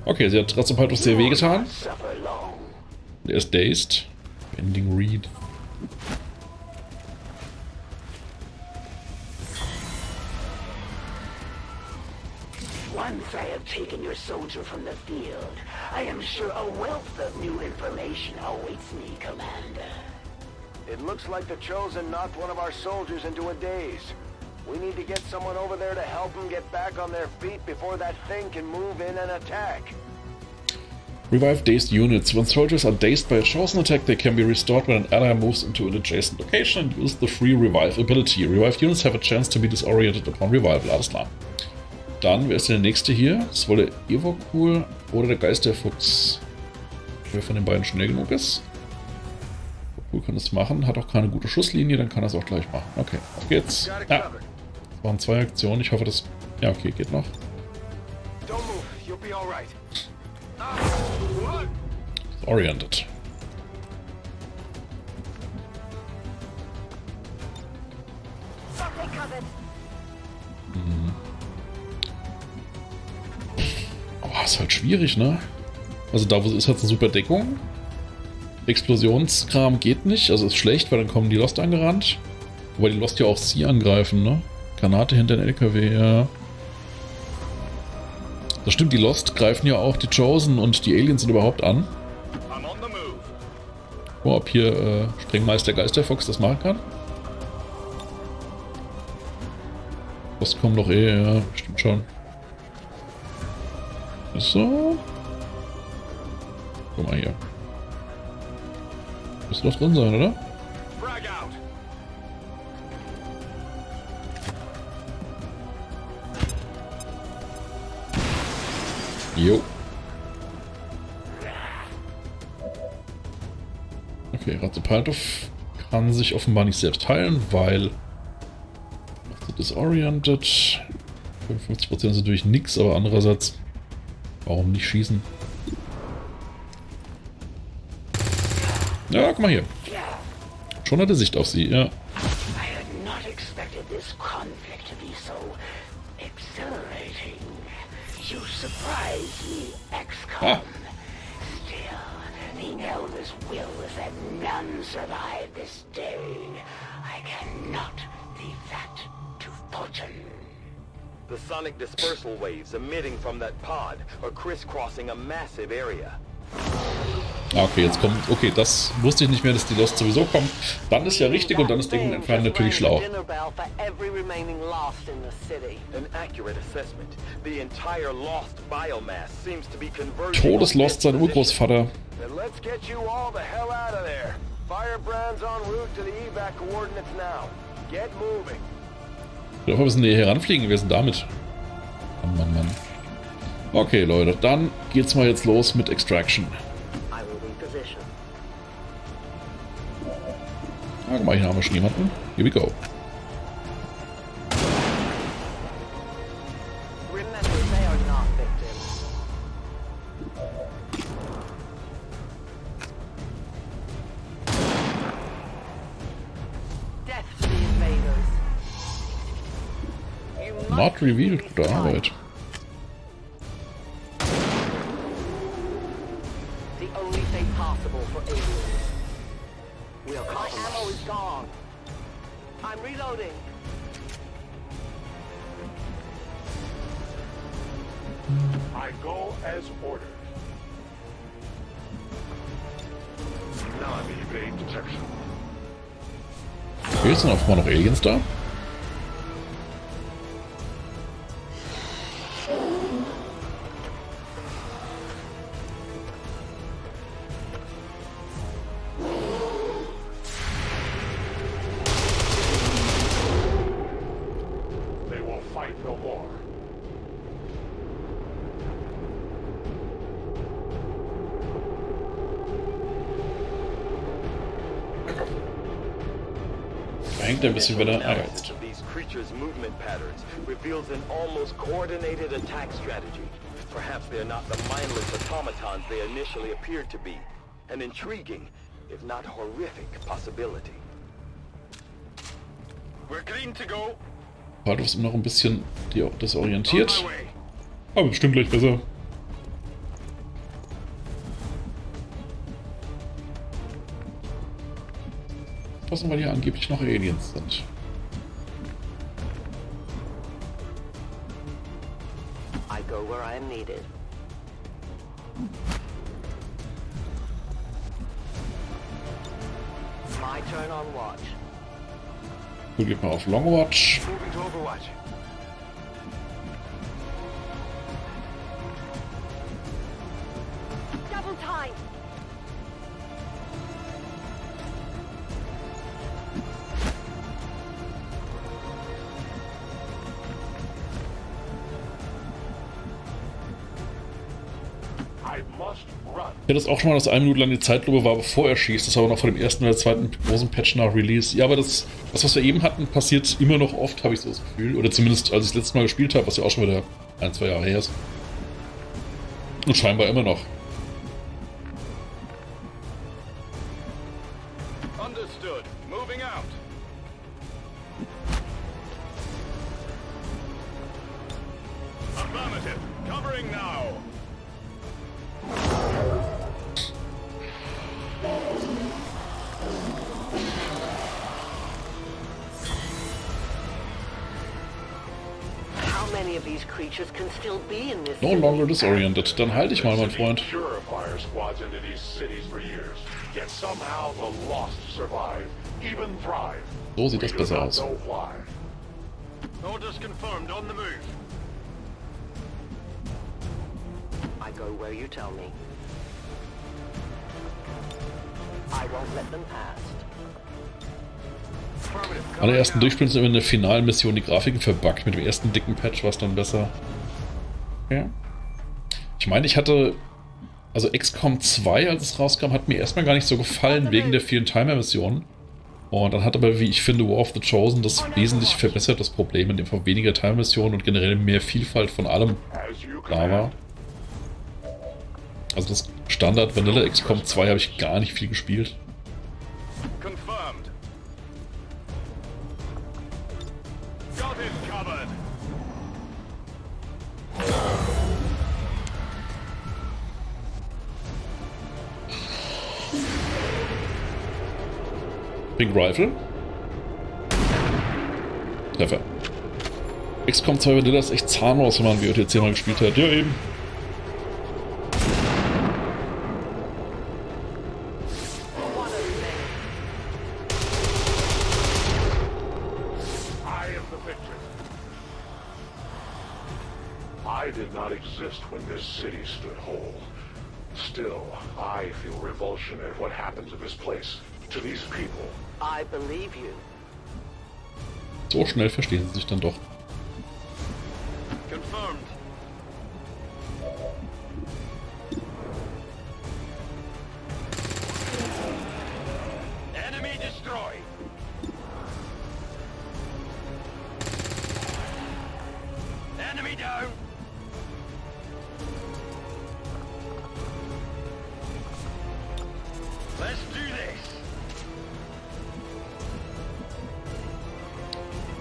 Okay, sie hat trotzdem halt was sehr weh getan. Der ist dazed. Bending Reed. Once I have taken your soldier from the field, I am sure a wealth of new information awaits me, Commander. It looks like the Chosen knocked one of our soldiers into a daze. We need to get someone over there to help them get back on their feet before that thing can move in and attack. Revive dazed units. When soldiers are dazed by a chosen attack, they can be restored when an ally moves into an adjacent location and uses the free revive ability. Revived units have a chance to be disoriented upon revival. Alles klar. Dann, wer ist denn der nächste hier? Das wohl der Evokul oder der Geisterfuchs. Wer von den beiden schnell genug ist. Evokul kann das machen, hat auch keine gute Schusslinie, dann kann er es auch gleich machen. Okay, auf geht's. Ja, das waren 2 Aktionen. Ich hoffe, das... Ja, okay, geht noch. Oriented. Oh, ist halt schwierig, ne? Also da, wo es ist, hat es eine super Deckung. Explosionskram geht nicht, also ist schlecht, weil dann kommen die Lost angerannt. Wobei die Lost ja auch sie angreifen, ne? Granate hinter den LKW, ja. Das stimmt, die Lost greifen ja auch die Chosen und die Aliens sind überhaupt an. Oh, ob hier Sprengmeister Geisterfuchs das machen kann? Das kommt doch eh, ja, stimmt schon. So. Guck mal hier. Müsste doch drin sein, oder? Jo. Okay, Razopaltov kann sich offenbar nicht selbst heilen, weil disoriented. 55% ist natürlich nichts, aber andererseits, warum nicht schießen? Ja, guck mal hier. Schon hat er Sicht auf sie, ja. I had not expected this conflict to be so exhilarating. You surprise me, XCOM. Still, the Elder's will is that none survive this day. I cannot leave that to fortune. The sonic dispersal waves emitting from that pod are crisscrossing a massive area. Okay, jetzt kommt. Okay, das wusste ich nicht mehr, dass die Lost sowieso kommen. Dann ist ja richtig und dann ist Ding entfernen natürlich schlau. An accurate assessment. The entire lost biomass seems to be converging. Todeslost sein Urgroßvater. Then let's get you all the hell out of there. Firebrand's en route to the evac coordinates now. Get moving. Wir müssen hier heranfliegen, wir sind damit. Mann, Mann, Mann. Okay, Leute, dann geht's mal jetzt los mit Extraction. Ah, guck mal, hier haben wir schon jemanden. Here we go. Not revealed, gute Arbeit. I'm reloading. I go as ordered. Non-evade detection. Okay, sind offenbar noch Aliens da. Hängt ein bisschen wieder. Ah, jetzt. These creatures' movement patterns reveals an almost coordinated attack strategy. Perhaps they are not the mindless automatons they initially appeared to be. An intriguing, if not horrific, possibility. We're clean to go. Part ist immer noch ein bisschen desorientiert. Aber bestimmt gleich besser. Passen, weil hier angeblich noch Aliens sind. I go where I am needed. My turn on watch. So, geht mal auf Long Watch. Moving to Overwatch. Double time. Ich hatte das auch schon mal, dass 1 Minute lang die Zeitlupe war, bevor er schießt. Das war aber noch vor dem ersten oder zweiten großen Patch nach Release. Ja, aber das, was wir eben hatten, passiert immer noch oft, habe ich so das Gefühl. Oder zumindest, als ich das letzte Mal gespielt habe, was ja auch schon wieder 1-2 Jahre her ist. Und scheinbar immer noch. Understood. Moving out. Affirmative. Covering now. No longer disoriented. Dann halte ich mal, mein Freund. So sieht das besser aus. Orders confirmed on the move. I go where you tell me. I won't let them past. Alle ersten Durchspielen sind in der finalen Mission die Grafiken verbuggt. Mit dem ersten dicken Patch war es dann besser. Ja. Ich meine, ich hatte... Also XCOM 2, als es rauskam, hat mir erstmal gar nicht so gefallen, wegen der vielen Timer-Missionen. Und dann hat aber, wie ich finde, War of the Chosen das wesentlich verbessert, das Problem, in dem Fall weniger Timer-Missionen und generell mehr Vielfalt von allem da war. Also das Standard Vanilla XCOM 2 habe ich gar nicht viel gespielt. Pink Rifle. Treffer. XCOM 2 Vanilla ist echt zahnlos, wenn man WotC mal gespielt hat. Ja, eben. I did not exist when this city stood whole. Still, I feel revulsion at what happened to this place, to these people. I believe you. So schnell verstehen sie sich dann doch. Confirmed. Enemy destroyed. Enemy down. Let's do this.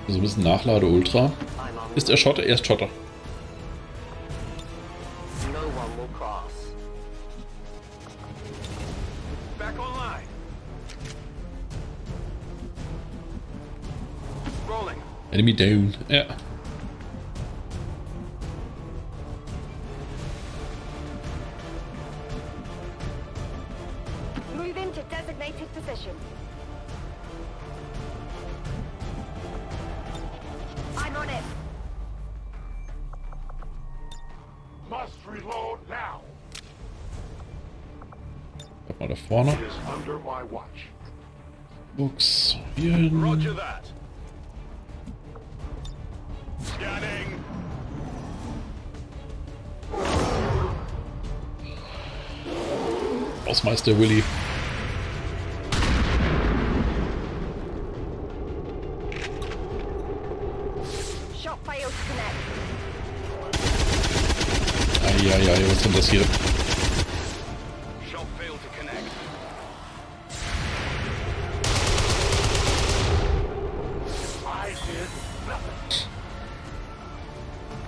So ein bisschen Nachlade Ultra. Ist er Schotter? Er ist Schotter. No one will cross. Back online. Rolling. Enemy down. Ja. Move into designated position. I'm on it. Must reload now. Bleib mal da vorne. It is under my watch. Books. Hier hin. Roger that. Scanning. Hausmeister Willy. Shot failed to connect. Eieiei, was ist denn das hier? Shot failed to connect. I did nothing.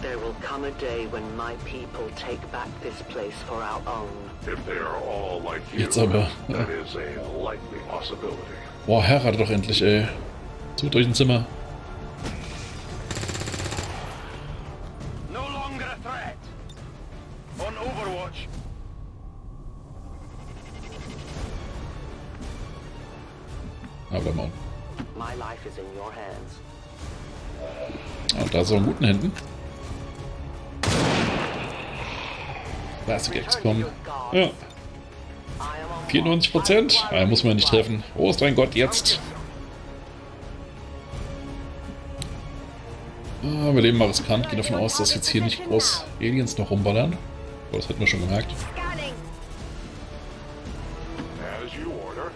There will come a day when my people take back this place for our own. If they are all like you, Jetzt aber. Ja. that is a likely possibility. Boah, heirate doch endlich, ey. Sucht euch ein Zimmer. No longer a threat. On Overwatch. Aber mal. My life is in your hands. Ah, da ist er in guten Händen. Classic XCOM. Ja. 94%. Ah, muss man nicht treffen. Oh, ist dein Gott, jetzt. Ah, wir leben mal riskant. Gehen davon aus, dass jetzt hier nicht groß Aliens noch rumballern. Aber das hätten wir schon gemerkt. As you order.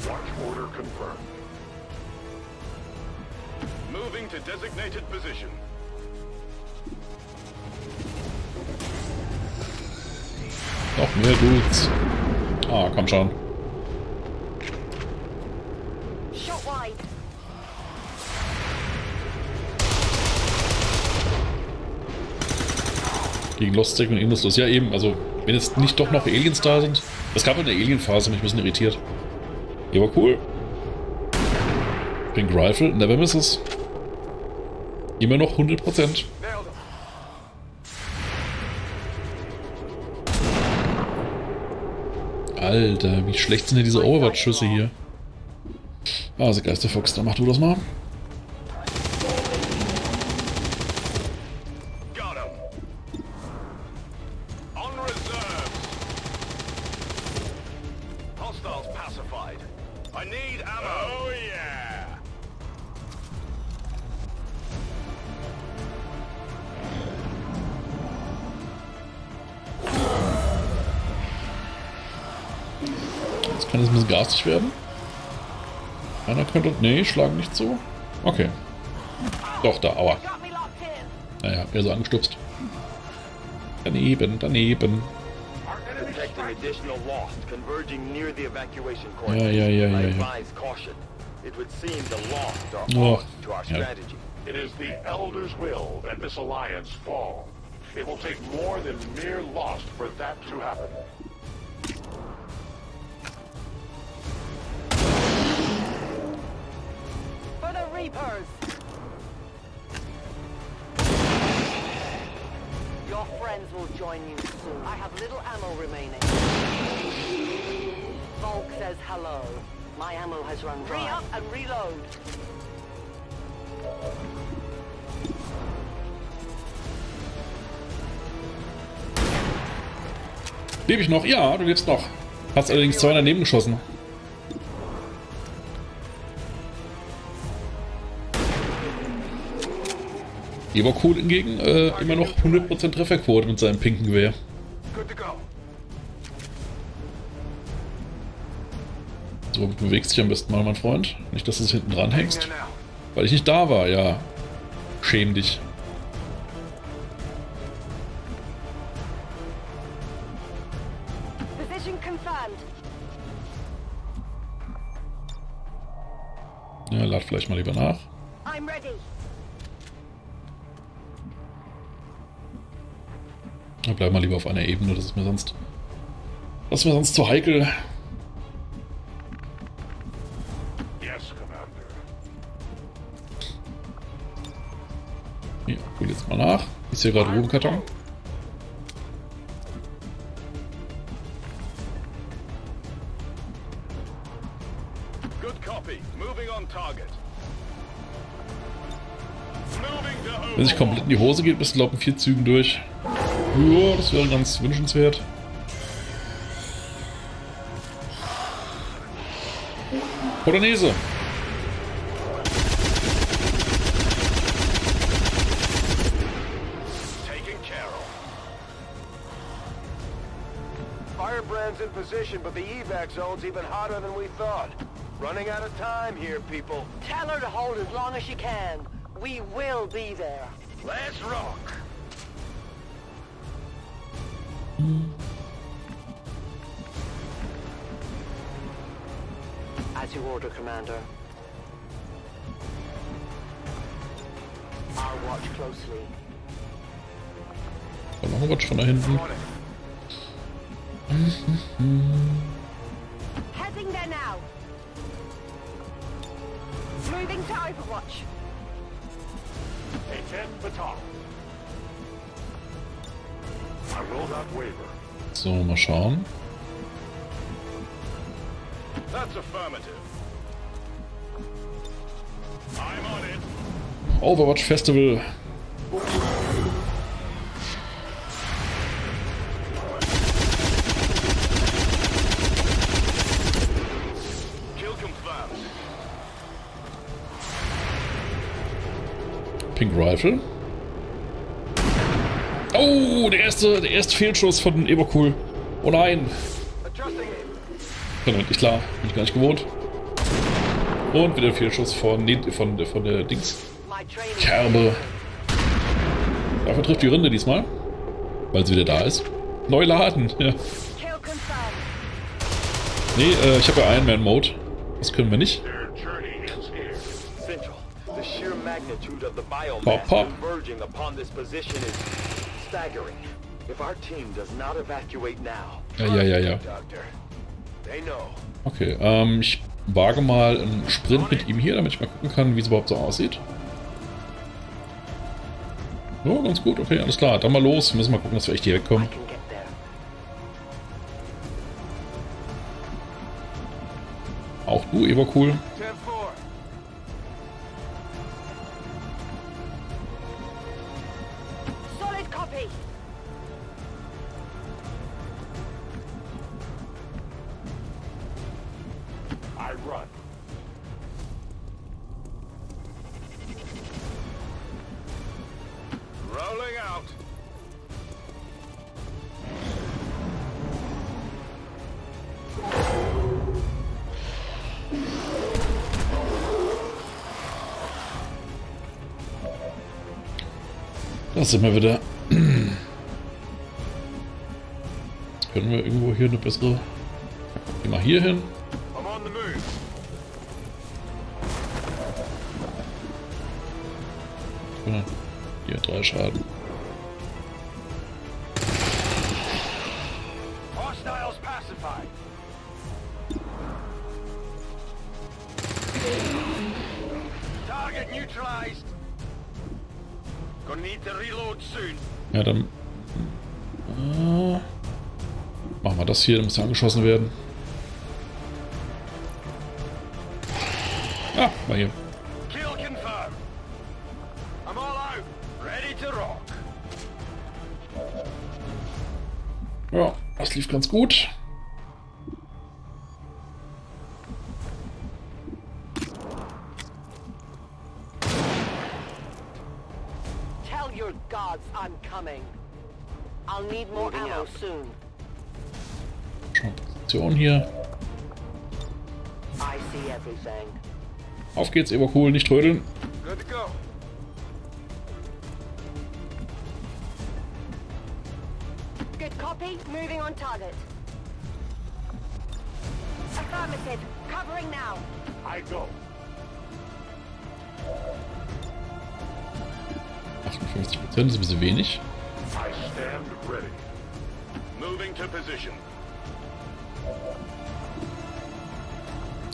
Watch order confirmed. Moving to designated position. Noch mehr Dudes. Ah, komm schon. Shot wide. Gegen Lost und Industries. Ja, eben. Also, wenn jetzt nicht doch noch Aliens da sind. Es gab eine Alien-Phase und ich bin ein bisschen irritiert. Ja, aber cool. Pink Rifle, never misses. Immer noch 100%. Alter, wie schlecht sind denn diese Overwatch-Schüsse hier? Also Geisterfuchs, dann mach du das mal. Jetzt kann es ein bisschen garstig werden. Einer könnte... Nee, schlagen nicht zu. Okay. Doch, da, aua. Naja, eher so angestupst. Daneben, daneben. Ja. Oh, ja. It is the Elder's will that this alliance fall. It will take more than mere loss for that to happen. For the Reapers! Your friends will join you soon. I have little ammo remaining. Volk says hello. My ammo has run dry. Free up and reload. Lebe ich noch? Ja, du lebst noch. Hast allerdings 2 daneben geschossen. Ebercool hingegen immer noch 100% Trefferquote mit seinem pinken Gewehr. So, du bewegst dich am besten mal, mein Freund. Nicht, dass du hinten dran hängst. Weil ich nicht da war, ja. Schäm dich. Ja, lad vielleicht mal lieber nach. Ja, bleib mal lieber auf einer Ebene, das ist mir sonst zu heikel. Hier, hol jetzt mal nach. Ist hier gerade oben Karton. Wenn sich komplett in die Hose geht, bist du, glaube ich, in 4 Zügen durch. Ja, das wäre ganz wünschenswert. Polonaise. Firebrand's in position, but the evac zone's even hotter than we thought. Running out of time here, people. Tell her to hold as long as she can. We will be there. Let's rock. As you order, Commander. I'll watch closely. Noch ein Rutsch von da hinten. Heading there now. Moving to Overwatch. So, mal schauen. Overwatch Festival. Pink Rifle. Oh, der erste Fehlschuss von Ebercool. Oh nein. Damit nicht klar, bin ich gar nicht gewohnt. Und wieder ein Fehlschuss von der Dings. Kerbe. Dafür trifft die Rinde diesmal. Weil sie wieder da ist. Neu laden, ja. Nee, ich habe ja Ironman Mode. Das können wir nicht. Pop, pop. Ja. Okay, ich wage mal einen Sprint mit ihm hier, damit ich mal gucken kann, wie es überhaupt so aussieht. Ja, ganz gut, okay, alles klar. Dann mal los, wir müssen mal gucken, dass wir echt hier wegkommen. Auch du, Ebercool. Da sind wir wieder. Können wir irgendwo hier eine bessere... Geh mal hier hin. Ja, hier 3 Schaden. Hostiles pacified. Target neutralized. Gonna need to reload soon. Ja, dann machen wir das hier, dann muss angeschossen werden. Ah, mal hier. Kill confirmed. I'm all out. Ready to rock. Ja, das lief ganz gut. Tell your gods I'm coming. I'll need more ammo soon. Position hier. I see everything. Auf geht's, Evo-Cool, nicht trödeln. Good to go. Good copy. Moving on target. Affirmative. Covering now. I go. 58% ist ein bisschen wenig. I stand ready. Moving to position.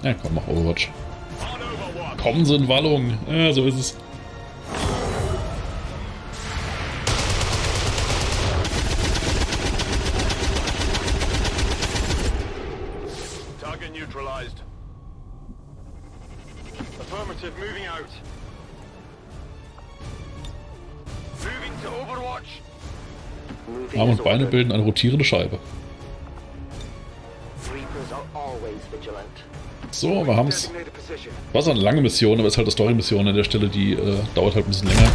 Ja, komm, mach Overwatch. Kommen Sie in Wallung. Ja, so ist es. Target neutralized. Affirmative, moving out. Moving to Overwatch. Arme und Beine bilden eine rotierende Scheibe. So, wir haben's. War so eine lange Mission, aber ist halt eine Story-Mission an der Stelle, die dauert halt ein bisschen länger.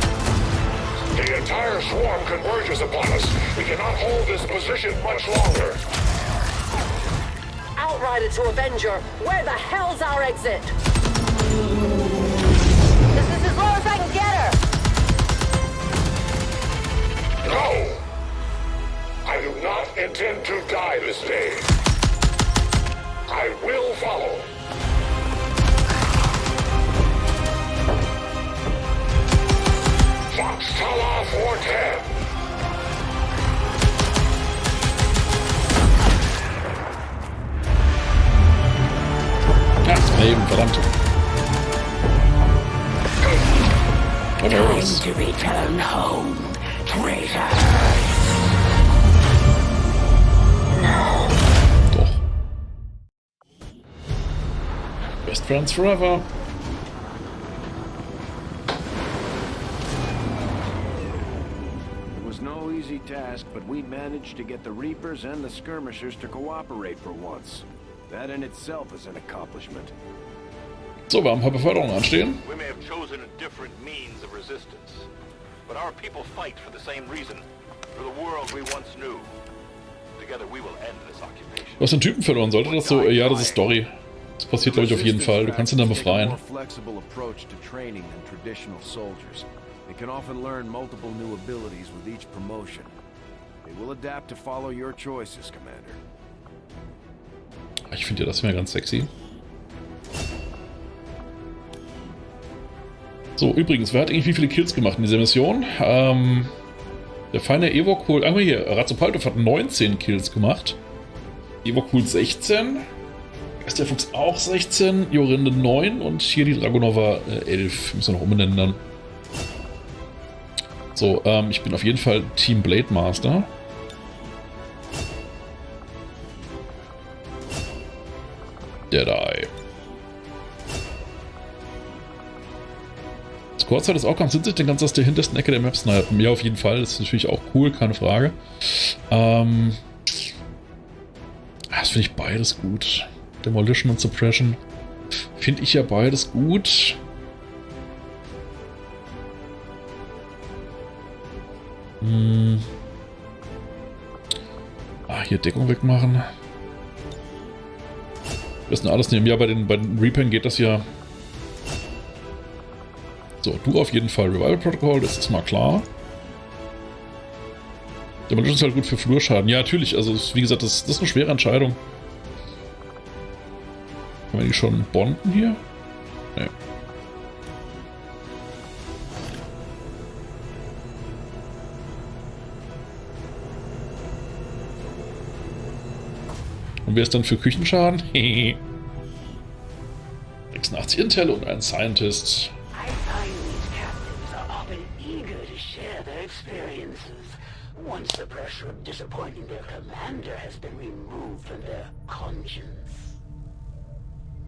The entire swarm converges upon us. We cannot hold this position much longer. Outrider to Avenger, where the hell's our exit? This is as low as I can get her. No! I do not intend to die this day. I will follow. Fox Tala 410. Ja, das war eben, verdammt. Time to return home, traitor. Doch. Best Friends Forever. It was no easy task, but we managed to get the Reapers and the Skirmishers to cooperate for once. That in itself is an accomplishment. So, wir haben ein paar Beförderungen anstehen. We may have chosen a different means of resistance, but our people fight for the same reason, for the world we once knew. Together we will end this occupation. Du hast den Typen verloren, sollte das so? Ja, das ist Story. Das passiert, glaube ich, auf jeden Fall. Du kannst ihn dann befreien. They can often learn multiple new abilities with each promotion. They will adapt to follow your choices, Commander. Ich finde ja das wäre ganz sexy. So, übrigens, wer hat irgendwie wie viele Kills gemacht in dieser Mission? Der feine Evo-Cool, einmal hier, Razopaltov hat 19 Kills gemacht. Evo-Cool 16. Ist der Fuchs auch 16, Jorinde 9 und hier die Dragunova 11. Müssen wir noch umbenennen dann. So, ich bin auf jeden Fall Team Blade Master. Deadeye. Squadzeit ist auch ganz witzig, den kannst du aus der hintersten Ecke der Map snipen. Ja, auf jeden Fall, das ist natürlich auch cool, keine Frage. Das finde ich beides gut. Demolition und Suppression finde ich ja beides gut. Hier Deckung wegmachen. Das ist alles nehmen. Ja, bei den Reapern geht das ja. So, du auf jeden Fall Revival Protocol, das ist mal klar. Der Ballon ist halt gut für Flurschaden. Ja, natürlich. Also, wie gesagt, das ist eine schwere Entscheidung. Können wir die schon bonden hier? Nee. Und wer ist dann für Küchenschaden? 86 Intel und ein Scientist. Once the pressure of disappointing their commander has been removed from their conscience.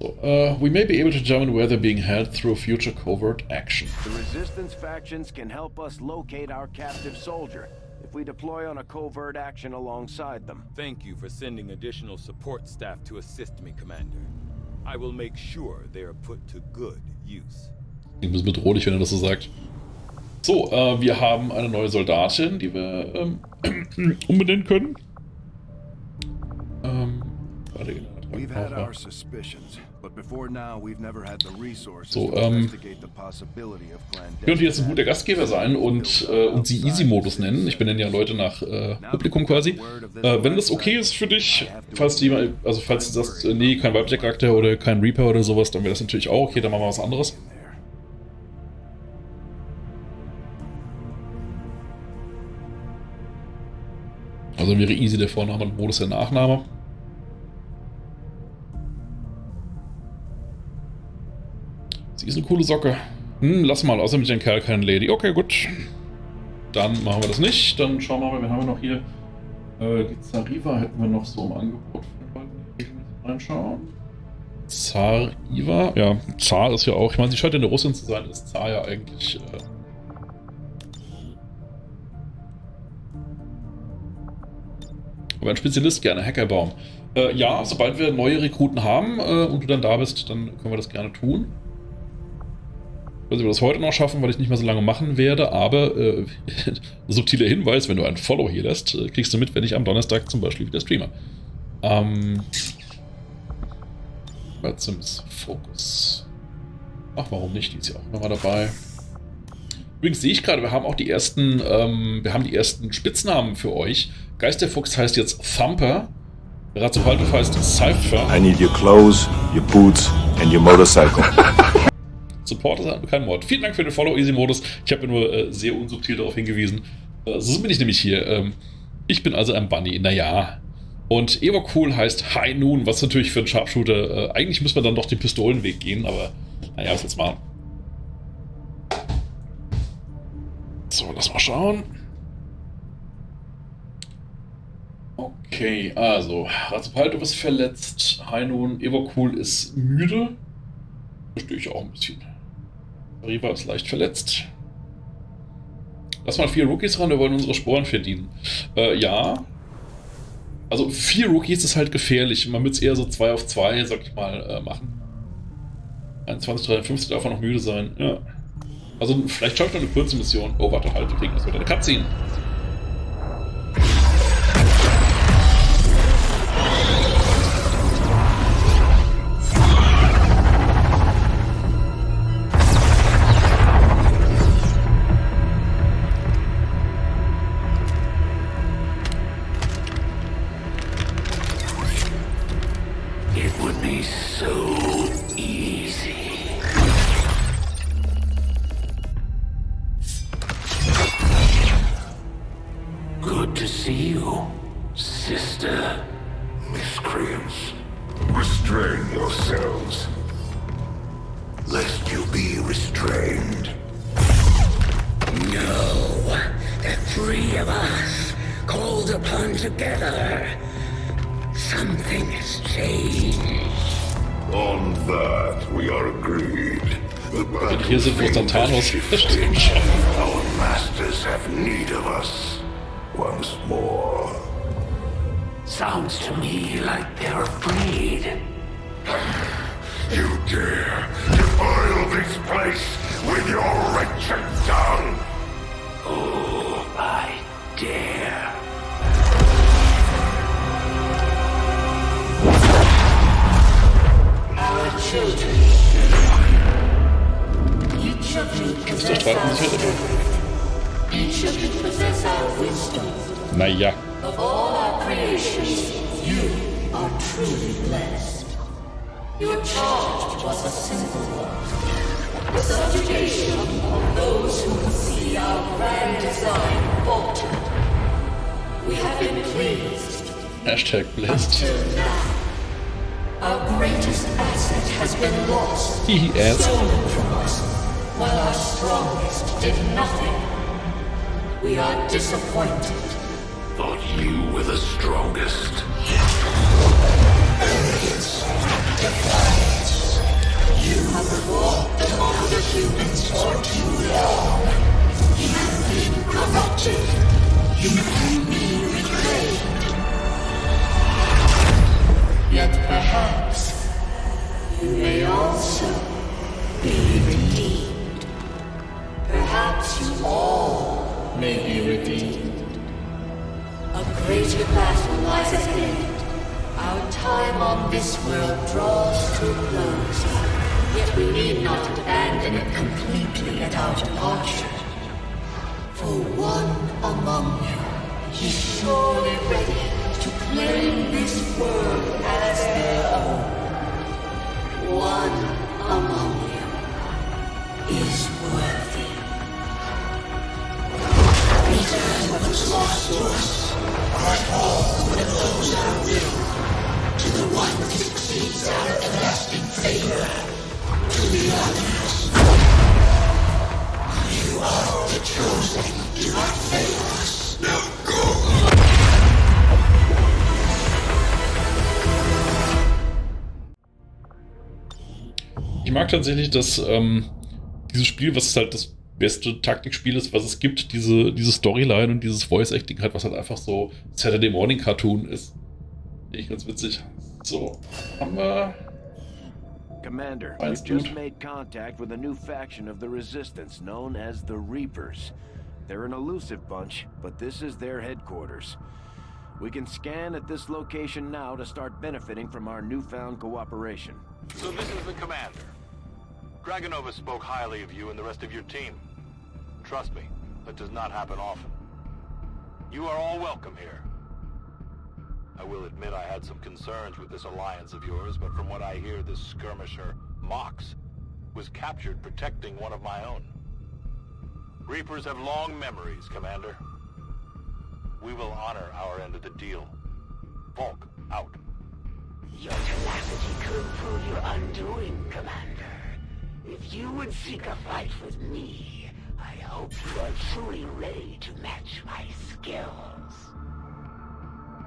So, we may be able to determine where they're being held through future covert action. The resistance factions can help us locate our captive soldier if we deploy on a covert action alongside them. Thank you for sending additional support staff to assist me, Commander. I will make sure they are put to good use. Klingt ein bisschen bedrohlich, wenn er das so sagt. So, wir haben eine neue Soldatin, die wir umbenennen können. So, könnte jetzt ein guter Gastgeber sein und sie Easy-Modus nennen. Ich benenne ja Leute nach Publikum quasi. Wenn das okay ist für dich, falls du sagst, nee, kein weiblicher Charakter oder kein Reaper oder sowas, dann wäre das natürlich auch okay, dann machen wir was anderes. Also wäre Easy der Vorname und Modus der Nachname. Sie ist eine coole Socke. Lass mal, außer mit dem Kerl keine Lady. Okay, gut. Dann machen wir das nicht. Dann schauen wir mal, wen haben wir noch hier? Die Zariva hätten wir noch so im Angebot. Reinschauen. Zariva. Ja, Zar ist ja auch. Ich meine, sie scheint ja eine Russin zu sein. Ist Zar ja eigentlich. Aber ein Spezialist gerne, Hackerbaum. Ja, sobald wir neue Rekruten haben und du dann da bist, dann können wir das gerne tun. Ich weiß nicht, ob wir das heute noch schaffen, weil ich nicht mehr so lange machen werde, aber subtiler Hinweis, wenn du ein Follow hier lässt, kriegst du mit, wenn ich am Donnerstag zum Beispiel wieder streame. Sims Focus. Ach, warum nicht? Die ist ja auch nochmal dabei. Übrigens sehe ich gerade, wir haben auch die ersten, Spitznamen für euch. Geisterfuchs heißt jetzt Thumper. Razopaltov heißt Cypher. I need your clothes, your boots and your motorcycle. Support ist kein Mord. Vielen Dank für den Follow Easy Modus. Ich habe nur sehr unsubtil darauf hingewiesen. So bin ich nämlich hier. Ich bin also ein Bunny. Naja. Und Cool heißt High Noon, was natürlich für einen Sharpshooter. Eigentlich müssen wir dann doch den Pistolenweg gehen, aber naja, was jetzt mal. So, lass mal schauen. Okay, also, Razopaltov ist verletzt, Hainun, Cool ist müde. Verstehe ich auch ein bisschen. Riva ist leicht verletzt. Lass mal 4 Rookies ran, wir wollen unsere Sporen verdienen. Ja. Also 4 Rookies ist halt gefährlich. Man müsste eher so 2 auf 2, sag ich mal, machen. 21, 53 darf er noch müde sein. Ja. Also vielleicht schafft er eine kurze Mission. Oh, warte, halt, wir kriegen das wieder eine Cutscene. Hier sind wir dann Thanos. Our masters have need of us once more. Sounds to me like they're afraid. You dare defile this place with your wretched tongue? Oh, I dare. Our children. Das streiten sich halt immer. Naja. Of all our creations, you are truly blessed. Your charge was a simple one. The subjugation of those who would see our grand design falter. We have been pleased. Hashtag blessed. Until now. Our greatest asset has been lost. Stolen from us, while our strongest did nothing. We are disappointed. Thought you were the strongest. Arrogance, defiance. You have fought among the humans for too long. You've been corrupted. You can be reclaimed. Yet perhaps you may also be redeemed. Perhaps you all may be redeemed. A greater battle lies ahead. Our time on this world draws to a close. Yet we need not abandon it completely at our departure. For one among you is surely ready to claim this world as their own. One among you is worthy. Return what was lost to us. All that knows our will, to the one that succeeds our everlasting favor, to the others. You are the chosen, do not fail us. Now go. Ich mag tatsächlich, dass dieses Spiel, was halt das beste Taktikspiel ist, was es gibt, diese Storyline und dieses Voice-Acting hat, was halt einfach so Saturday Morning Cartoon ist. Finde ich ganz witzig. So, haben wir... Commander, we've just made contact with a new faction of the Resistance known as the Reapers. They're an elusive bunch, but this is their headquarters. We can scan at this location now to start benefiting from our newfound cooperation. So this is the commander. Dragonova spoke highly of you and the rest of your team. Trust me, that does not happen often. You are all welcome here. I will admit I had some concerns with this alliance of yours, but from what I hear, this skirmisher, Mox, was captured protecting one of my own. Reapers have long memories, Commander. We will honor our end of the deal. Volk, out. Your tenacity could prove your undoing, Commander. If you would seek a fight with me, I hope you are truly ready to match my skills.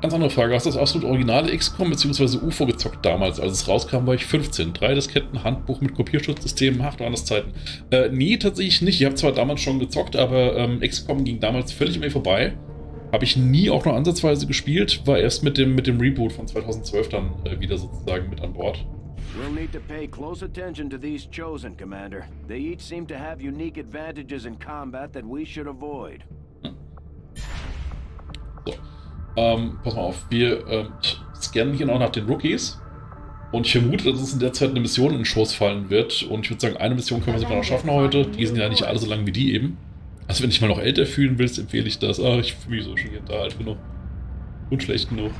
Ganz andere Frage, hast du das absolut originale XCOM bzw. UFO gezockt damals? Als es rauskam, war ich 15. 3 Disketten, Handbuch mit Kopierschutzsystemen, ach, waren das Zeiten. Nee, tatsächlich nicht. Ich habe zwar damals schon gezockt, aber XCOM ging damals völlig an mir vorbei. Habe ich nie auch nur ansatzweise gespielt, war erst mit dem Reboot von 2012 dann wieder sozusagen mit an Bord. We'll need to pay close attention to these chosen, Commander. They each seem to have unique advantages in combat that we should avoid. So. Pass mal auf, wir scannen hier noch nach den Rookies. Und ich vermute, dass es in der Zeit eine Mission in den Schoß fallen wird. Und ich würde sagen, eine Mission können wir sogar noch schaffen heute. Die sind ja nicht alle so lang wie die eben. Also wenn ich mal noch älter fühlen willst, empfehle ich das. Ah, ich fühle mich so schon da alt genug. Und schlecht genug.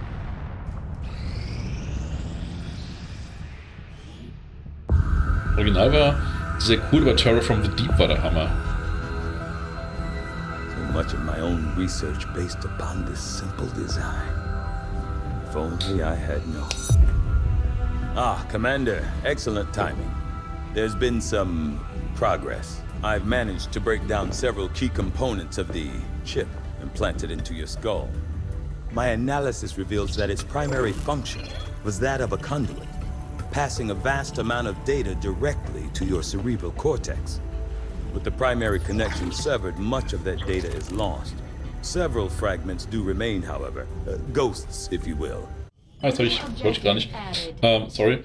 Original war sehr cool, aber Terror from the Deep war der Hammer. So much of my own research based upon this simple design. If only I had known. Ah, Commander, excellent timing. There's been some progress. I've managed to break down several key components of the chip implanted into your skull. My analysis reveals that its primary function was that of a conduit, passing a vast amount of data directly to your cerebral cortex. With the primary connection severed, much of that data is lost. Several fragments do remain, however. Ghosts, if you will. Ah, das wollte ich gar nicht. Sorry.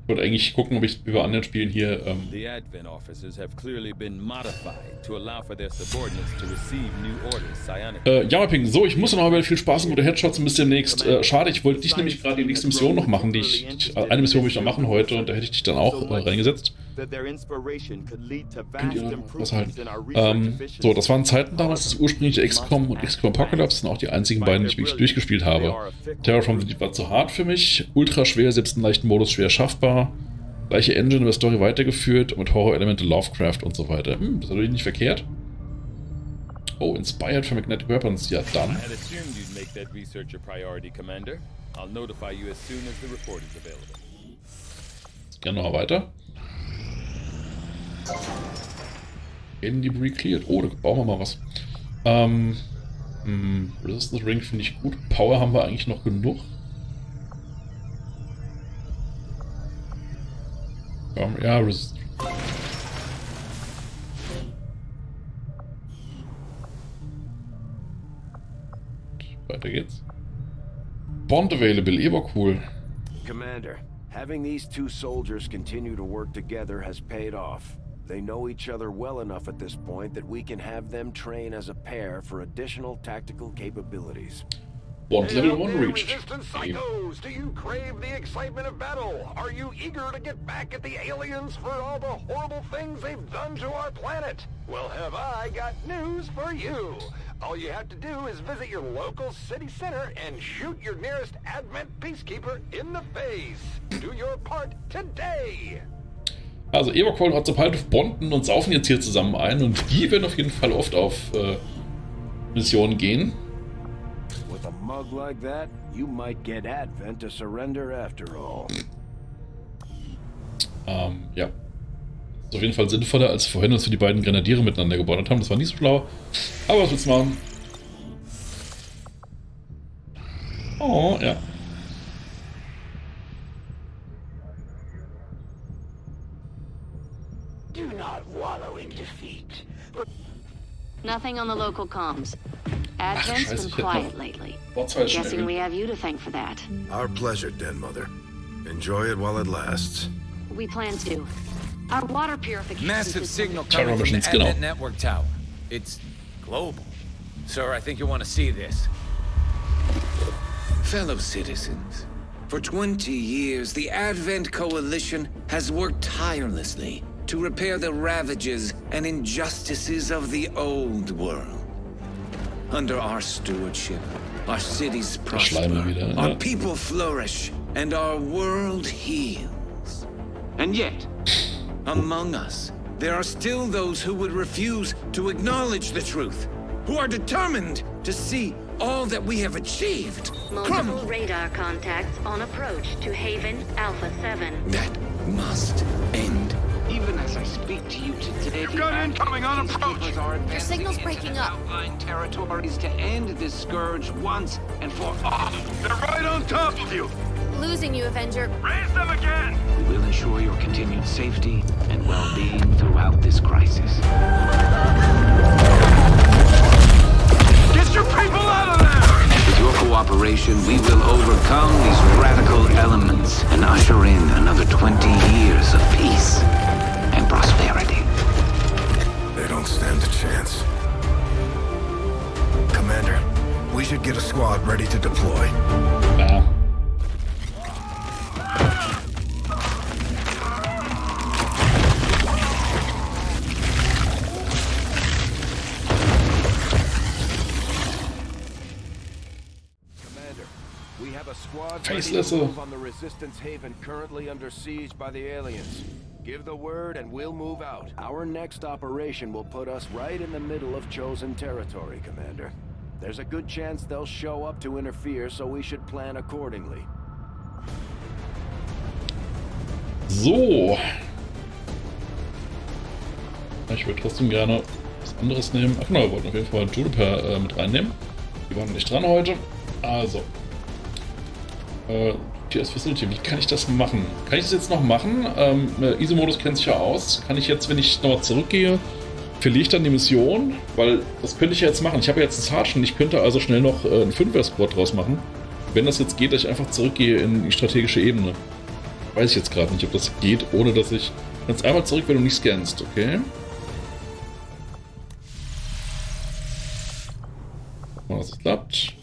Ich wollte eigentlich gucken, ob ich über anderen Spielen hier... The Advent officers have clearly been modified to allow for their subordinates to receive new orders psionically. Jammerping, so, ich muss noch mal viel Spaß und gute Headshots und bis demnächst. Schade, ich wollte dich nämlich gerade die nächste Mission noch machen, eine Mission will ich noch machen heute und da hätte ich dich dann auch reingesetzt. that their inspiration could lead to Könnt vast ihr was halten? improvements in our research efficiency. So, das waren Zeiten damals, das ursprüngliche XCOM und XCOM Apocalypse sind auch die einzigen beiden, die ich wirklich durchgespielt habe. Terraform war zu hart für mich, ultra schwer, selbst im leichten Modus schwer schaffbar. Gleiche Engine über Story weitergeführt und Horror-Elemente Lovecraft und so weiter. Das ist natürlich nicht verkehrt. Oh, inspired for magnetic weapons. Ja, dann. I had assumed you'd make that research a priority, Commander. I'll notify you as soon as the report is available. Gerne noch weiter. In Debris cleared. Oh, da bauen wir mal was. Resistance Ring finde ich gut. Power haben wir eigentlich noch genug. Ja, Resistance. Weiter geht's. Bond available, aber cool. Commander, having these two soldiers continue to work together has paid off. They know each other well enough at this point that we can have them train as a pair for additional tactical capabilities. Bond level 1 reached. Resistance psychos, do you crave the excitement of battle? Are you eager to get back at the aliens for all the horrible things they've done to our planet? Well, have I got news for you. All you have to do is visit your local city center and shoot your nearest Advent Peacekeeper in the face. Do your part today. Also Evercall hat sobald auf Bonden und saufen jetzt hier zusammen ein und die werden auf jeden Fall oft auf Missionen gehen. With a mug like that, you might get Advent to surrender after all. Ja. Ist auf jeden Fall sinnvoller als vorhin, als wir die beiden Grenadiere miteinander gebondet haben. Das war nicht so schlau. Aber was willst du machen? Oh, ja. Do not wallow in defeat. Nothing on the local comms. Advent's been quiet lately. Guessing we have you to thank for that. Our pleasure, Den Mother. Enjoy it while it lasts. We plan to. Our water purification Massive system. signal coming from the Advent network tower. It's global. Sir, I think you want to see this. Fellow citizens, for 20 years, the Advent Coalition has worked tirelessly to repair the ravages and injustices of the old world. Under our stewardship, our cities prosper, our people flourish, and our world heals. And yet, among us, there are still those who would refuse to acknowledge the truth, who are determined to see all that we have achieved. Multiple radar contacts on approach to Haven Alpha 7. That must end. Even as I speak to you today, You've got incoming on approach. Your signal's breaking up. Outlying territories to end this scourge once and for all. They're right on top of you. Losing you, Avenger. Raise them again. We will ensure your continued safety and well-being throughout this crisis. Get your people out of there! With your cooperation, we will overcome these radical elements and usher in another 20 years of peace and prosperity. They don't stand a chance. Commander, we should get a squad ready to deploy. Faceless. On the Resistance Haven currently under siege by the aliens. Give the word and we'll move out. Our next operation will put us right in the middle of chosen territory, Commander. There's a good chance they'll show up to interfere, so we should plan accordingly. So. Ich würde trotzdem gerne was anderes nehmen. Ach genau, wir wollten auf jeden Fall Juniper mit reinnehmen. Die waren nicht dran heute. Also. TS Facility, wie kann ich das machen? Kann ich das jetzt noch machen? Easy-Modus kennt sich ja aus. Kann ich jetzt, wenn ich nochmal zurückgehe, verliere ich dann die Mission? Weil das könnte ich ja jetzt machen. Ich habe ja jetzt einen Sergeant, ich könnte also schnell noch einen 5er-Squad draus machen. Wenn das jetzt geht, dass ich einfach zurückgehe in die strategische Ebene. Weiß ich jetzt gerade nicht, ob das geht, ohne dass ich... Jetzt einmal zurück, wenn du nicht scannst, okay? Gucken wir mal, dass es klappt.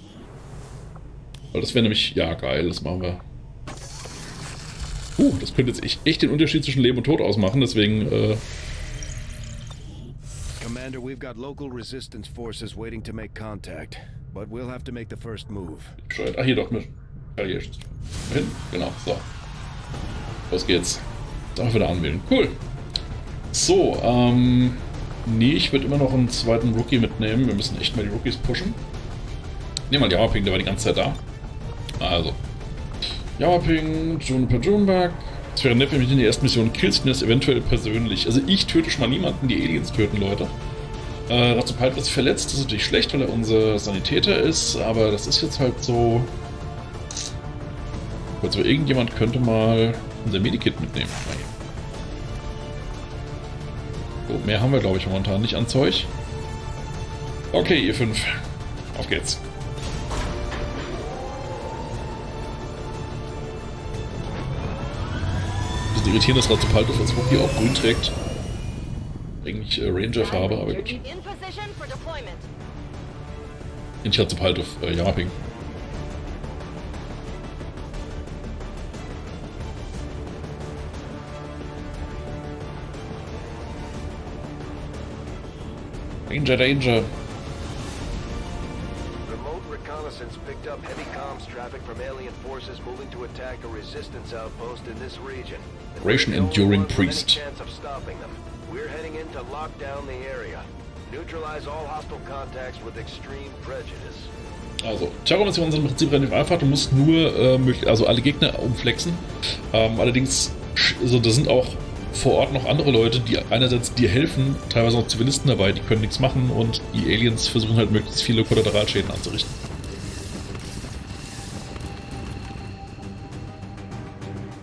Weil das wäre nämlich... Ja, geil, das machen wir. Das könnte jetzt echt den Unterschied zwischen Leben und Tod ausmachen, deswegen, Commander, we've got local resistance forces waiting to make contact, but we'll have to make the first move. Ach, hier doch, hier hin, genau, so. Los geht's. Darf wieder anwählen. Cool. So, nee, ich würde immer noch einen zweiten Rookie mitnehmen. Wir müssen echt mal die Rookies pushen. Nehmen mal Yamaping, der war die ganze Zeit da. Also. Yamaping, Juniper Junebug. Es wäre nett, wenn mich in der ersten Mission killst, mir das eventuell persönlich. Also ich töte schon mal niemanden, die Aliens töten, Leute. Razopalt ist verletzt, das ist natürlich schlecht, weil er unser Sanitäter ist, aber das ist jetzt halt so... Also irgendjemand könnte mal unser Medikit mitnehmen. So, mehr haben wir, glaube ich, momentan nicht an Zeug. Okay, ihr 5. Auf geht's. Das ist irritierend, dass Razopalt auf uns hier auch grün trägt. Eigentlich Ranger-Farbe, aber gut. Ich Razopalt auf Yamaping. Danger, danger. Remote reconnaissance picked up heavy comms traffic from alien forces moving to attack a resistance outpost in this region. Operation Enduring Priest. Chance of stopping them. We're heading in to lock down the area. Neutralize all hostile contacts with extreme prejudice. Also, Terrormission sind im Prinzip relativ einfach. Du musst nur alle Gegner umflexen. Allerdings, also da sind auch vor Ort noch andere Leute, die einerseits dir helfen, teilweise noch Zivilisten dabei, die können nichts machen und die Aliens versuchen halt möglichst viele Kollateralschäden anzurichten.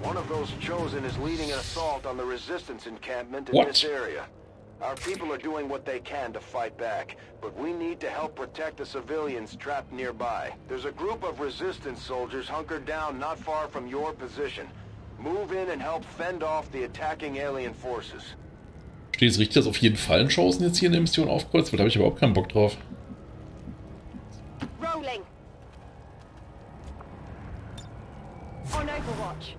One of those chosen is leading an assault on the resistance encampment in this area. Our people are doing what they can to fight back, but we need to help protect the civilians trapped nearby. There's a group of resistance soldiers hunkered down not far from your position. Move in and help fend off the attacking alien forces. Steht es richtig, dass auf jeden Fall ein Chosen jetzt hier in der Mission aufkreuzt wird? Da habe ich überhaupt keinen Bock drauf. Rolling. On Overwatch.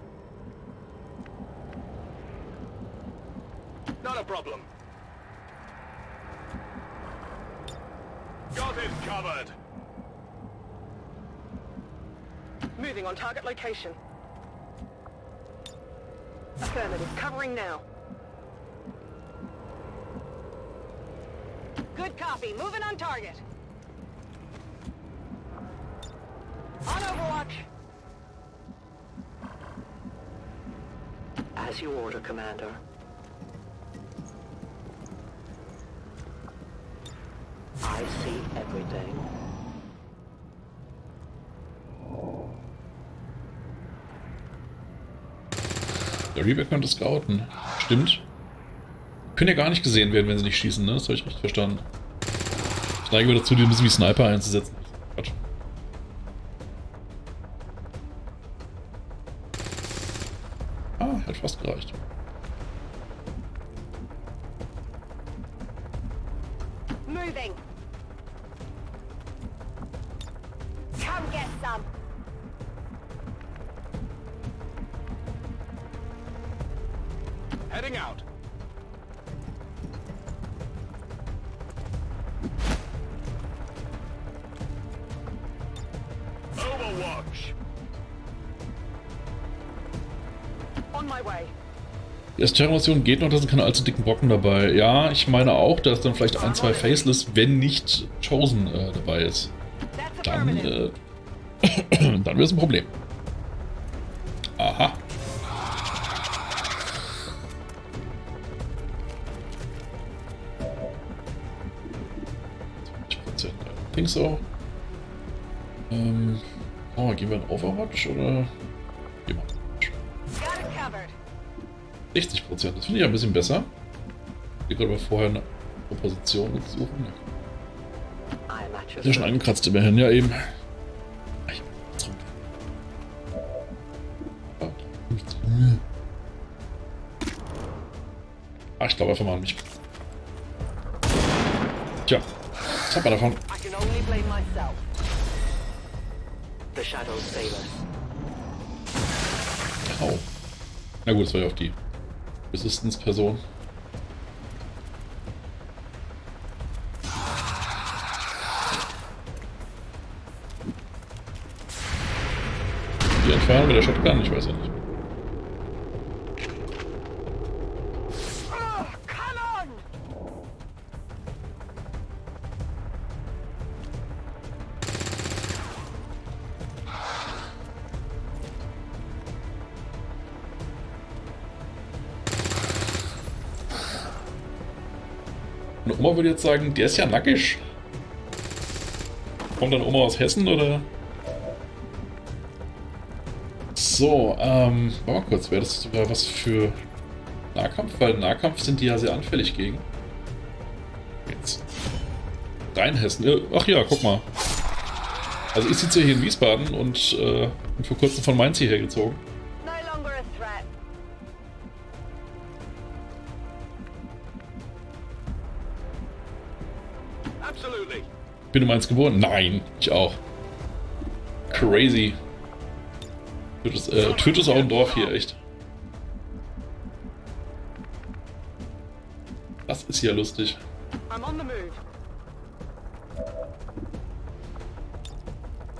Not a problem. Got it covered. Moving on target location. Affirmative. Covering now. Good copy. Moving on target. On Overwatch. As you order, Commander. I see everything. Der Reaper könnte scouten. Stimmt. Können ja gar nicht gesehen werden, wenn sie nicht schießen, ne? Das habe ich richtig verstanden. Ich neige mir dazu, die ein bisschen wie Sniper einzusetzen. Quatsch. Ah, hat fast gereicht. Moving. Come get some. Heading out. Overwatch. On my way. Die erste Terrormission geht noch, da sind keine allzu dicken Brocken dabei. Ja, ich meine auch, dass dann vielleicht 1, 2 Faceless, wenn nicht Chosen dabei ist. Dann, dann wird es ein Problem. Aha. I think so. Oh, gehen wir in Overwatch oder? Gehen wir in Overwatch. 60%, das finde ich ein bisschen besser. Ich gerade mal vorher eine Opposition suchen. Ist ja schon angekratzt immerhin, ja eben. Ach, ich glaube einfach mal an mich. Tja, was hat man davon? The shadows fail us. Oh. Na gut, das war ja auch die Resistance-Person. Die Entfernung mit der Shotgun, ich weiß ja nicht. Und Oma würde jetzt sagen, der ist ja nackig. Kommt dann Oma aus Hessen, oder? So, warte mal kurz, wäre das sogar was für Nahkampf? Weil Nahkampf sind die ja sehr anfällig gegen. Jetzt. Dein Hessen. Ach ja, guck mal. Also ich sitze ja hier in Wiesbaden und bin vor kurzem von Mainz hierher gezogen. Bin in Mainz geboren? Nein, ich auch. Crazy. Twitch ist auch ein Dorf hier, echt. Das ist ja lustig. I'm on the move.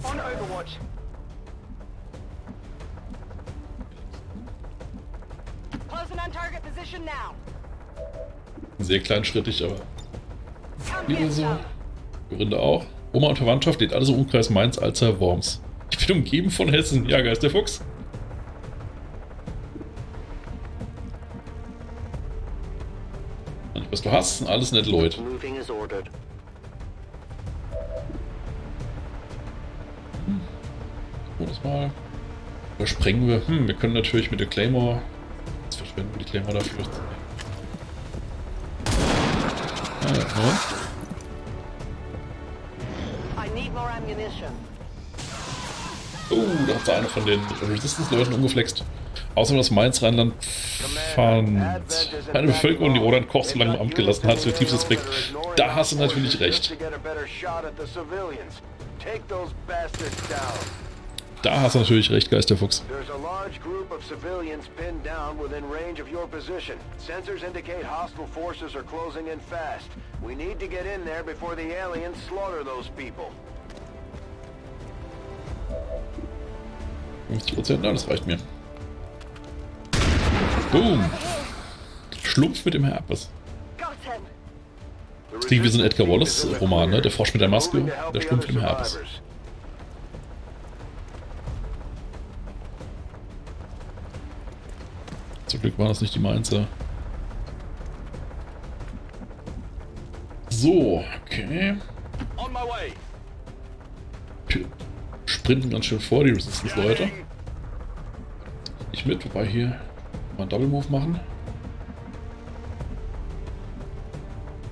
On Overwatch. Closing on target position now. Sehr kleinschrittig, aber lieber so. Gründe auch. Oma und Verwandtschaft lebt alles im Umkreis Mainz, Alzer, Worms. Ich bin umgeben von Hessen. Ja, Geist der Fuchs. Was du hast, sind alles nette Leute. Das mal. Oder sprengen wir? Wir können natürlich mit der Claymore. Jetzt verschwenden wir die Claymore dafür. Ja. Da hat einer von den Resistance-Leuten umgeflext. Außerdem das Mainz Rheinland fand eine Bevölkerung, die Roland Koch so lange im Amt gelassen hat, tief suspekt. Da hast du natürlich recht. Da hast du natürlich recht, Geist der Fuchs. %, na, das reicht mir. Boom! Schlumpf mit dem Herpes. Das klingt wie so ein Edgar Wallace-Roman, ne? Der Frosch mit der Maske, der Schlumpf mit dem Herpes. Zum Glück waren das nicht die Mainzer. So, okay. Sprinten ganz schön vor, die Resistance-Leute. Ich mit, wobei hier mal einen Double Move machen.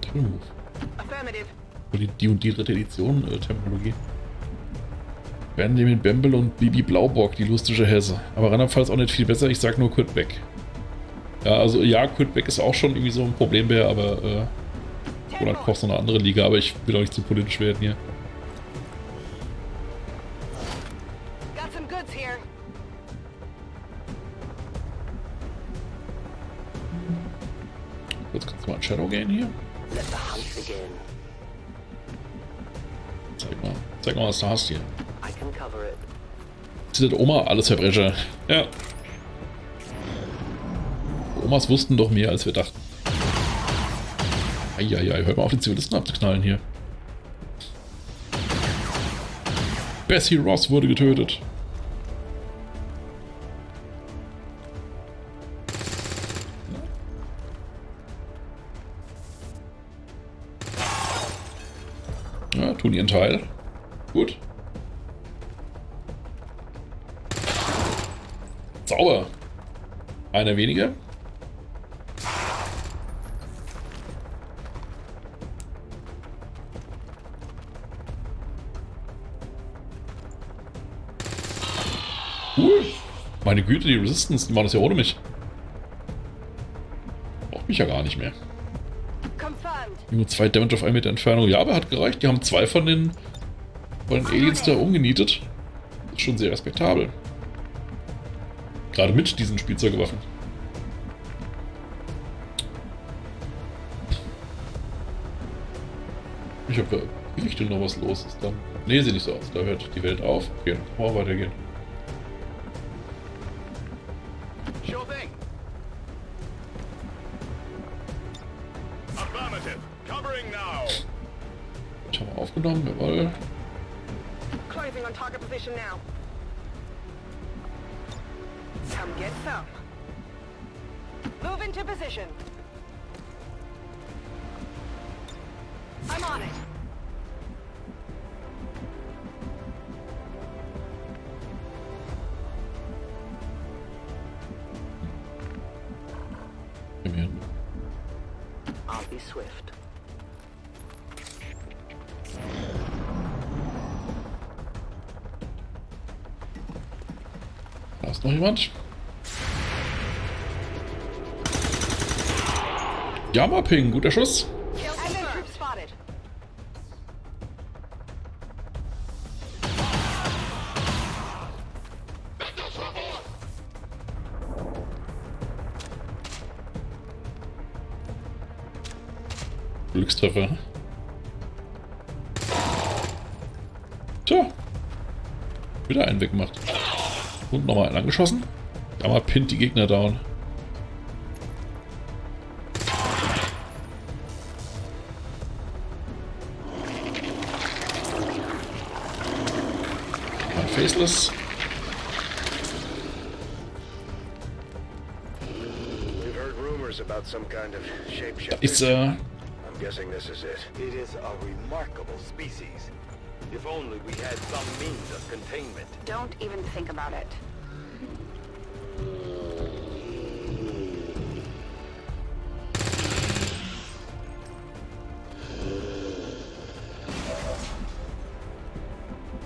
Double Move. Die und die dritte Edition, Terminologie. Benjamin Bembel und Bibi Blaubock, die lustige Hesse. Aber andernfalls auch nicht viel besser, ich sag nur Kurt Beck. Ja, also ja, Kurt Beck ist auch schon irgendwie so ein Problembär, aber Roland Koch so eine andere Liga, aber ich will auch nicht zu politisch werden hier. Jetzt kannst du mal ein Shadow gehen hier. Zeig mal, was du hast hier. Ist das Oma? Alles Verbrecher. Ja. Omas wussten doch mehr, als wir dachten. Eieiei, hört mal auf, die Zivilisten abzuknallen hier. Bessie Ross wurde getötet. Ja, tun ihren Teil. Gut. Sauber. Einer weniger. Meine Güte, die Resistance, die machen das ja ohne mich. Braucht mich ja gar nicht mehr. Nur 2 Damage auf 1 Meter Entfernung. Ja, aber hat gereicht. Die haben 2 von den Aliens da umgenietet. Das ist schon sehr respektabel. Gerade mit diesen Spielzeugwaffen. Ich habe Richtung noch was los ist dann. Nee, sieht nicht so aus. Da hört die Welt auf. Okay, dann kann man weitergehen. Sure thing. Affirmative. Covering now. Das haben wir aufgenommen, jawohl. Closing on target position now. Come get some. Move into position. I'm on it. I'll be swift. Da ist noch jemand. Jammerping, guter Schuss. Glückstreffer. Tja. Wieder einen weggemacht. Und nochmal einen angeschossen. Jammer pinnt die Gegner down. Ein Faceless. We've heard rumors about some kind of shapeshifter. Da ist I'm guessing this is it. It is a remarkable species. If only we had some means of containment. Don't even think about it.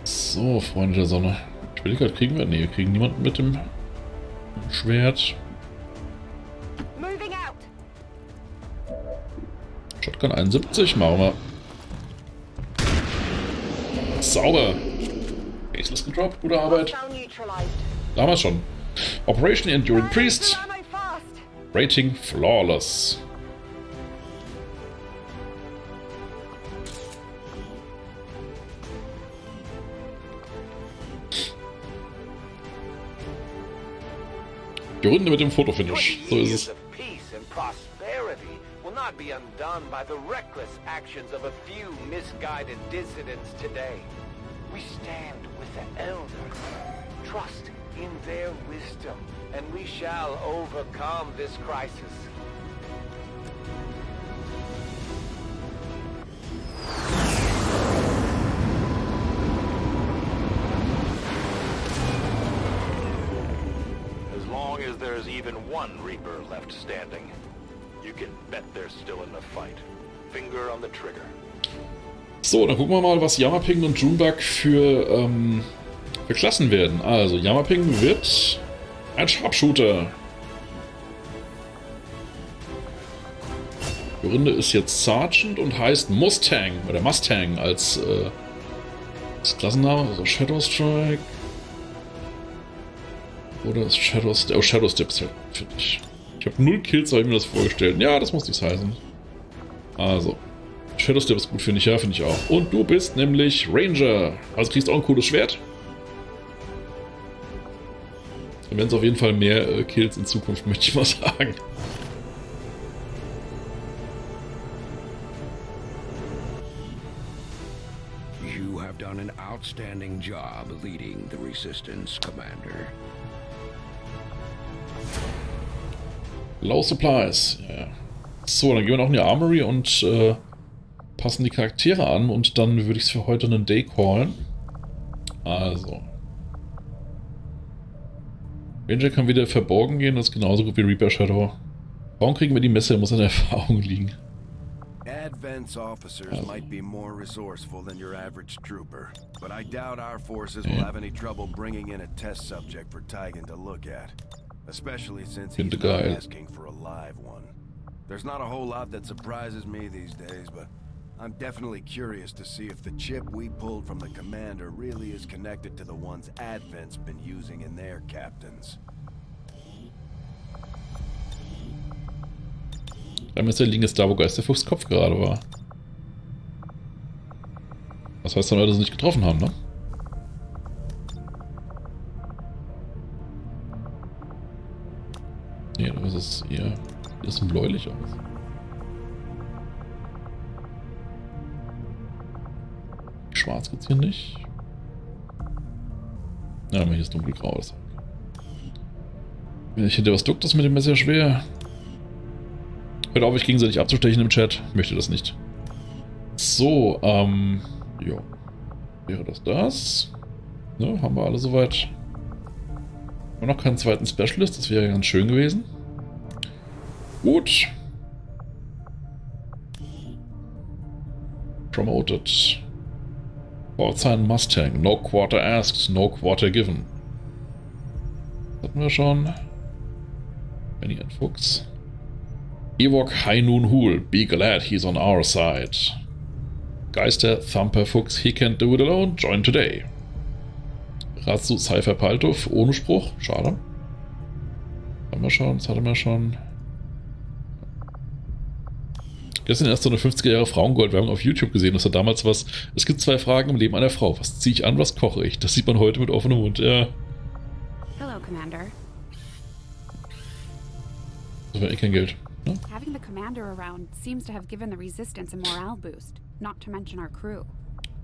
So, Freunde der Sonne. Ich will gerade, kriegen wir? Ne, wir kriegen niemanden mit dem Schwert. Shotgun 71, machen wir. Sauber. Faceless gedroppt, gute Arbeit. Damals schon. Operation Enduring Priest. Rating Flawless. Die Runde mit dem Fotofinish. So ist es. Not be undone by the reckless actions of a few misguided dissidents today. We stand with the elders, trust in their wisdom, and we shall overcome this crisis. As long as there's even one Reaper left standing, you can bet they're still in the fight. Finger on the trigger. So, dann gucken wir mal, was Jammerping und Junebug für Klassen werden. Also, Jammerping wird ein Sharpshooter. Jorinde ist jetzt Sergeant und heißt Mustang oder Mustang als Klassenname. Also Shadow Strike. Oder ist Shadow Step? Oh, Shadow Step ist halt für dich. Ich habe 0 Kills, habe ich mir das vorgestellt. Ja, das muss nichts heißen. Also, Shadow Step ist gut, finde ich. Ja, finde ich auch. Und du bist nämlich Ranger. Also kriegst auch ein cooles Schwert. Dann werden es auf jeden Fall mehr Kills in Zukunft, möchte ich mal sagen. You have done an outstanding job leading the Resistance, Commander. Low Supplies. Ja. So, dann gehen wir noch in die Armory und passen die Charaktere an und dann würde ich es für heute einen Day callen. Also. Ranger kann wieder verborgen gehen, das ist genauso gut wie Reaper Shadow. Warum kriegen wir die Messe? Muss an Erfahrung liegen. Advent's officers might be more resourceful than your average trooper, but I doubt our forces will have any trouble bringing in a test subject for Tigan to look at. Especially since he's not asking for a live one. There's not a whole lot that surprises me these days, but I'm definitely curious to see if the chip we pulled from the commander really is connected to the ones Advent's been using in their captains. Dann ist der linke da, wo Geisterfuchs Kopf gerade war. Das heißt dann, dass sie nicht getroffen haben, ne? Nee, das ist eher... Das ist ein bläulich aus. Schwarz gibt's hier nicht. Ja, aber hier ist dunkelgrau. Wenn ich hinter was duckt, das mit dem Messer schwer. Hört auf, euch gegenseitig abzustechen im Chat. Ich möchte das nicht. So, ja. Wäre das? Ne, haben wir alle soweit. Haben wir noch keinen zweiten Specialist, das wäre ganz schön gewesen. Gut. Promoted. Pforzheim Mustang. No quarter asked, no quarter given. Hatten wir schon. Benny and Fuchs. Ewok High Noon Hool. Be glad he's on our side. Geister Thumper Fuchs. He can't do it alone. Join today. Ratsu Cypher Paltov. Ohne Spruch. Schade. Haben wir schon. Das hatten wir schon. Gestern erst so eine 50er Jahre Frauengold-Werbung auf YouTube gesehen. Das war damals was. Es gibt 2 Fragen im Leben einer Frau. Was ziehe ich an, was koche ich? Das sieht man heute mit offenem Mund. Ja. Hello, Commander. Das wäre eh kein Geld. Ne? Having the commander around seems to have given the resistance a morale boost. Not to mention our crew.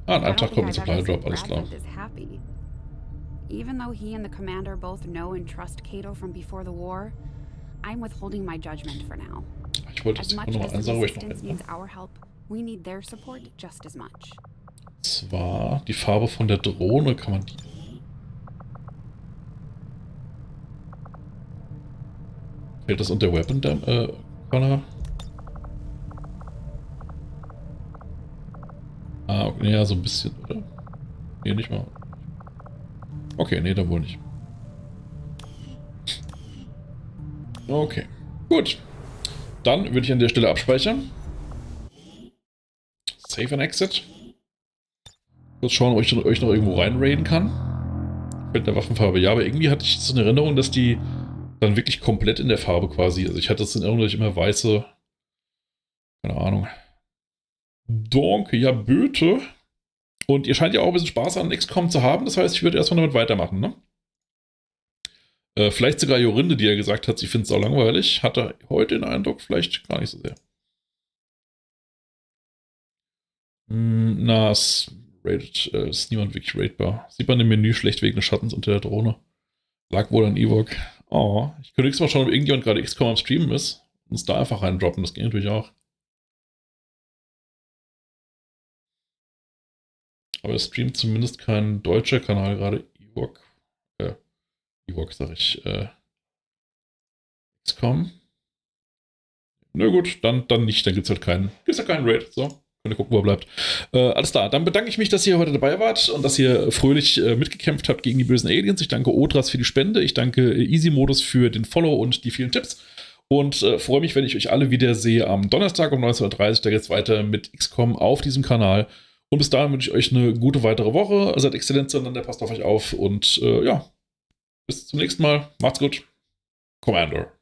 Ah, an einem Tag kommt ein Supply Drop, alles klar. Even though he and the commander both know and trust Cato from before the war, I'm withholding my judgment for now. Ich wollte jetzt nochmal eine Sache, wo ich noch zwar die Farbe von der Drohne kann man die. Fällt das unter Weapon Corner? Ah, okay, ja, so ein bisschen, oder? Nee, nicht mal. Okay, nee, da wohl nicht. Okay, gut. Dann würde ich an der Stelle abspeichern. Save and Exit. Kurz schauen, ob ich euch noch irgendwo reinraiden kann. Mit der Waffenfarbe. Ja, aber irgendwie hatte ich so eine Erinnerung, dass die dann wirklich komplett in der Farbe quasi. Also ich hatte es in Erinnerung, dass ich immer weiße. Keine Ahnung. Donc, ja, Böte. Und ihr scheint ja auch ein bisschen Spaß an XCOM zu haben. Das heißt, ich würde erstmal damit weitermachen, ne? Vielleicht sogar Jorinde, die ja gesagt hat, sie findet es auch langweilig. Hatte heute den Eindruck, vielleicht gar nicht so sehr. Na, es ist niemand wirklich raidbar. Sieht man im Menü schlecht wegen des Schattens unter der Drohne. Lag wohl an Ewok. Oh, ich könnte nächstes Mal schauen, ob irgendjemand gerade XCOM am Streamen ist. Und uns da einfach reindroppen, das geht natürlich auch. Aber es streamt zumindest kein deutscher Kanal gerade. Ewok, sag ich, XCOM. Na gut, dann nicht, dann gibt's halt keinen Raid. So, könnt ihr gucken, wo er bleibt. Alles klar, dann bedanke ich mich, dass ihr heute dabei wart und dass ihr fröhlich mitgekämpft habt gegen die bösen Aliens. Ich danke Odras für die Spende, ich danke Easy-Modus für den Follow und die vielen Tipps. Und freue mich, wenn ich euch alle wieder sehe am Donnerstag um 19:30 Uhr. Da geht's weiter mit XCOM auf diesem Kanal. Und bis dahin wünsche ich euch eine gute weitere Woche. Seid exzellent zueinander, passt auf euch auf und ja. Bis zum nächsten Mal. Macht's gut. Commander.